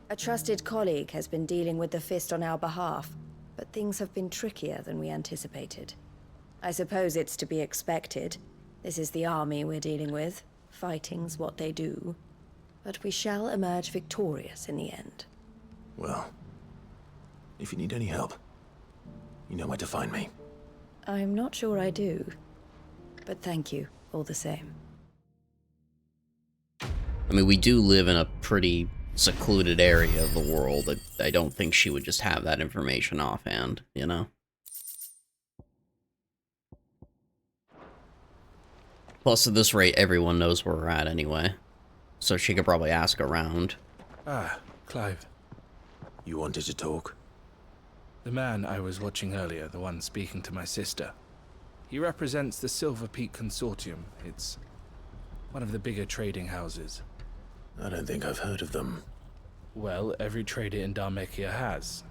A trusted colleague has been dealing with the Fist on our behalf, but things have been trickier than we anticipated. I suppose it's to be expected. This is the army we're dealing with. Fighting's what they do. But we shall emerge victorious in the end. Well, if you need any help, you know where to find me. I'm not sure I do. But thank you, all the same. I mean, we do live in a pretty secluded area of the world, I don't think she would just have that information offhand, you know? Plus, at this rate, everyone knows where we're at anyway. So she could probably ask around. Ah, Clive. You wanted to talk? The man I was watching earlier, the one speaking to my sister. He represents the Silver Peak Consortium. It's one of the bigger trading houses. I don't think I've heard of them. Well, every trader in Dharmekia has.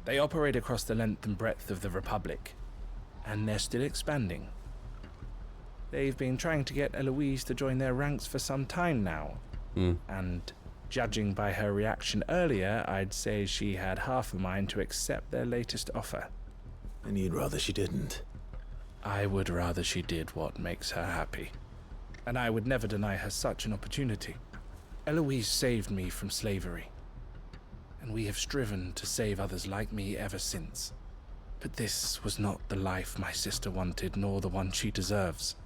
They operate across the length and breadth of the Republic. And they're still expanding. They've been trying to get Eloise to join their ranks for some time now. And judging by her reaction earlier, I'd say she had half a mind to accept their latest offer. And you'd rather she didn't? I would rather she did what makes her happy. And I would never deny her such an opportunity. Eloise saved me from slavery. And we have striven to save others like me ever since. But this was not the life my sister wanted, nor the one she deserves.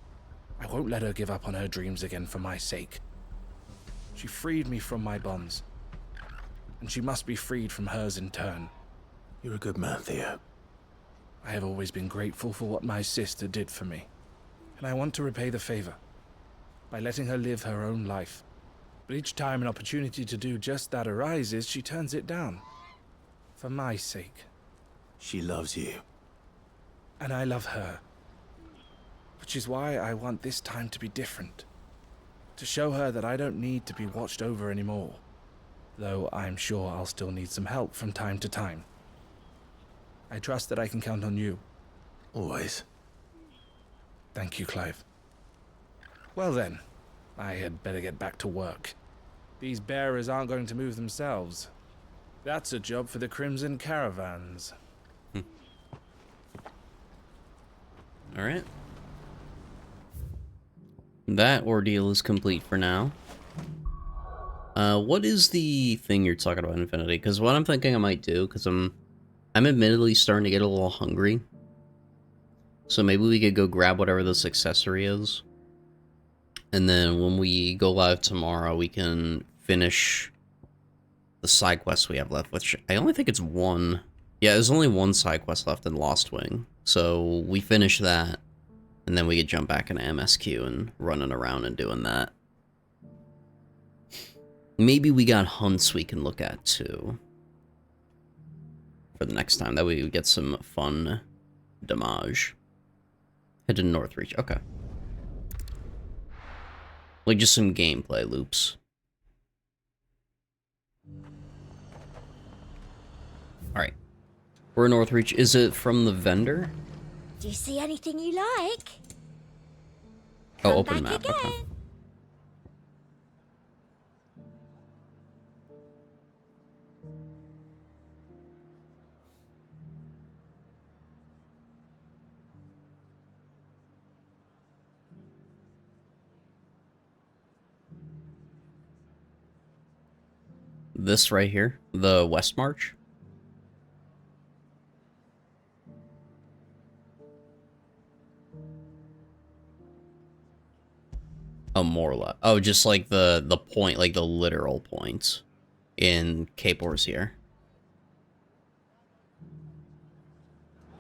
I won't let her give up on her dreams again for my sake. She freed me from my bonds, and she must be freed from hers in turn. You're a good man, Theo. I have always been grateful for what my sister did for me, and I want to repay the favor by letting her live her own life. But each time an opportunity to do just that arises, she turns it down. For my sake. She loves you. And I love her. Which is why I want this time to be different. To show her that I don't need to be watched over anymore. Though I'm sure I'll still need some help from time to time. I trust that I can count on you. Always. Thank you, Clive. Well then, I had better get back to work. These bearers aren't going to move themselves. That's a job for the Crimson Caravans. Alright. That ordeal is complete for now. What is the thing you're talking about, Infinity? Because what I'm thinking I might do, because I'm admittedly starting to get a little hungry. So maybe we could go grab whatever this accessory is. And then when we go live tomorrow, we can finish the side quest we have left, which I only think it's one. Yeah, there's only one side quest left in Lost Wing. So we finish that, and then we could jump back into MSQ and running around and doing that. Maybe we got hunts we can look at, too. For the next time. That way we get some fun damage. Head to Northreach. Okay. Like, just some gameplay loops. Alright. We're in Northreach. Is it from the vendor? Do you see anything you like? Oh, open map. Okay. This right here, the West March. Oh, more or less. Oh, just like the point, like the literal point in Cape Orsier.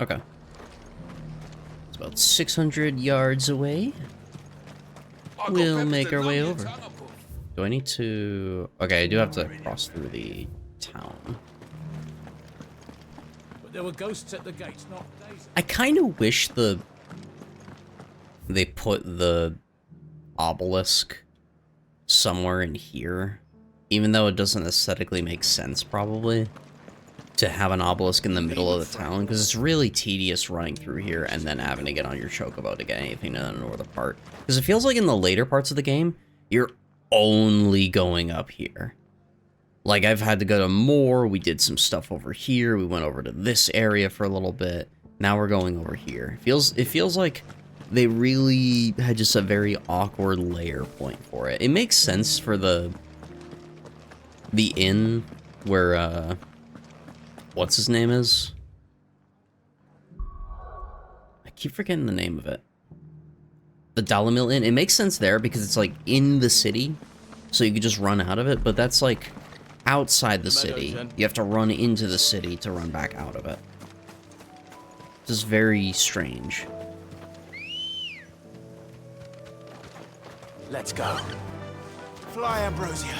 Okay. It's about 600 yards away. We'll make our way over. Do I need to... Okay, I do have to cross through the town. But there were ghosts at the gates, not days. I kind of wish they put the obelisk somewhere in here, even though it doesn't aesthetically make sense, probably, to have an obelisk in the middle of the town, because it's really tedious running through here and then having to get on your chocobo to get anything in the northern part. Because it feels like in the later parts of the game, you're only going up here. Like, I've had to go to more, we did some stuff over here, we went over to this area for a little bit, now we're going over here. It feels like they really had just a very awkward layer point for it. It makes sense for the inn where, what's his name is? I keep forgetting the name of it. The Dalamil Inn. It makes sense there because it's like in the city, so you could just run out of it, but that's like outside the city. You have to run into the city to run back out of it. This is very strange. Let's go. Fly, Ambrosia.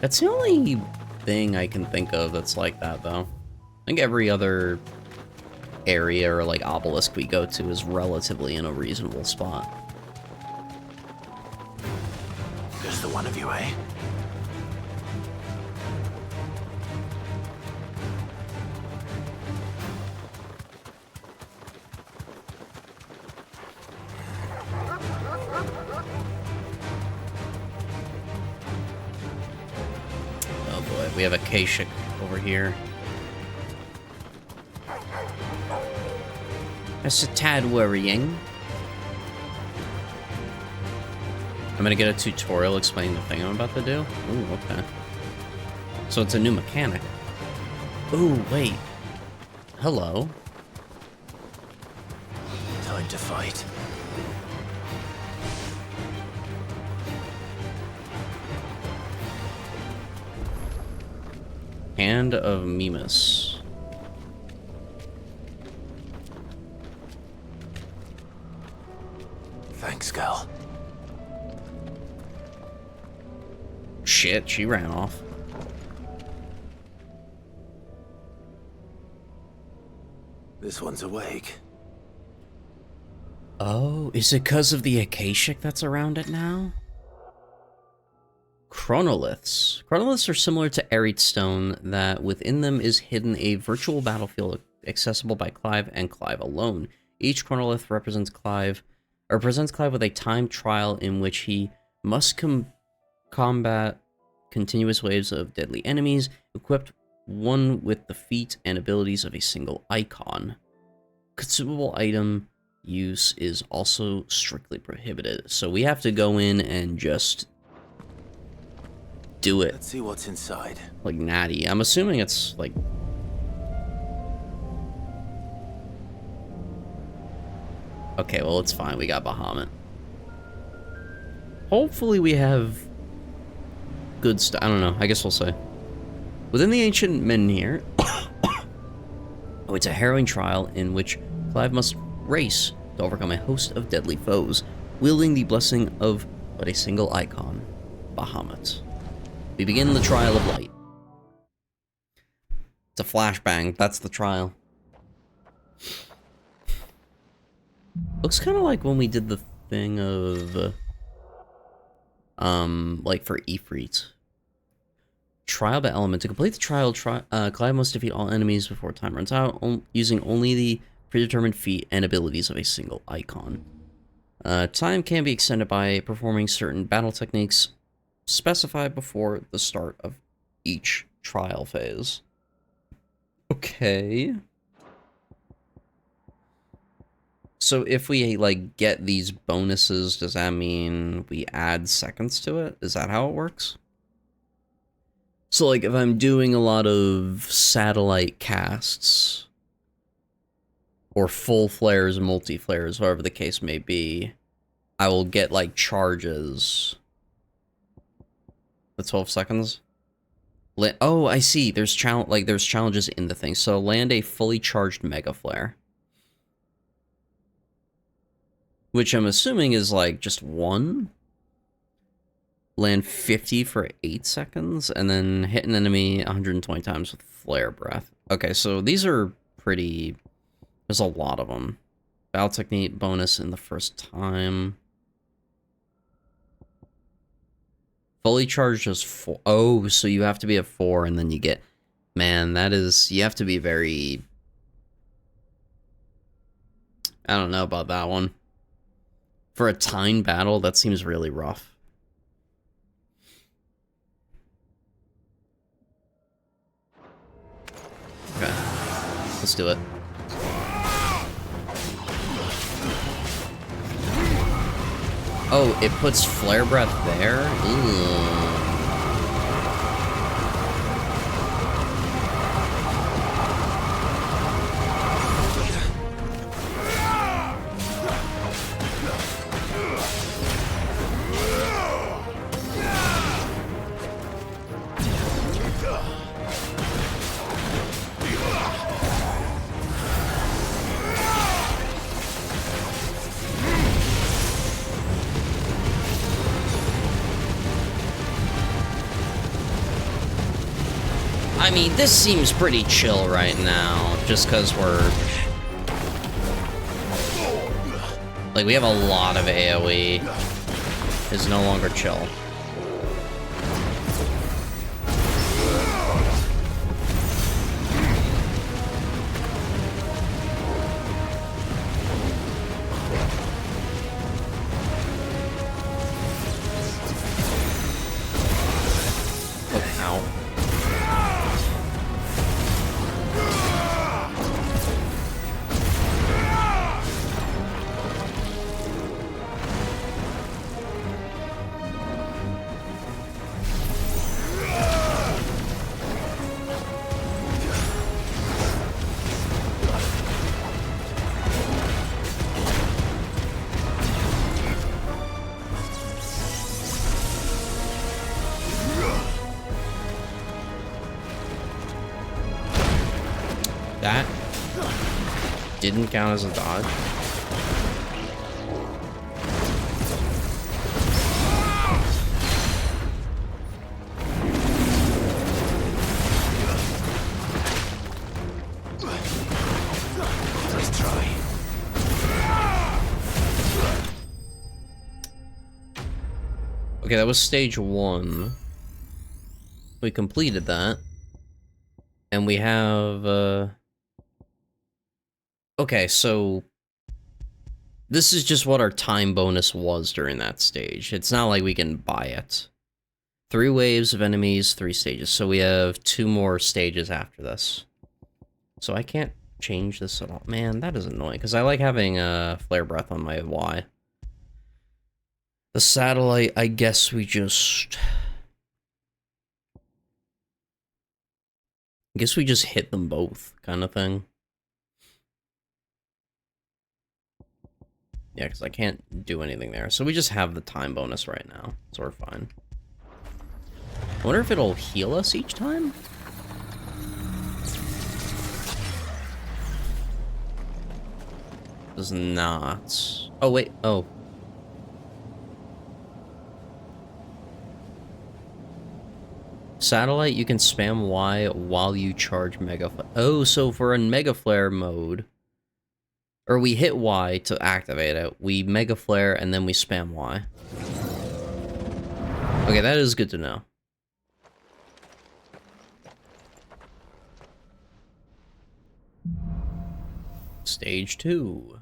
That's the only thing I can think of that's like that, though. I think every other area or, like, obelisk we go to is relatively in a reasonable spot. Just the one of you, eh? Oh boy, we have a Kashik over here. That's a tad worrying. I'm gonna get a tutorial explaining the thing I'm about to do. Ooh, okay. So it's a new mechanic. Ooh, wait. Hello. Time to fight. Hand of Mimas. Thanks, girl. Shit, she ran off. This one's awake. Oh, is it because of the Akashic that's around it now? Chronoliths. Chronoliths are similar to Aerite Stone, that within them is hidden a virtual battlefield accessible by Clive and Clive alone. Each chronolith presents Clive with a timed trial in which he must combat continuous waves of deadly enemies, equipped one with the feat and abilities of a single icon. Consumable item use is also strictly prohibited, so we have to go in and just do it. Let's see what's inside. Like natty. I'm assuming it's like... Okay, well, it's fine. We got Bahamut. Hopefully we have good stuff. I don't know. I guess we'll say. Within the ancient Menhir, oh, it's a harrowing trial in which Clive must race to overcome a host of deadly foes, wielding the blessing of but a single icon, Bahamut. We begin the trial of light. It's a flashbang. That's the trial. Looks kind of like when we did the thing of, like for Ifrit. Trial by element. To complete the trial, Clive must defeat all enemies before time runs out, using only the predetermined feat and abilities of a single icon. Time can be extended by performing certain battle techniques specified before the start of each trial phase. Okay. So if we, like, get these bonuses, does that mean we add seconds to it? Is that how it works? So, like, if I'm doing a lot of satellite casts, or full flares, multi-flares, whatever the case may be, I will get, like, charges. The 12 seconds? Oh, I see. There's challenges in the thing. So, land a fully charged Mega Flare. Which I'm assuming is, like, just one. Land 50 for 8 seconds, and then hit an enemy 120 times with Flare Breath. Okay, so these are pretty... There's a lot of them. Battle Technique bonus in the first time. Fully charged is 4. Oh, so you have to be at 4, and then you get... Man, that is... You have to be very... I don't know about that one. For a timed battle, that seems really rough. Okay. Let's do it. Oh, it puts Flare Breath there? Ooh. I mean, this seems pretty chill right now, just because we're... Like, we have a lot of AoE. It's no longer chill. That didn't count as a dodge. Let's try. Okay, that was stage 1. We completed that. And we have, okay, so this is just what our time bonus was during that stage. It's not like we can buy it. 3 waves of enemies, 3 stages. So we have 2 more stages after this. So I can't change this at all. Man, that is annoying, because I like having Flare Breath on my Y. The satellite, I guess we just... hit them both, kind of thing. Yeah, because I can't do anything there. So we just have the time bonus right now, so we're fine. I wonder if it'll heal us each time? Does not. Oh, wait. Oh. Satellite, you can spam Y while you charge Mega Flare. Oh, so for a Mega Flare mode, or we hit Y to activate it, we Mega Flare and then we spam Y. Okay, that is good to know. Stage 2.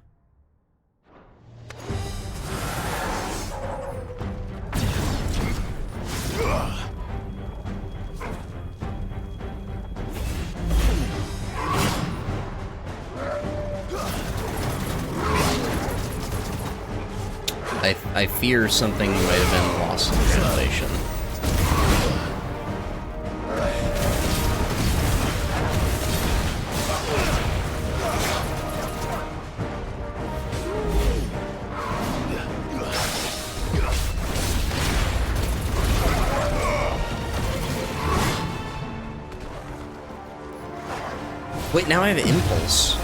I fear something might have been lost in translation. Wait, now I have Impulse.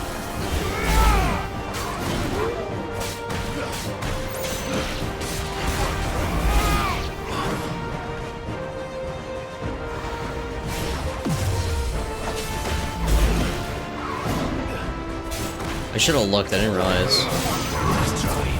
I should have looked, I didn't realize. Let's try.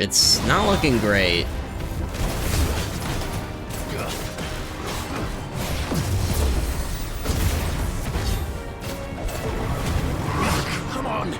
It's not looking great. Come on.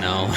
No.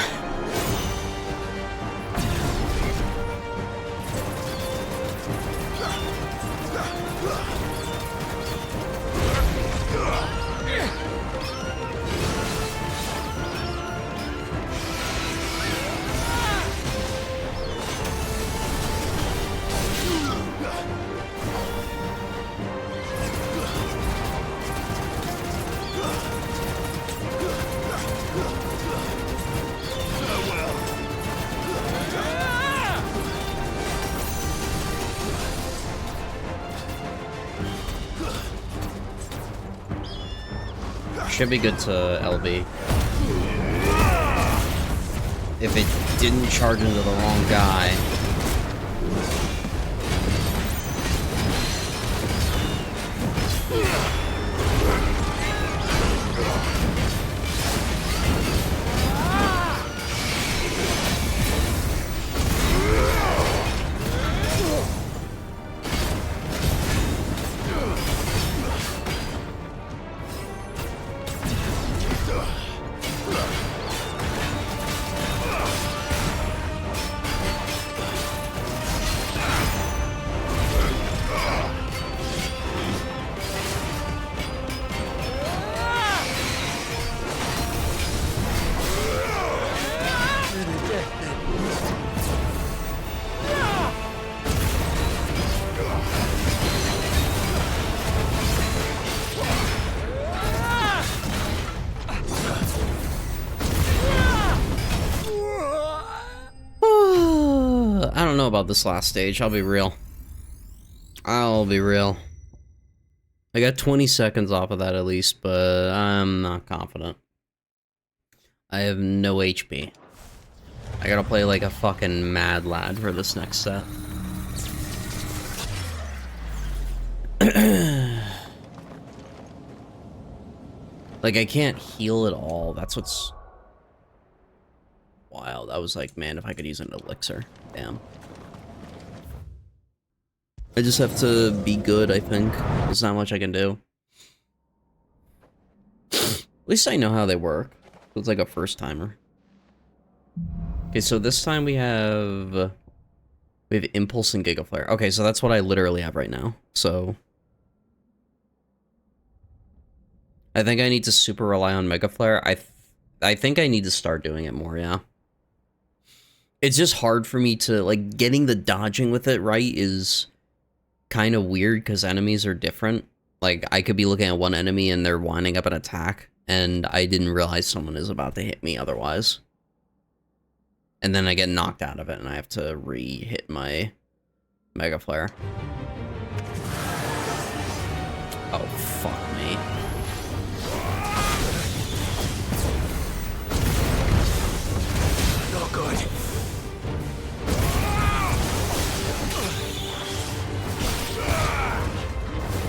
Should be good to LB. If it didn't charge into the wrong guy. I don't know about this last stage, I'll be real. I got 20 seconds off of that at least, but I'm not confident. I have no HP. I gotta play like a fucking mad lad for this next set. Like, I can't heal at all. That's what's wild. I was like, man, if I could use an elixir. Damn. I just have to be good, I think. There's not much I can do. At least I know how they work. It's like a first timer. Okay, so this time we have Impulse and Giga Flare. Okay, so that's what I literally have right now. So I think I need to super rely on Mega Flare. I think I need to start doing it more, yeah. It's just hard for me to, like, getting the dodging with it right is kind of weird because enemies are different. Like, I could be looking at one enemy and they're winding up an attack, and I didn't realize someone is about to hit me otherwise. And then I get knocked out of it and I have to re-hit my Mega Flare. Oh, fuck me. Not good.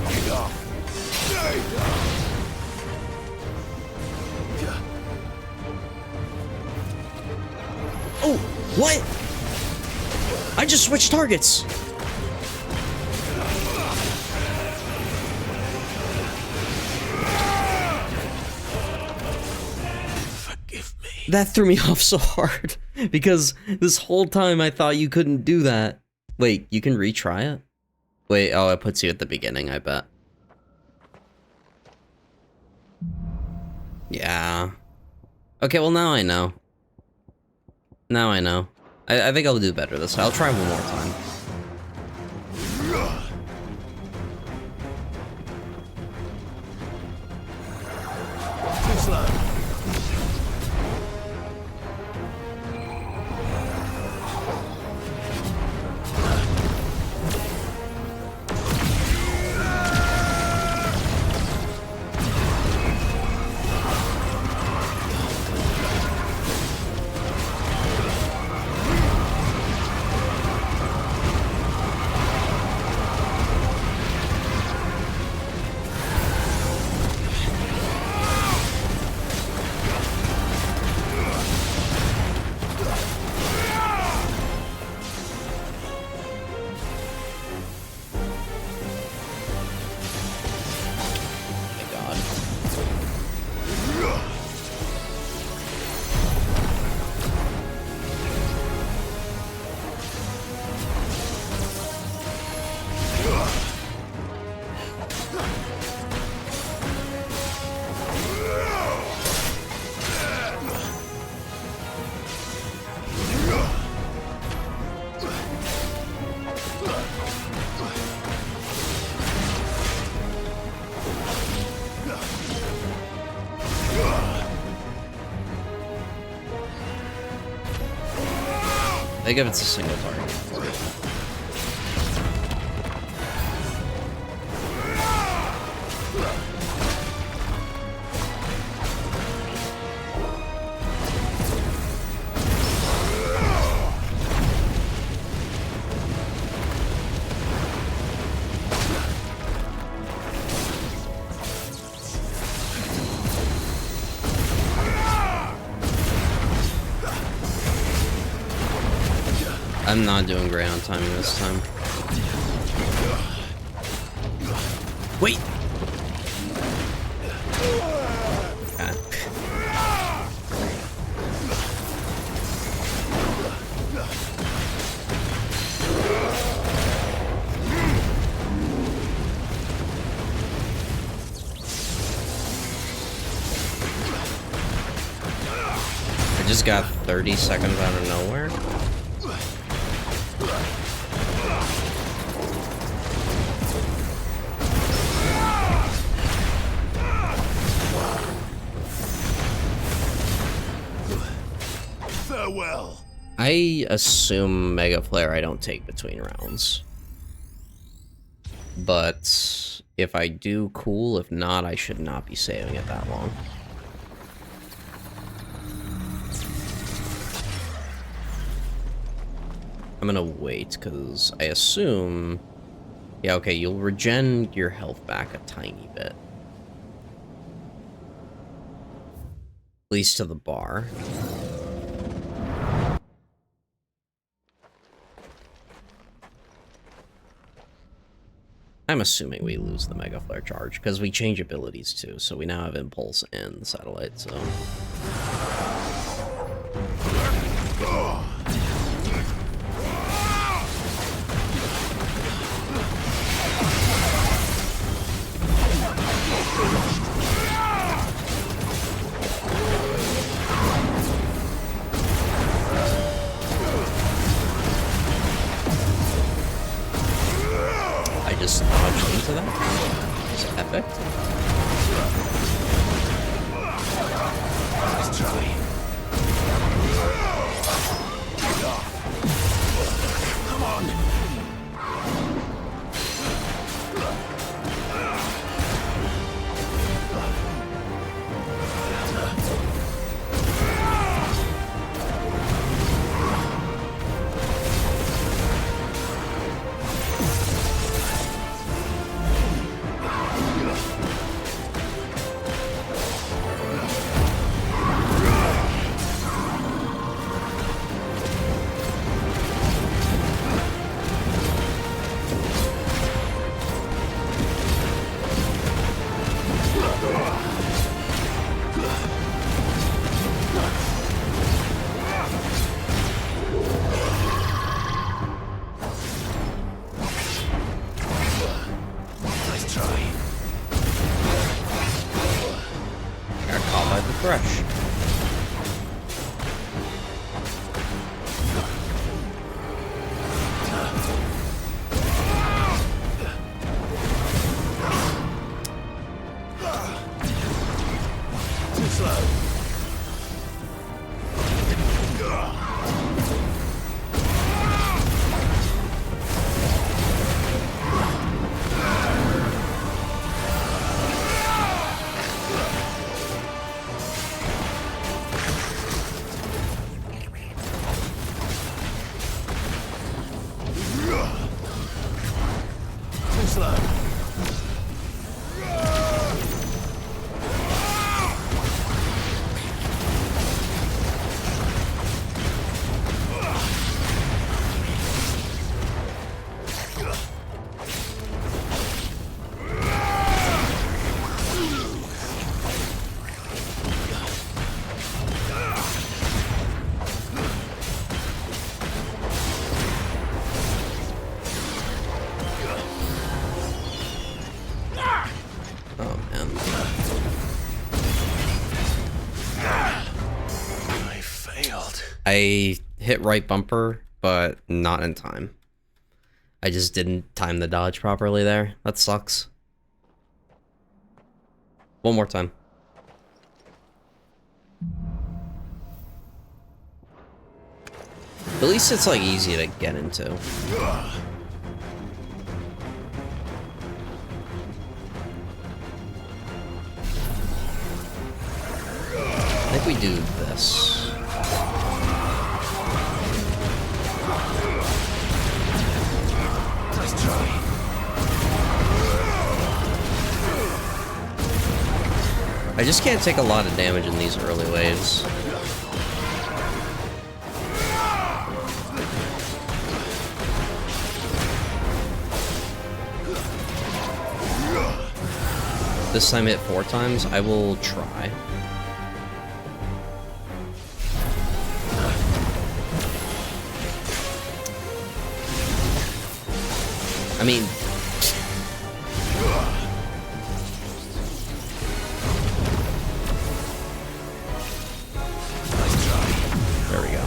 Get off. Oh, what? I just switched targets. Forgive me. That threw me off so hard because this whole time I thought you couldn't do that. Wait, you can retry it? Wait, oh, it puts you at the beginning, I bet. Yeah. Okay, well now I know. Now I know. I think I'll do better this time. I'll try one more time. Too slow. think if it's a single target. I'm not doing great on timing this time. Wait! Okay. I just got 30 seconds out of nowhere. Farewell. I assume Mega Flare I don't take between rounds. But if I do, cool. If not, I should not be saving it that long. I'm gonna wait, because I assume... Yeah, okay, you'll regen your health back a tiny bit. At least to the bar. I'm assuming we lose the Mega Flare charge, because we change abilities too, so we now have Impulse and Satellite, so... Just dodged into that. It's epic. Let's try. Come on. Fresh. Too slow. I hit right bumper, but not in time. I just didn't time the dodge properly there. That sucks. One more time. At least it's like easy to get into. I think we do this. Nice try. I just can't take a lot of damage in these early waves. This time hit 4 times, I will try. I mean... There we go.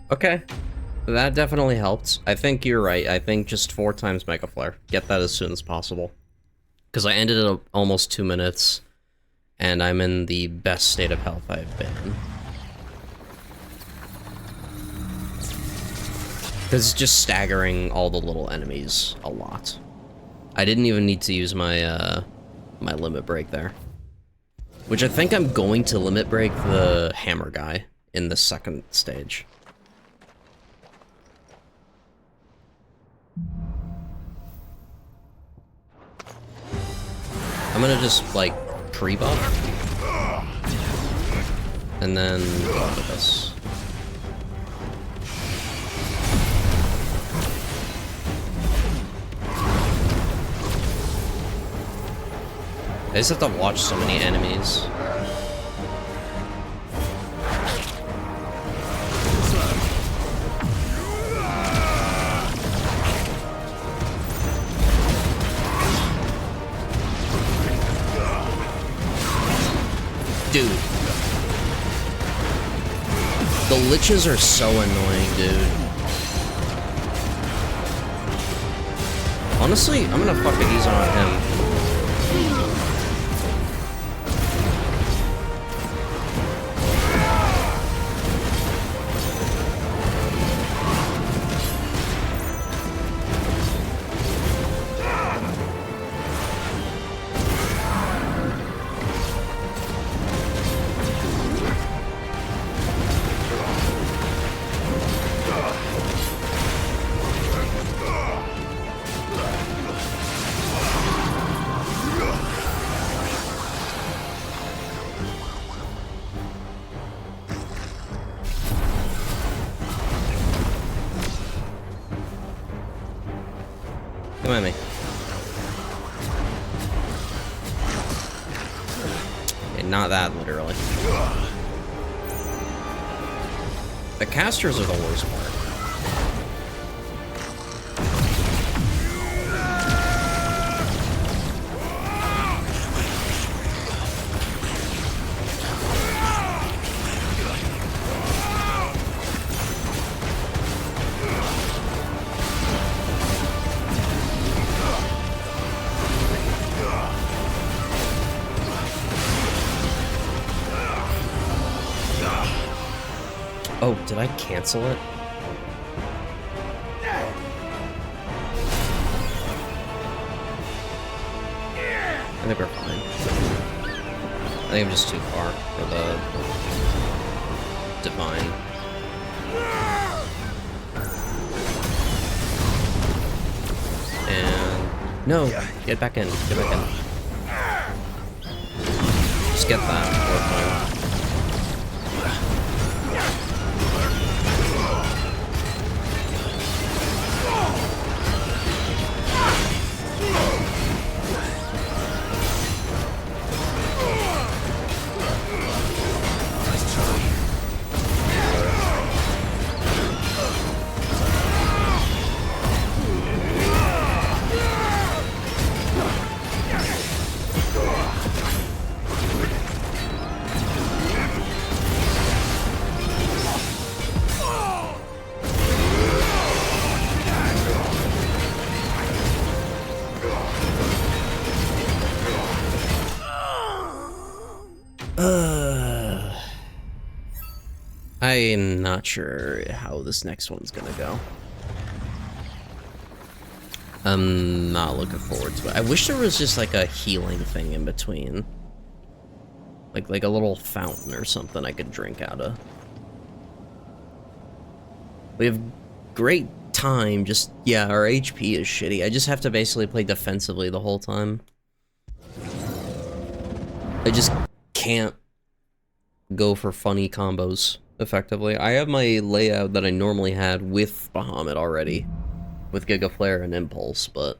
Okay, that definitely helped. I think you're right. I think just 4 times Mega Flare. Get that as soon as possible. Because I ended at almost 2 minutes, and I'm in the best state of health I've been in. Because it's just staggering all the little enemies a lot. I didn't even need to use my, my limit break there. Which I think I'm going to limit break the hammer guy in the second stage. I'm gonna just, like, pre-buff. And then go with this. I just have to watch so many enemies. Dude. The liches are so annoying, dude. Honestly, I'm gonna fucking use it on him. Come at me. Okay, not that, literally. The casters are the worst part. Oh, did I cancel it? I think we're fine. I think I'm just too far for the divine. And no, get back in. Get back in. Just get that. I'm not sure how this next one's gonna go. I'm not looking forward to it. I wish there was just like a healing thing in between. Like a little fountain or something I could drink out of. We have great time, just, yeah, our HP is shitty. I just have to basically play defensively the whole time. I just can't go for funny combos effectively. I have my layout that I normally had with Bahamut already, with Giga Flare and Impulse, but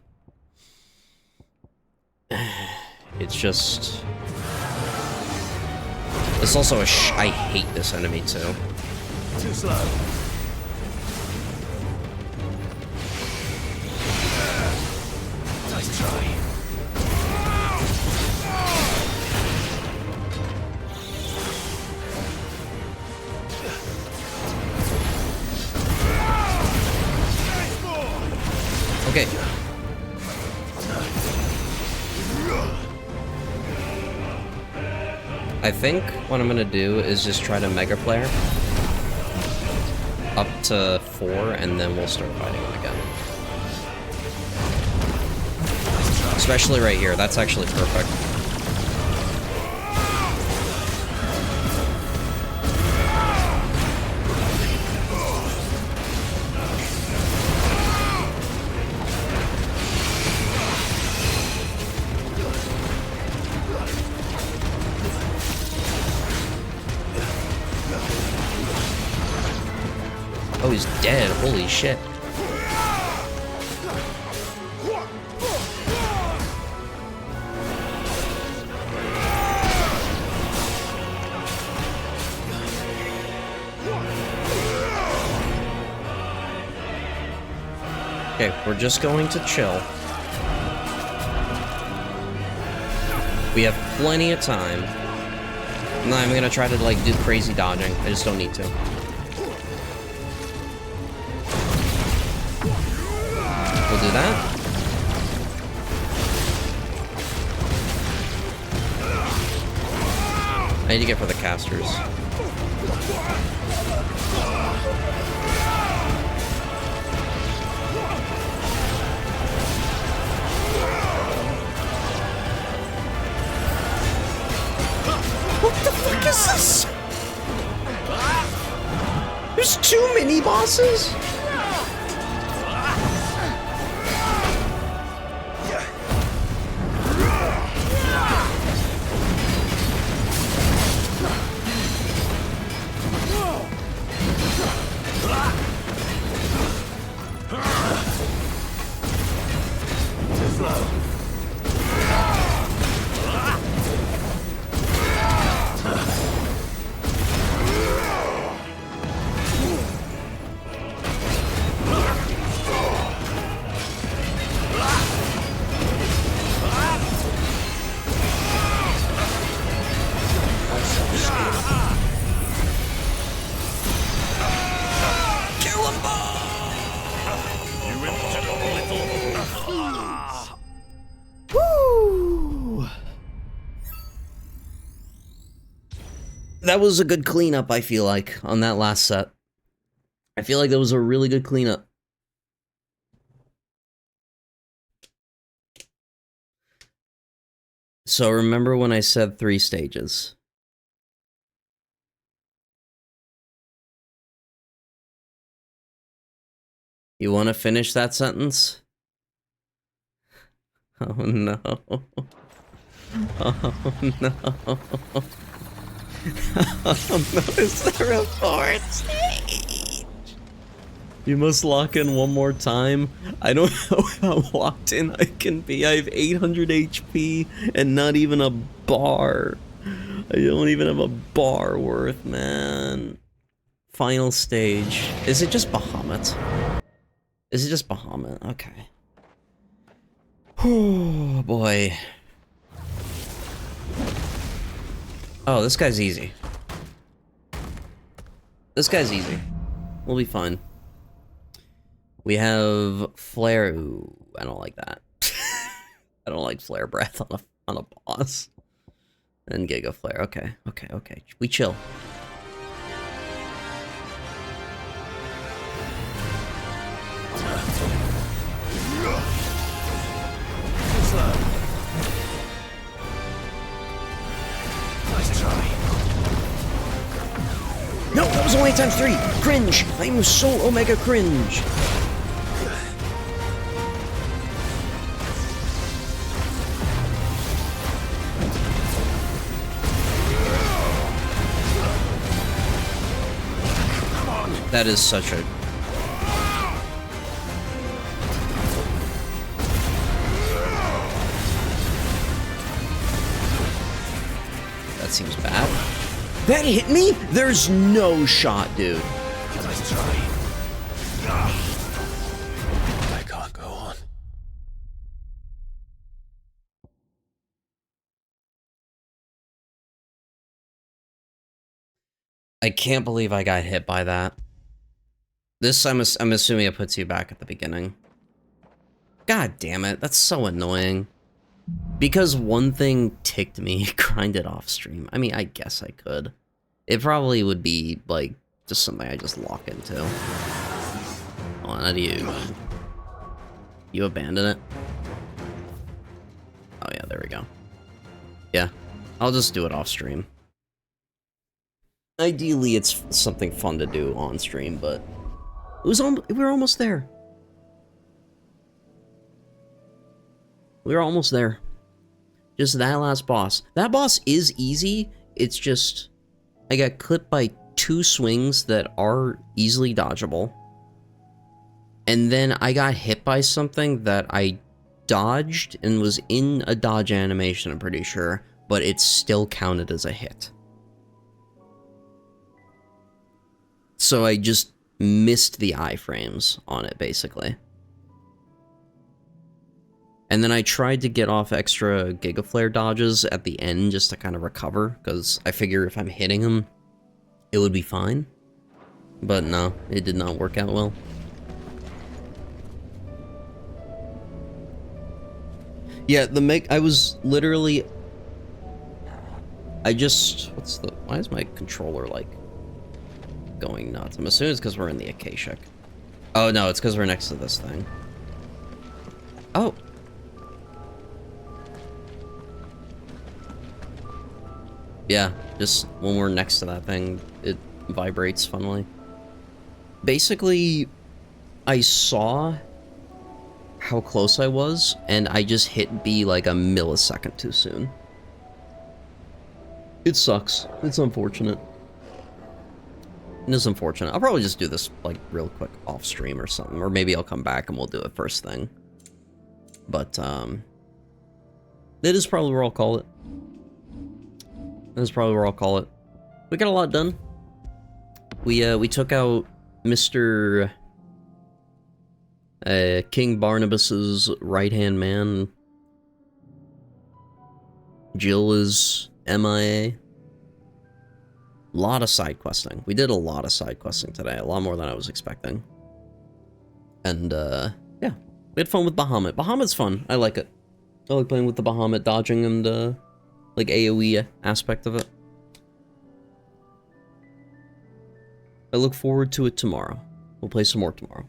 it's just... It's also a I hate this enemy too. Too slow. Nice try. Okay. I think what I'm gonna do is just try to Mega Flare up to 4, and then we'll start fighting him again. Especially right here, that's actually perfect. Oh, he's dead. Holy shit. Okay, we're just going to chill. We have plenty of time. And I'm gonna try to, like, do crazy dodging. I just don't need to. We'll do that. I need to get for the casters. What the fuck is this? There's 2 mini bosses? That was a good cleanup, I feel like, on that last set. I feel like that was a really good cleanup. So remember when I said 3 stages? You want to finish that sentence? Oh no. Oh no. Oh no, is there a 4th stage? You must lock in one more time. I don't know how locked in I can be. I have 800 HP and not even a bar. I don't even have a bar worth, man. Final stage. Is it just Bahamut? Is it just Bahamut? Okay. Oh boy. Oh, this guy's easy. This guy's easy. We'll be fine. We have Flare. Ooh, I don't like that. I don't like Flare Breath on a boss. And Giga Flare. Okay, okay, okay. We chill. Nice try. No, that was only times 3. Cringe. I'm so Omega cringe. That is such a... That seems bad. That hit me? There's no shot, dude. Nice try. I can't go on. I can't believe I got hit by that. This, I'm assuming it puts you back at the beginning. God damn it, that's so annoying. Because one thing ticked me, grind it off stream. I mean, I guess I could. It probably would be, like, just something I just lock into. Hold on, how do you... You abandon it? Oh yeah, there we go. Yeah, I'll just do it off stream. Ideally, it's something fun to do on stream, but... we're almost there. We're almost there. Just that last boss. That boss is easy, it's just... I got clipped by 2 swings that are easily dodgeable. And then I got hit by something that I dodged and was in a dodge animation, I'm pretty sure, but it still counted as a hit. So I just missed the iframes on it, basically. And then I tried to get off extra Giga Flare dodges at the end just to kind of recover, because I figure if I'm hitting him, it would be fine. But no, it did not work out well. Yeah, I was literally... why is my controller, like, going nuts? I'm assuming it's because we're in the Akashic. Oh, no, it's because we're next to this thing. Oh! Yeah, just when we're next to that thing, it vibrates funnily. Basically, I saw how close I was, and I just hit B like a millisecond too soon. It sucks. It's unfortunate. It is unfortunate. I'll probably just do this, like, real quick off stream or something, or maybe I'll come back and we'll do it first thing. But, that is probably where I'll call it. That's probably where I'll call it. We got a lot done. We took out Mr. King Barnabas's right-hand man. Jill is MIA. A lot of side questing. We did a lot of side questing today. A lot more than I was expecting. And, yeah. We had fun with Bahamut. Bahamut's fun. I like it. I like playing with the Bahamut, dodging and, like, AoE aspect of it. I look forward to it tomorrow. We'll play some more tomorrow.